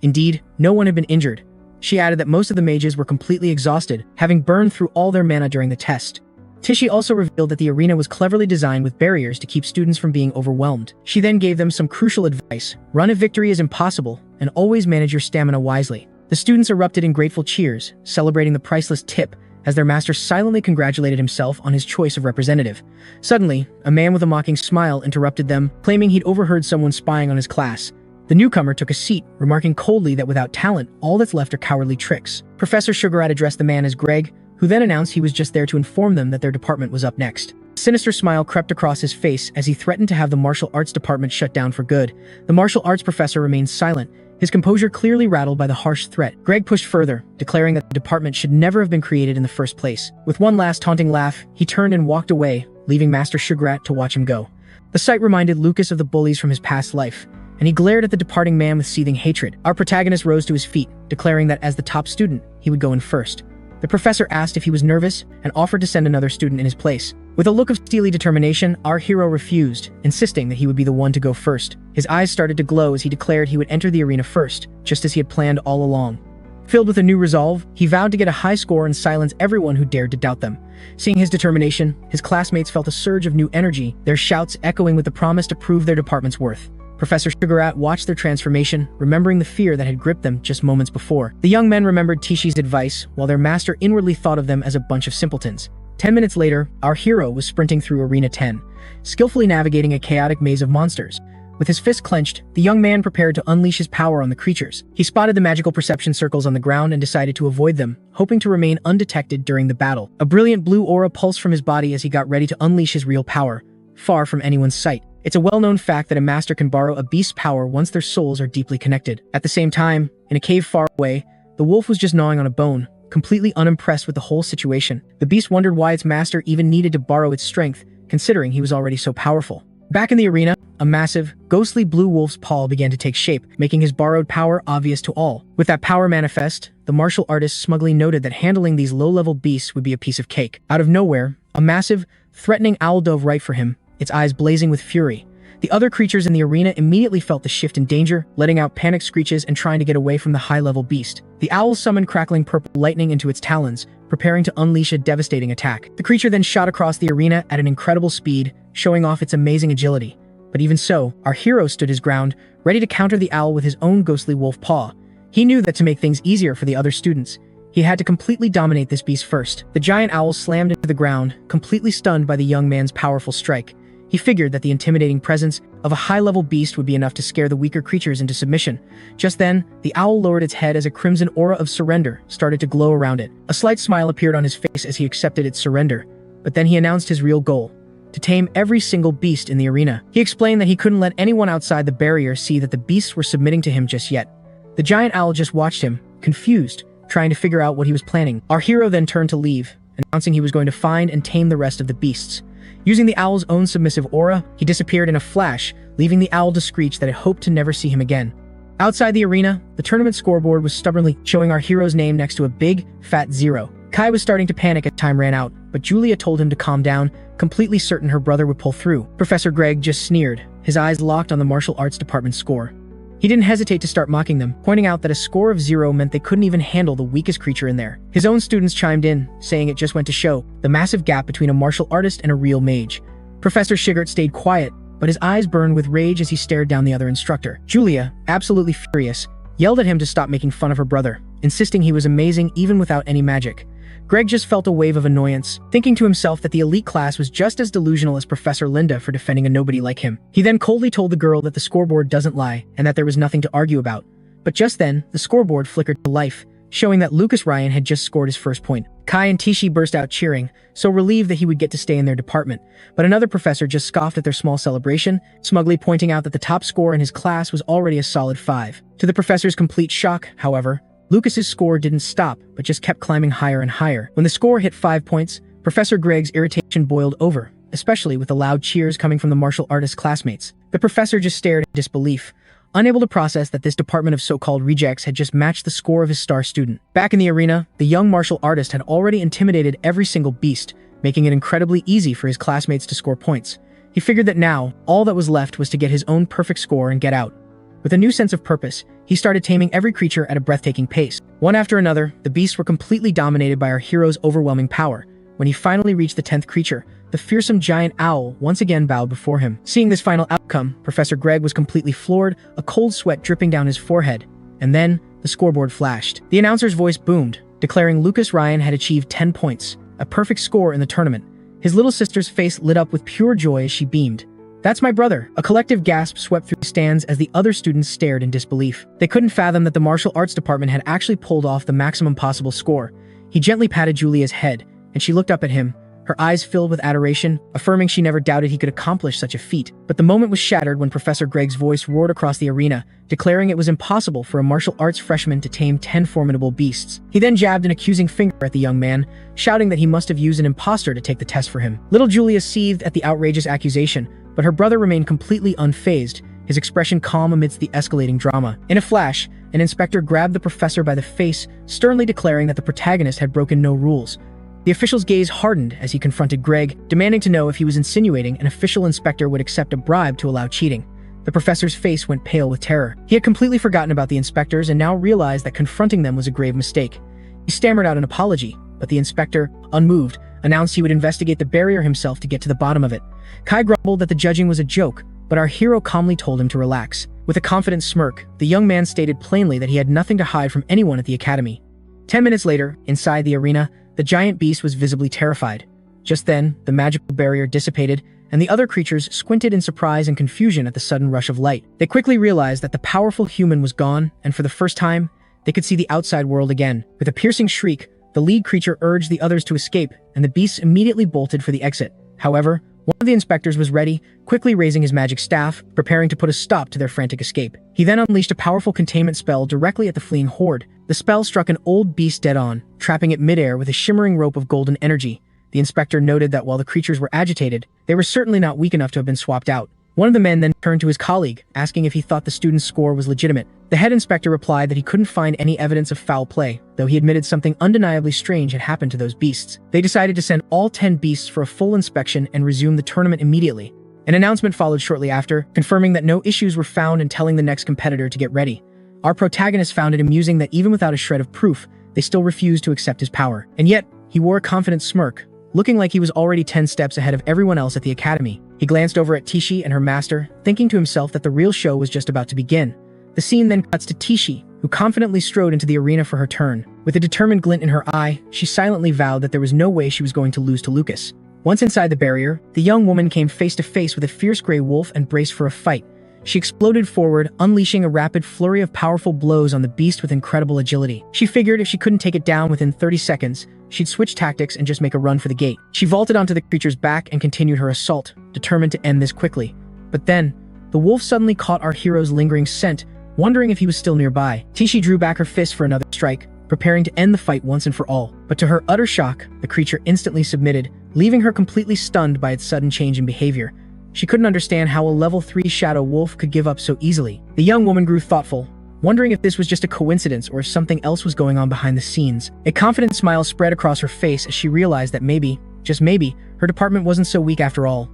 Speaker 1: Indeed, no one had been injured. She added that most of the mages were completely exhausted, having burned through all their mana during the test. Tishi also revealed that the arena was cleverly designed with barriers to keep students from being overwhelmed. She then gave them some crucial advice: run if victory is impossible, and always manage your stamina wisely. The students erupted in grateful cheers, celebrating the priceless tip, as their master silently congratulated himself on his choice of representative. Suddenly, a man with a mocking smile interrupted them, claiming he'd overheard someone spying on his class. The newcomer took a seat, remarking coldly that without talent, all that's left are cowardly tricks. Professor Sugarat addressed the man as Greg, who then announced he was just there to inform them that their department was up next. A sinister smile crept across his face as he threatened to have the martial arts department shut down for good. The martial arts professor remained silent, his composure clearly rattled by the harsh threat. Greg pushed further, declaring that the department should never have been created in the first place. With one last taunting laugh, he turned and walked away, leaving Master Sugarat to watch him go. The sight reminded Lucas of the bullies from his past life, and he glared at the departing man with seething hatred. Our protagonist rose to his feet, declaring that as the top student, he would go in first. The professor asked if he was nervous and offered to send another student in his place. With a look of steely determination, our hero refused, insisting that he would be the one to go first. His eyes started to glow as he declared he would enter the arena first, just as he had planned all along. Filled with a new resolve, he vowed to get a high score and silence everyone who dared to doubt them. Seeing his determination, his classmates felt a surge of new energy, their shouts echoing with the promise to prove their department's worth. Professor Sugarat watched their transformation, remembering the fear that had gripped them just moments before. The young men remembered Tishi's advice, while their master inwardly thought of them as a bunch of simpletons. 10 minutes later, our hero was sprinting through Arena 10, skillfully navigating a chaotic maze of monsters. With his fist clenched, the young man prepared to unleash his power on the creatures. He spotted the magical perception circles on the ground and decided to avoid them, hoping to remain undetected during the battle. A brilliant blue aura pulsed from his body as he got ready to unleash his real power, far from anyone's sight. It's a well-known fact that a master can borrow a beast's power once their souls are deeply connected. At the same time, in a cave far away, the wolf was just gnawing on a bone, completely unimpressed with the whole situation. The beast wondered why its master even needed to borrow its strength, considering he was already so powerful. Back in the arena, a massive, ghostly blue wolf's paw began to take shape, making his borrowed power obvious to all. With that power manifest, the martial artist smugly noted that handling these low-level beasts would be a piece of cake. Out of nowhere, a massive, threatening owl dove right for him, its eyes blazing with fury. The other creatures in the arena immediately felt the shift in danger, letting out panicked screeches and trying to get away from the high-level beast. The owl summoned crackling purple lightning into its talons, preparing to unleash a devastating attack. The creature then shot across the arena at an incredible speed, showing off its amazing agility. But even so, our hero stood his ground, ready to counter the owl with his own ghostly wolf paw. He knew that to make things easier for the other students, He had to completely dominate this beast first. The giant owl slammed into the ground, completely stunned by the young man's powerful strike. He figured that the intimidating presence of a high-level beast would be enough to scare the weaker creatures into submission. Just then, the owl lowered its head as a crimson aura of surrender started to glow around it. A slight smile appeared on his face as he accepted its surrender, but then he announced his real goal: to tame every single beast in the arena. He explained that he couldn't let anyone outside the barrier see that the beasts were submitting to him just yet. The giant owl just watched him, confused, trying to figure out what he was planning. Our hero then turned to leave, announcing he was going to find and tame the rest of the beasts. Using the owl's own submissive aura, he disappeared in a flash, leaving the owl to screech that it hoped to never see him again. Outside the arena, the tournament scoreboard was stubbornly showing our hero's name next to a big, fat 0. Kai was starting to panic as time ran out, but Julia told him to calm down, completely certain her brother would pull through. Professor Greg just sneered, his eyes locked on the martial arts department's score. He didn't hesitate to start mocking them, pointing out that a score of 0 meant they couldn't even handle the weakest creature in there. His own students chimed in, saying it just went to show the massive gap between a martial artist and a real mage. Professor Shigert stayed quiet, but his eyes burned with rage as he stared down the other instructor. Julia, absolutely furious, yelled at him to stop making fun of her brother, insisting he was amazing even without any magic. Greg just felt a wave of annoyance, thinking to himself that the elite class was just as delusional as Professor Linda for defending a nobody like him. He then coldly told the girl that the scoreboard doesn't lie and that there was nothing to argue about. But just then, the scoreboard flickered to life, showing that Lucas Ryan had just scored his first point. Kai and Tishi burst out cheering, so relieved that he would get to stay in their department. But another professor just scoffed at their small celebration, smugly pointing out that the top score in his class was already a solid 5. To the professor's complete shock, however, Lucas's score didn't stop, but just kept climbing higher and higher. When the score hit 5 points, Professor Greg's irritation boiled over, especially with the loud cheers coming from the martial artist classmates. The professor just stared in disbelief, unable to process that this department of so-called rejects had just matched the score of his star student. Back in the arena, the young martial artist had already intimidated every single beast, making it incredibly easy for his classmates to score points. He figured that now, all that was left was to get his own perfect score and get out. With a new sense of purpose, he started taming every creature at a breathtaking pace. One after another, the beasts were completely dominated by our hero's overwhelming power. When he finally reached the 10th creature, the fearsome giant owl once again bowed before him. Seeing this final outcome, Professor Greg was completely floored, a cold sweat dripping down his forehead. And then, the scoreboard flashed. The announcer's voice boomed, declaring Lucas Ryan had achieved 10 points, a perfect score in the tournament. His little sister's face lit up with pure joy as she beamed. "That's my brother." A collective gasp swept through the stands as the other students stared in disbelief. They couldn't fathom that the martial arts department had actually pulled off the maximum possible score. He gently patted Julia's head, and she looked up at him, her eyes filled with adoration, affirming she never doubted he could accomplish such a feat. But the moment was shattered when Professor Greg's voice roared across the arena, declaring it was impossible for a martial arts freshman to tame 10 formidable beasts. He then jabbed an accusing finger at the young man, shouting that he must have used an imposter to take the test for him. Little Julia seethed at the outrageous accusation, but her brother remained completely unfazed, his expression calm amidst the escalating drama. In a flash, an inspector grabbed the professor by the face, sternly declaring that the protagonist had broken no rules. The official's gaze hardened as he confronted Greg, demanding to know if he was insinuating an official inspector would accept a bribe to allow cheating. The professor's face went pale with terror. He had completely forgotten about the inspectors and now realized that confronting them was a grave mistake. He stammered out an apology, but the inspector, unmoved, announced he would investigate the barrier himself to get to the bottom of it. Kai grumbled that the judging was a joke, but our hero calmly told him to relax. With a confident smirk, the young man stated plainly that he had nothing to hide from anyone at the academy. 10 minutes later, inside the arena, the giant beast was visibly terrified. Just then, the magical barrier dissipated, and the other creatures squinted in surprise and confusion at the sudden rush of light. They quickly realized that the powerful human was gone, and for the first time, they could see the outside world again. With a piercing shriek, the lead creature urged the others to escape, and the beasts immediately bolted for the exit. However, one of the inspectors was ready, quickly raising his magic staff, preparing to put a stop to their frantic escape. He then unleashed a powerful containment spell directly at the fleeing horde. The spell struck an old beast dead on, trapping it midair with a shimmering rope of golden energy. The inspector noted that while the creatures were agitated, they were certainly not weak enough to have been swapped out. One of the men then turned to his colleague, asking if he thought the student's score was legitimate. The head inspector replied that he couldn't find any evidence of foul play, though he admitted something undeniably strange had happened to those beasts. They decided to send all 10 beasts for a full inspection and resume the tournament immediately. An announcement followed shortly after, confirming that no issues were found and telling the next competitor to get ready. Our protagonist found it amusing that even without a shred of proof, they still refused to accept his power. And yet, he wore a confident smirk, looking like he was already 10 steps ahead of everyone else at the academy. He glanced over at Tishi and her master, thinking to himself that the real show was just about to begin. The scene then cuts to Tishi, who confidently strode into the arena for her turn. With a determined glint in her eye, she silently vowed that there was no way she was going to lose to Lucas. Once inside the barrier, the young woman came face to face with a fierce gray wolf and braced for a fight. She exploded forward, unleashing a rapid flurry of powerful blows on the beast with incredible agility. She figured if she couldn't take it down within 30 seconds, she'd switch tactics and just make a run for the gate. She vaulted onto the creature's back and continued her assault, determined to end this quickly. But then, the wolf suddenly caught our hero's lingering scent, wondering if he was still nearby. Tishi drew back her fist for another strike, preparing to end the fight once and for all. But to her utter shock, the creature instantly submitted, leaving her completely stunned by its sudden change in behavior. She couldn't understand how a level 3 shadow wolf could give up so easily. The young woman grew thoughtful, wondering if this was just a coincidence or if something else was going on behind the scenes. A confident smile spread across her face as she realized that maybe, just maybe, her department wasn't so weak after all.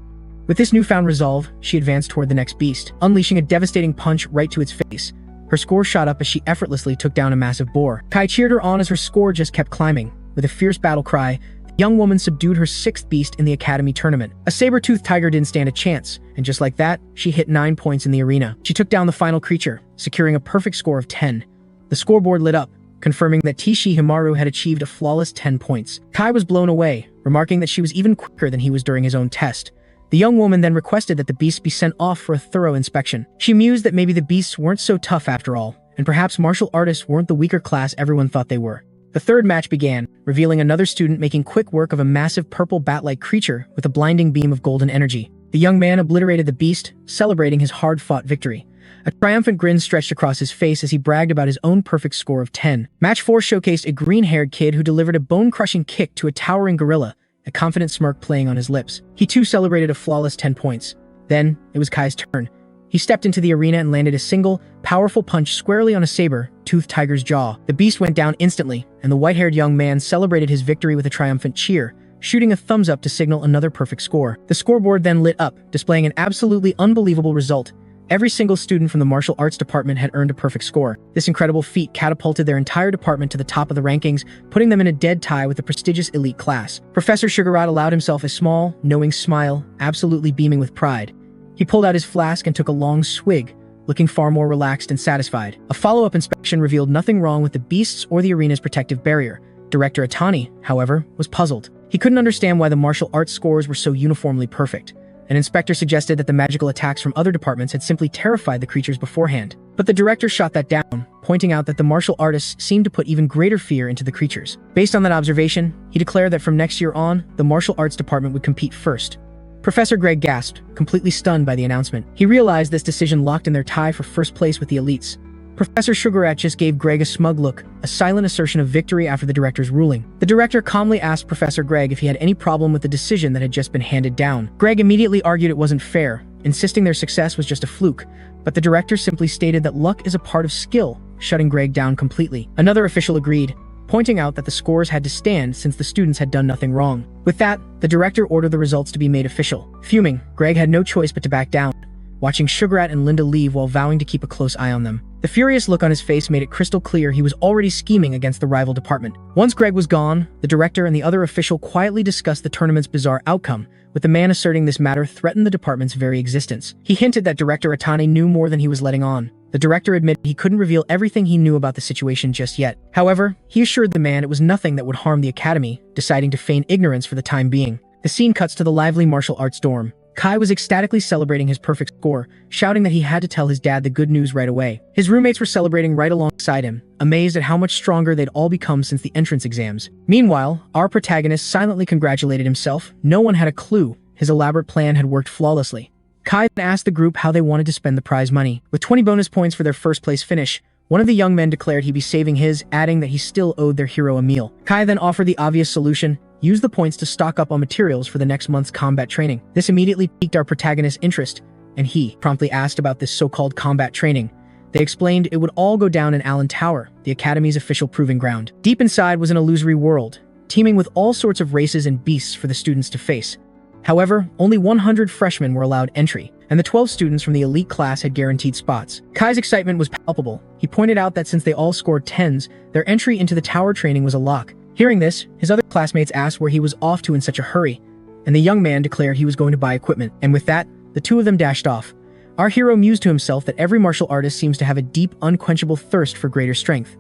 Speaker 1: With this newfound resolve, she advanced toward the next beast, unleashing a devastating punch right to its face. Her score shot up as she effortlessly took down a massive boar. Kai cheered her on as her score just kept climbing. With a fierce battle cry, the young woman subdued her 6th beast in the academy tournament. A saber-toothed tiger didn't stand a chance, and just like that, she hit 9 points in the arena. She took down the final creature, securing a perfect score of 10. The scoreboard lit up, confirming that Tishi Himaru had achieved a flawless 10 points. Kai was blown away, remarking that she was even quicker than he was during his own test. The young woman then requested that the beasts be sent off for a thorough inspection. She mused that maybe the beasts weren't so tough after all, and perhaps martial artists weren't the weaker class everyone thought they were. The third match began, revealing another student making quick work of a massive purple bat-like creature with a blinding beam of golden energy. The young man obliterated the beast, celebrating his hard-fought victory. A triumphant grin stretched across his face as he bragged about his own perfect score of 10. Match 4 showcased a green-haired kid who delivered a bone-crushing kick to a towering gorilla, a confident smirk playing on his lips. He too celebrated a flawless 10 points. Then, it was Kai's turn. He stepped into the arena and landed a single, powerful punch squarely on a saber-toothed tiger's jaw. The beast went down instantly, and the white-haired young man celebrated his victory with a triumphant cheer, shooting a thumbs up to signal another perfect score. The scoreboard then lit up, displaying an absolutely unbelievable result. Every single student from the martial arts department had earned a perfect score. This incredible feat catapulted their entire department to the top of the rankings, putting them in a dead tie with the prestigious elite class. Professor Sugarat allowed himself a small, knowing smile, absolutely beaming with pride. He pulled out his flask and took a long swig, looking far more relaxed and satisfied. A follow-up inspection revealed nothing wrong with the beasts or the arena's protective barrier. Director Atani, however, was puzzled. He couldn't understand why the martial arts scores were so uniformly perfect. An inspector suggested that the magical attacks from other departments had simply terrified the creatures beforehand. But the director shot that down, pointing out that the martial artists seemed to put even greater fear into the creatures. Based on that observation, he declared that from next year on, the martial arts department would compete first. Professor Greg gasped, completely stunned by the announcement. He realized this decision locked in their tie for first place with the elites. Professor Sugarat just gave Greg a smug look, a silent assertion of victory after the director's ruling. The director calmly asked Professor Greg if he had any problem with the decision that had just been handed down. Greg immediately argued it wasn't fair, insisting their success was just a fluke, but the director simply stated that luck is a part of skill, shutting Greg down completely. Another official agreed, pointing out that the scores had to stand since the students had done nothing wrong. With that, the director ordered the results to be made official. Fuming, Greg had no choice but to back down, watching Sugarat and Linda leave while vowing to keep a close eye on them. The furious look on his face made it crystal clear he was already scheming against the rival department. Once Greg was gone, the director and the other official quietly discussed the tournament's bizarre outcome, with the man asserting this matter threatened the department's very existence. He hinted that Director Atani knew more than he was letting on. The director admitted he couldn't reveal everything he knew about the situation just yet. However, he assured the man it was nothing that would harm the academy, deciding to feign ignorance for the time being. The scene cuts to the lively martial arts dorm. Kai was ecstatically celebrating his perfect score, shouting that he had to tell his dad the good news right away. His roommates were celebrating right alongside him, amazed at how much stronger they'd all become since the entrance exams. Meanwhile, our protagonist silently congratulated himself. No one had a clue. His elaborate plan had worked flawlessly. Kai then asked the group how they wanted to spend the prize money. With 20 bonus points for their first place finish, one of the young men declared he'd be saving his, adding that he still owed their hero a meal. Kai then offered the obvious solution: use the points to stock up on materials for the next month's combat training. This immediately piqued our protagonist's interest, and he promptly asked about this so-called combat training. They explained it would all go down in Allen Tower, the Academy's official proving ground. Deep inside was an illusory world, teeming with all sorts of races and beasts for the students to face. However, only 100 freshmen were allowed entry, and the 12 students from the elite class had guaranteed spots. Kai's excitement was palpable. He pointed out that since they all scored 10s, their entry into the tower training was a lock. Hearing this, his other classmates asked where he was off to in such a hurry, and the young man declared he was going to buy equipment. And with that, the two of them dashed off. Our hero mused to himself that every martial artist seems to have a deep, unquenchable thirst for greater strength.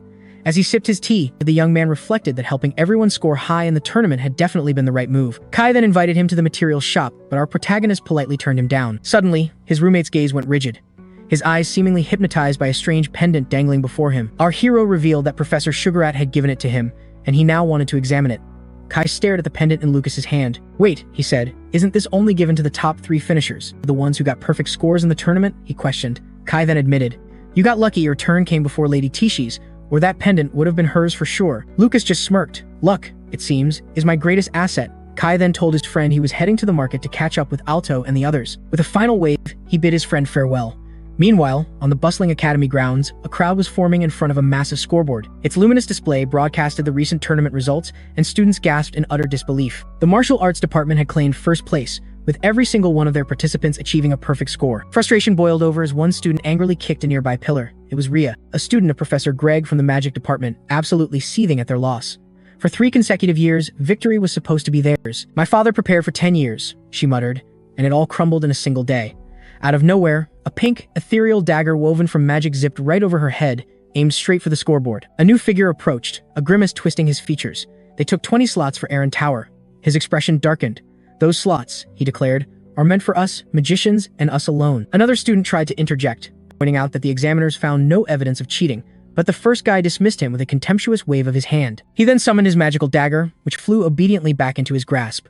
Speaker 1: As he sipped his tea, the young man reflected that helping everyone score high in the tournament had definitely been the right move. Kai then invited him to the materials shop, but our protagonist politely turned him down. Suddenly, his roommate's gaze went rigid, his eyes seemingly hypnotized by a strange pendant dangling before him. Our hero revealed that Professor Sugarat had given it to him, and he now wanted to examine it. Kai stared at the pendant in Lucas's hand. "Wait," he said, "isn't this only given to the top 3 finishers? The ones who got perfect scores in the tournament?" he questioned. Kai then admitted, "You got lucky your turn came before Lady Tishi's, or that pendant would have been hers for sure." Lucas just smirked. "Luck, it seems, is my greatest asset." Kai then told his friend he was heading to the market to catch up with Alto and the others. With a final wave, he bid his friend farewell. Meanwhile, on the bustling academy grounds, a crowd was forming in front of a massive scoreboard. Its luminous display broadcasted the recent tournament results, and students gasped in utter disbelief. The martial arts department had claimed first place, with every single one of their participants achieving a perfect score. Frustration boiled over as one student angrily kicked a nearby pillar. It was Ria, a student of Professor Greg from the magic department, absolutely seething at their loss. For 3 consecutive years, victory was supposed to be theirs. "My father prepared for 10 years, she muttered, and it all crumbled in a single day. Out of nowhere, a pink, ethereal dagger woven from magic zipped right over her head, aimed straight for the scoreboard. A new figure approached, a grimace twisting his features. They took 20 slots for Aaron Tower. His expression darkened. "Those slots," he declared, "are meant for us, magicians, and us alone." Another student tried to interject, pointing out that the examiners found no evidence of cheating, but the first guy dismissed him with a contemptuous wave of his hand. He then summoned his magical dagger, which flew obediently back into his grasp.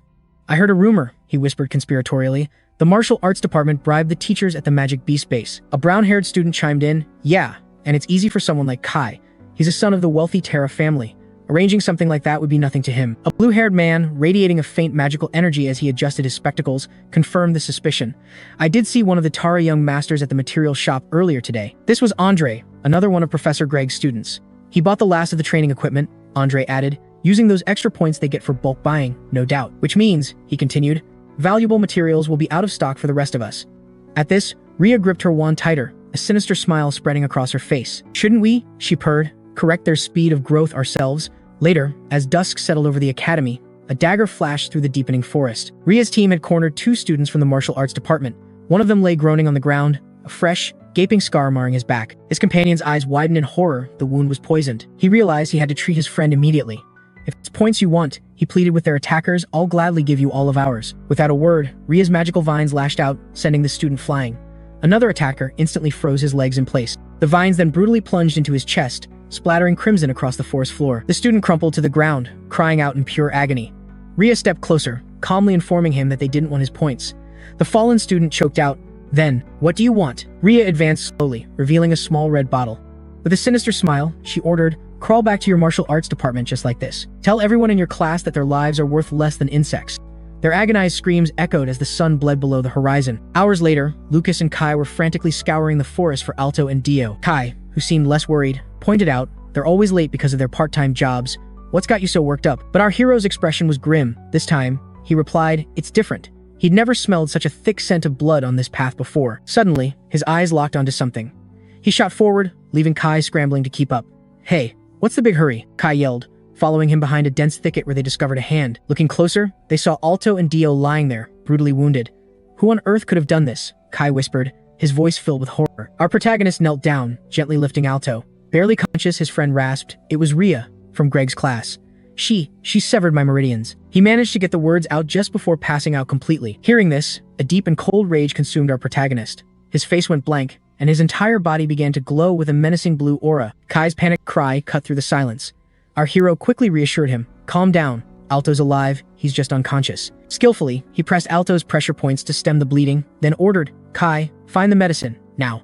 Speaker 1: "I heard a rumor," he whispered conspiratorially. "The martial arts department bribed the teachers at the Magic Beast base." A brown-haired student chimed in, "Yeah, and it's easy for someone like Kai. He's a son of the wealthy Terra family. Arranging something like that would be nothing to him." A blue-haired man, radiating a faint magical energy as he adjusted his spectacles, confirmed the suspicion. "I did see one of the Tara young masters at the material shop earlier today." This was Andre, another one of Professor Greg's students. "He bought the last of the training equipment," Andre added, "using those extra points they get for bulk buying, no doubt. Which means," he continued, "valuable materials will be out of stock for the rest of us." At this, Ria gripped her wand tighter, a sinister smile spreading across her face. "Shouldn't we," she purred, "correct their speed of growth ourselves?" Later, as dusk settled over the academy, a dagger flashed through the deepening forest. Ria's team had cornered 2 students from the martial arts department. One of them lay groaning on the ground, a fresh, gaping scar marring his back. His companion's eyes widened in horror. The wound was poisoned. He realized he had to treat his friend immediately. "If it's points you want," he pleaded with their attackers, "I'll gladly give you all of ours." Without a word, Ria's magical vines lashed out, sending the student flying. Another attacker instantly froze his legs in place. The vines then brutally plunged into his chest, splattering crimson across the forest floor. The student crumpled to the ground, crying out in pure agony. Ria stepped closer, calmly informing him that they didn't want his points. The fallen student choked out, "Then, what do you want?" Ria advanced slowly, revealing a small red bottle. With a sinister smile, she ordered, "Crawl back to your martial arts department just like this. Tell everyone in your class that their lives are worth less than insects." Their agonized screams echoed as the sun bled below the horizon. Hours later, Lucas and Kai were frantically scouring the forest for Alto and Dio. Kai, who seemed less worried, pointed out, "They're always late because of their part-time jobs. What's got you so worked up?" But our hero's expression was grim. This time, he replied, "It's different." He'd never smelled such a thick scent of blood on this path before. Suddenly, his eyes locked onto something. He shot forward, leaving Kai scrambling to keep up. "Hey, what's the big hurry?" Kai yelled, following him behind a dense thicket where they discovered a hand. Looking closer, they saw Alto and Dio lying there, brutally wounded. "Who on earth could have done this?" Kai whispered, his voice filled with horror. Our protagonist knelt down, gently lifting Alto. Barely conscious, his friend rasped, "It was Ria, from Greg's class. She severed my meridians." He managed to get the words out just before passing out completely. Hearing this, a deep and cold rage consumed our protagonist. His face went blank, and his entire body began to glow with a menacing blue aura. Kai's panicked cry cut through the silence. Our hero quickly reassured him, "Calm down. Alto's alive, he's just unconscious." Skillfully, he pressed Alto's pressure points to stem the bleeding, then ordered, "Kai, find the medicine, now."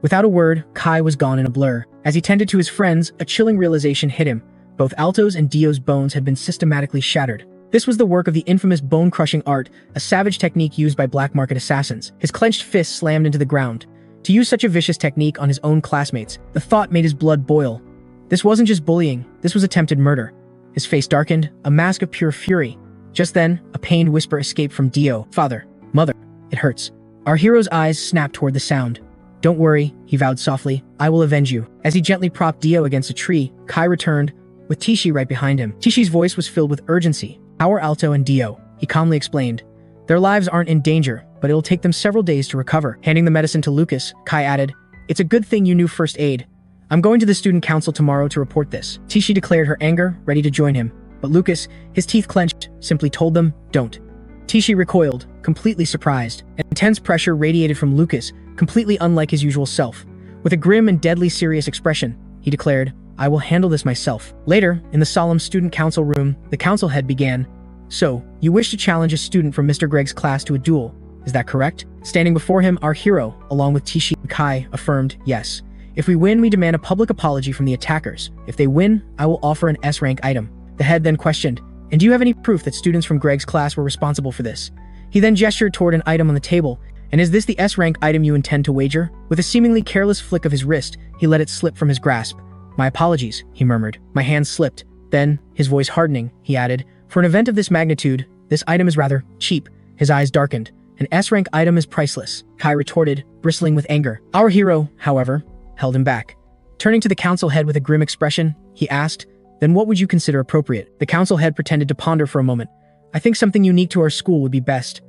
Speaker 1: Without a word, Kai was gone in a blur. As he tended to his friends, a chilling realization hit him. Both Alto's and Dio's bones had been systematically shattered. This was the work of the infamous bone-crushing art, a savage technique used by black market assassins. His clenched fist slammed into the ground. To use such a vicious technique on his own classmates, the thought made his blood boil. This wasn't just bullying, this was attempted murder. His face darkened, a mask of pure fury. Just then, a pained whisper escaped from Dio. "Father, mother, it hurts." Our hero's eyes snapped toward the sound. "Don't worry," he vowed softly, "I will avenge you." As he gently propped Dio against a tree, Kai returned, with Tishi right behind him. Tishi's voice was filled with urgency. "How are Alto and Dio?" he calmly explained. "Their lives aren't in danger, but it'll take them several days to recover." Handing the medicine to Lucas, Kai added, "It's a good thing you knew first aid. I'm going to the student council tomorrow to report this. Tishi declared, her anger ready to join him. But Lucas, his teeth clenched, simply told them, don't. Tishi recoiled, completely surprised. Intense pressure radiated from Lucas, completely unlike his usual self. With a grim and deadly serious expression, he declared, I will handle this myself. Later, in the solemn student council room, the council head began. So, you wish to challenge a student from Mr. Greg's class to a duel, is that correct? Standing before him, our hero, along with Tishi and Kai, affirmed, yes. If we win, we demand a public apology from the attackers. If they win, I will offer an S-rank item. The head then questioned, and do you have any proof that students from Greg's class were responsible for this? He then gestured toward an item on the table, and is this the S-rank item you intend to wager? With a seemingly careless flick of his wrist, he let it slip from his grasp. My apologies, he murmured. My hand slipped. Then, his voice hardening, he added, for an event of this magnitude, this item is rather cheap. His eyes darkened. An S-rank item is priceless, Kai retorted, bristling with anger. Our hero, however, held him back. Turning to the council head with a grim expression, he asked, then what would you consider appropriate? The council head pretended to ponder for a moment. I think something unique to our school would be best.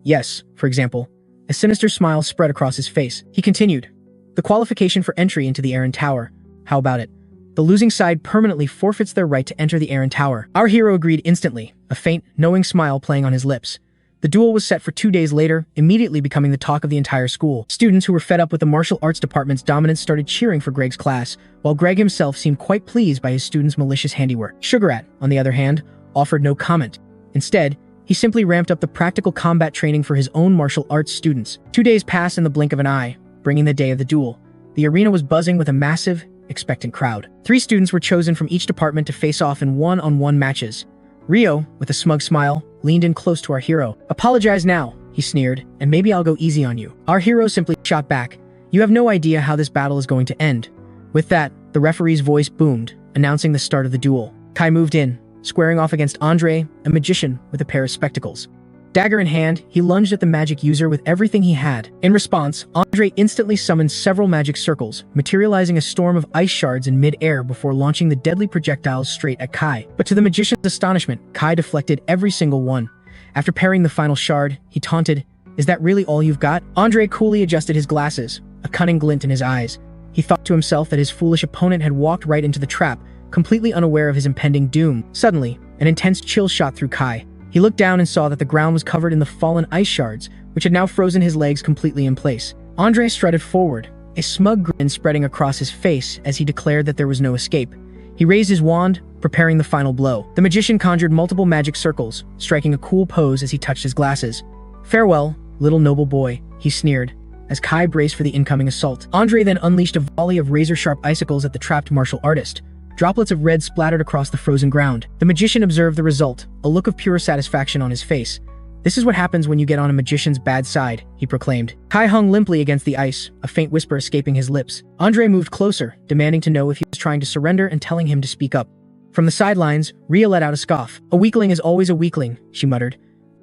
Speaker 1: Yes, for example. A sinister smile spread across his face. He continued, the qualification for entry into the Aaron Tower. How about it? The losing side permanently forfeits their right to enter the Aaron Tower. Our hero agreed instantly, a faint, knowing smile playing on his lips. The duel was set for 2 days later, immediately becoming the talk of the entire school. Students who were fed up with the martial arts department's dominance started cheering for Greg's class, while Greg himself seemed quite pleased by his students' malicious handiwork. Sugarat, on the other hand, offered no comment. Instead, he simply ramped up the practical combat training for his own martial arts students. 2 days passed in the blink of an eye, bringing the day of the duel. The arena was buzzing with a massive, expectant crowd. 3 students were chosen from each department to face off in one-on-one matches. Rio, with a smug smile, leaned in close to our hero. Apologize now, he sneered, and maybe I'll go easy on you. Our hero simply shot back. You have no idea how this battle is going to end. With that, the referee's voice boomed, announcing the start of the duel. Kai moved in, squaring off against Andre, a magician with a pair of spectacles. Dagger in hand, he lunged at the magic user with everything he had. In response, Andre instantly summoned several magic circles, materializing a storm of ice shards in mid-air before launching the deadly projectiles straight at Kai. But to the magician's astonishment, Kai deflected every single one. After parrying the final shard, he taunted, is that really all you've got? Andre coolly adjusted his glasses, a cunning glint in his eyes. He thought to himself that his foolish opponent had walked right into the trap, completely unaware of his impending doom. Suddenly, an intense chill shot through Kai. He looked down and saw that the ground was covered in the fallen ice shards, which had now frozen his legs completely in place. Andre strutted forward, a smug grin spreading across his face as he declared that there was no escape. He raised his wand, preparing the final blow. The magician conjured multiple magic circles, striking a cool pose as he touched his glasses. Farewell, little noble boy, he sneered, as Kai braced for the incoming assault. Andre then unleashed a volley of razor-sharp icicles at the trapped martial artist. Droplets of red splattered across the frozen ground. The magician observed the result, a look of pure satisfaction on his face. This is what happens when you get on a magician's bad side, he proclaimed. Kai hung limply against the ice, a faint whisper escaping his lips. Andre moved closer, demanding to know if he was trying to surrender and telling him to speak up. From the sidelines, Rhea let out a scoff. A weakling is always a weakling, she muttered.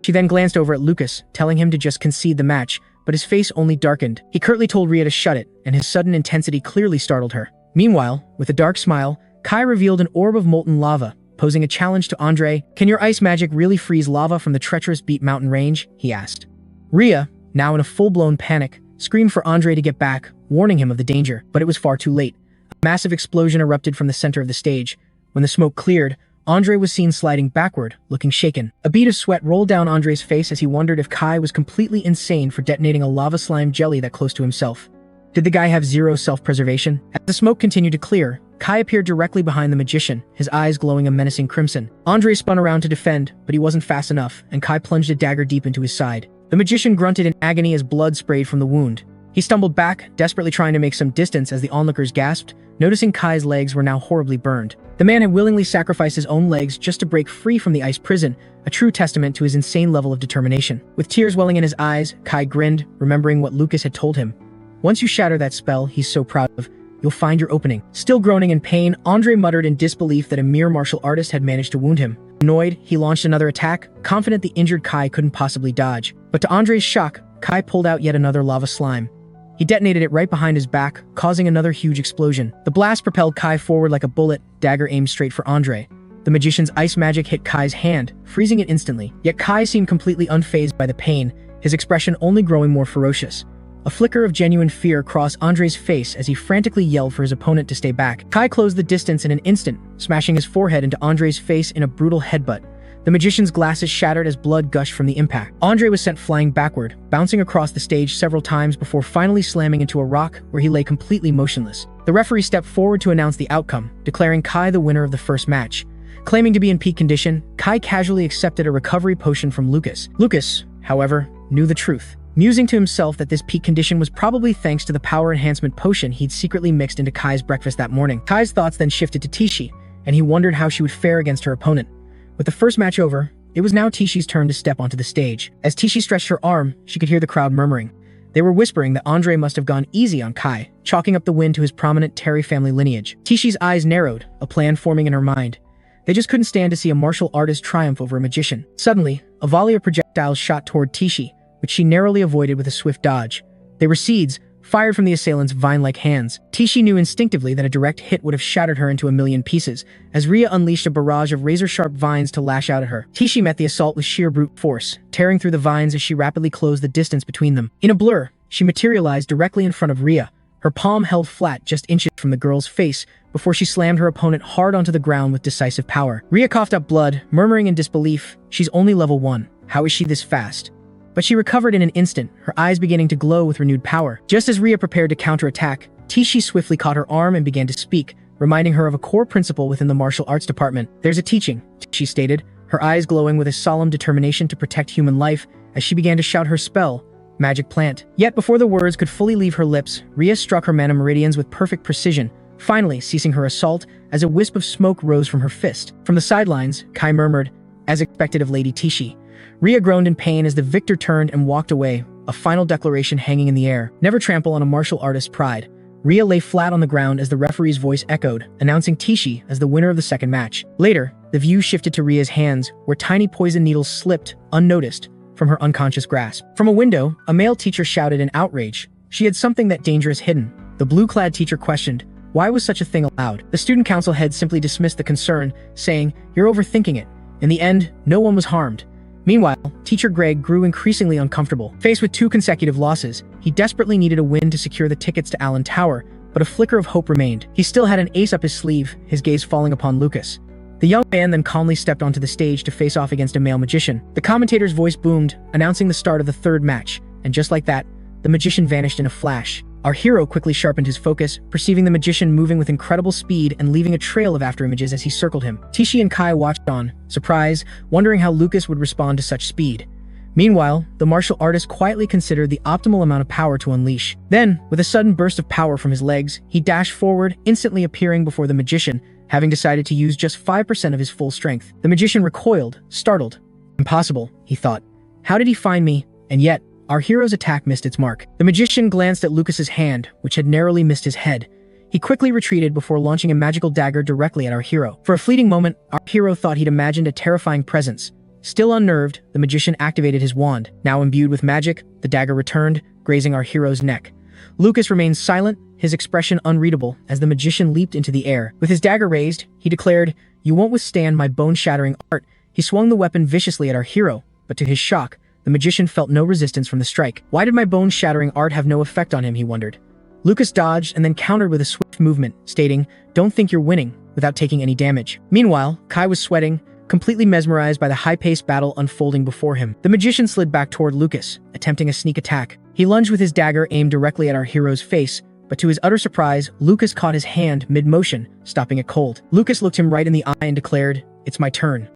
Speaker 1: She then glanced over at Lucas, telling him to just concede the match, but his face only darkened. He curtly told Rhea to shut it, and his sudden intensity clearly startled her. Meanwhile, with a dark smile, Kai revealed an orb of molten lava, posing a challenge to Andre. Can your ice magic really freeze lava from the treacherous Beat Mountain range? He asked. Rhea, now in a full-blown panic, screamed for Andre to get back, warning him of the danger, but it was far too late. A massive explosion erupted from the center of the stage. When the smoke cleared, Andre was seen sliding backward, looking shaken. A bead of sweat rolled down Andre's face as he wondered if Kai was completely insane for detonating a lava slime jelly that close to himself. Did the guy have zero self-preservation? As the smoke continued to clear, Kai appeared directly behind the magician, his eyes glowing a menacing crimson. Andre spun around to defend, but he wasn't fast enough, and Kai plunged a dagger deep into his side. The magician grunted in agony as blood sprayed from the wound. He stumbled back, desperately trying to make some distance as the onlookers gasped, noticing Kai's legs were now horribly burned. The man had willingly sacrificed his own legs just to break free from the ice prison, a true testament to his insane level of determination. With tears welling in his eyes, Kai grinned, remembering what Lucas had told him. Once you shatter that spell he's so proud of, you'll find your opening. Still groaning in pain, Andre muttered in disbelief that a mere martial artist had managed to wound him. Annoyed, he launched another attack, confident the injured Kai couldn't possibly dodge. But to Andre's shock, Kai pulled out yet another lava slime. He detonated it right behind his back, causing another huge explosion. The blast propelled Kai forward like a bullet, dagger aimed straight for Andre. The magician's ice magic hit Kai's hand, freezing it instantly. Yet Kai seemed completely unfazed by the pain, his expression only growing more ferocious. A flicker of genuine fear crossed Andre's face as he frantically yelled for his opponent to stay back. Kai closed the distance in an instant, smashing his forehead into Andre's face in a brutal headbutt. The magician's glasses shattered as blood gushed from the impact. Andre was sent flying backward, bouncing across the stage several times before finally slamming into a rock where he lay completely motionless. The referee stepped forward to announce the outcome, declaring Kai the winner of the first match. Claiming to be in peak condition, Kai casually accepted a recovery potion from Lucas. Lucas, however, knew the truth, musing to himself that this peak condition was probably thanks to the power enhancement potion he'd secretly mixed into Kai's breakfast that morning. Kai's thoughts then shifted to Tishi, and he wondered how she would fare against her opponent. With the first match over, it was now Tishi's turn to step onto the stage. As Tishi stretched her arm, she could hear the crowd murmuring. They were whispering that Andre must have gone easy on Kai, chalking up the win to his prominent Terry family lineage. Tishi's eyes narrowed, a plan forming in her mind. They just couldn't stand to see a martial artist triumph over a magician. Suddenly, a volley of projectiles shot toward Tishi, which she narrowly avoided with a swift dodge. They were seeds, fired from the assailant's vine-like hands. Tishi knew instinctively that a direct hit would have shattered her into a million pieces, as Rhea unleashed a barrage of razor-sharp vines to lash out at her. Tishi met the assault with sheer brute force, tearing through the vines as she rapidly closed the distance between them. In a blur, she materialized directly in front of Rhea, her palm held flat just inches from the girl's face before she slammed her opponent hard onto the ground with decisive power. Rhea coughed up blood, murmuring in disbelief, "She's only level 1. How is she this fast?" But she recovered in an instant, her eyes beginning to glow with renewed power. Just as Rhea prepared to counterattack, Tishi swiftly caught her arm and began to speak, reminding her of a core principle within the martial arts department. "There's a teaching," she stated, her eyes glowing with a solemn determination to protect human life as she began to shout her spell, "Magic Plant." Yet before the words could fully leave her lips, Rhea struck her mana meridians with perfect precision, finally ceasing her assault as a wisp of smoke rose from her fist. From the sidelines, Kai murmured, "As expected of Lady Tishi." Rhea groaned in pain as the victor turned and walked away, a final declaration hanging in the air. Never trample on a martial artist's pride. Rhea lay flat on the ground as the referee's voice echoed, announcing Tishi as the winner of the second match. Later, the view shifted to Rhea's hands, where tiny poison needles slipped, unnoticed, from her unconscious grasp. From a window, a male teacher shouted in outrage. She had something that dangerous hidden. The blue-clad teacher questioned, why was such a thing allowed? The student council head simply dismissed the concern, saying, "You're overthinking it." In the end, no one was harmed. Meanwhile, Teacher Greg grew increasingly uncomfortable. Faced with 2 consecutive losses, he desperately needed a win to secure the tickets to Allen Tower, but a flicker of hope remained. He still had an ace up his sleeve, his gaze falling upon Lucas. The young man then calmly stepped onto the stage to face off against a male magician. The commentator's voice boomed, announcing the start of the third match, and just like that, the magician vanished in a flash. Our hero quickly sharpened his focus, perceiving the magician moving with incredible speed and leaving a trail of afterimages as he circled him. Tishi and Kai watched on, surprised, wondering how Lucas would respond to such speed. Meanwhile, the martial artist quietly considered the optimal amount of power to unleash. Then, with a sudden burst of power from his legs, he dashed forward, instantly appearing before the magician, having decided to use just 5% of his full strength. The magician recoiled, startled. Impossible, he thought. How did he find me? And yet, our hero's attack missed its mark. The magician glanced at Lucas's hand, which had narrowly missed his head. He quickly retreated before launching a magical dagger directly at our hero. For a fleeting moment, our hero thought he'd imagined a terrifying presence. Still unnerved, the magician activated his wand. Now imbued with magic, the dagger returned, grazing our hero's neck. Lucas remained silent, his expression unreadable, as the magician leaped into the air. With his dagger raised, he declared, "You won't withstand my bone-shattering art." He swung the weapon viciously at our hero, but to his shock, the magician felt no resistance from the strike. Why did my bone-shattering art have no effect on him, he wondered. Lucas dodged and then countered with a swift movement, stating, "Don't think you're winning," without taking any damage. Meanwhile, Kai was sweating, completely mesmerized by the high-paced battle unfolding before him. The magician slid back toward Lucas, attempting a sneak attack. He lunged with his dagger aimed directly at our hero's face, but to his utter surprise, Lucas caught his hand mid-motion, stopping it cold. Lucas looked him right in the eye and declared, "It's my turn."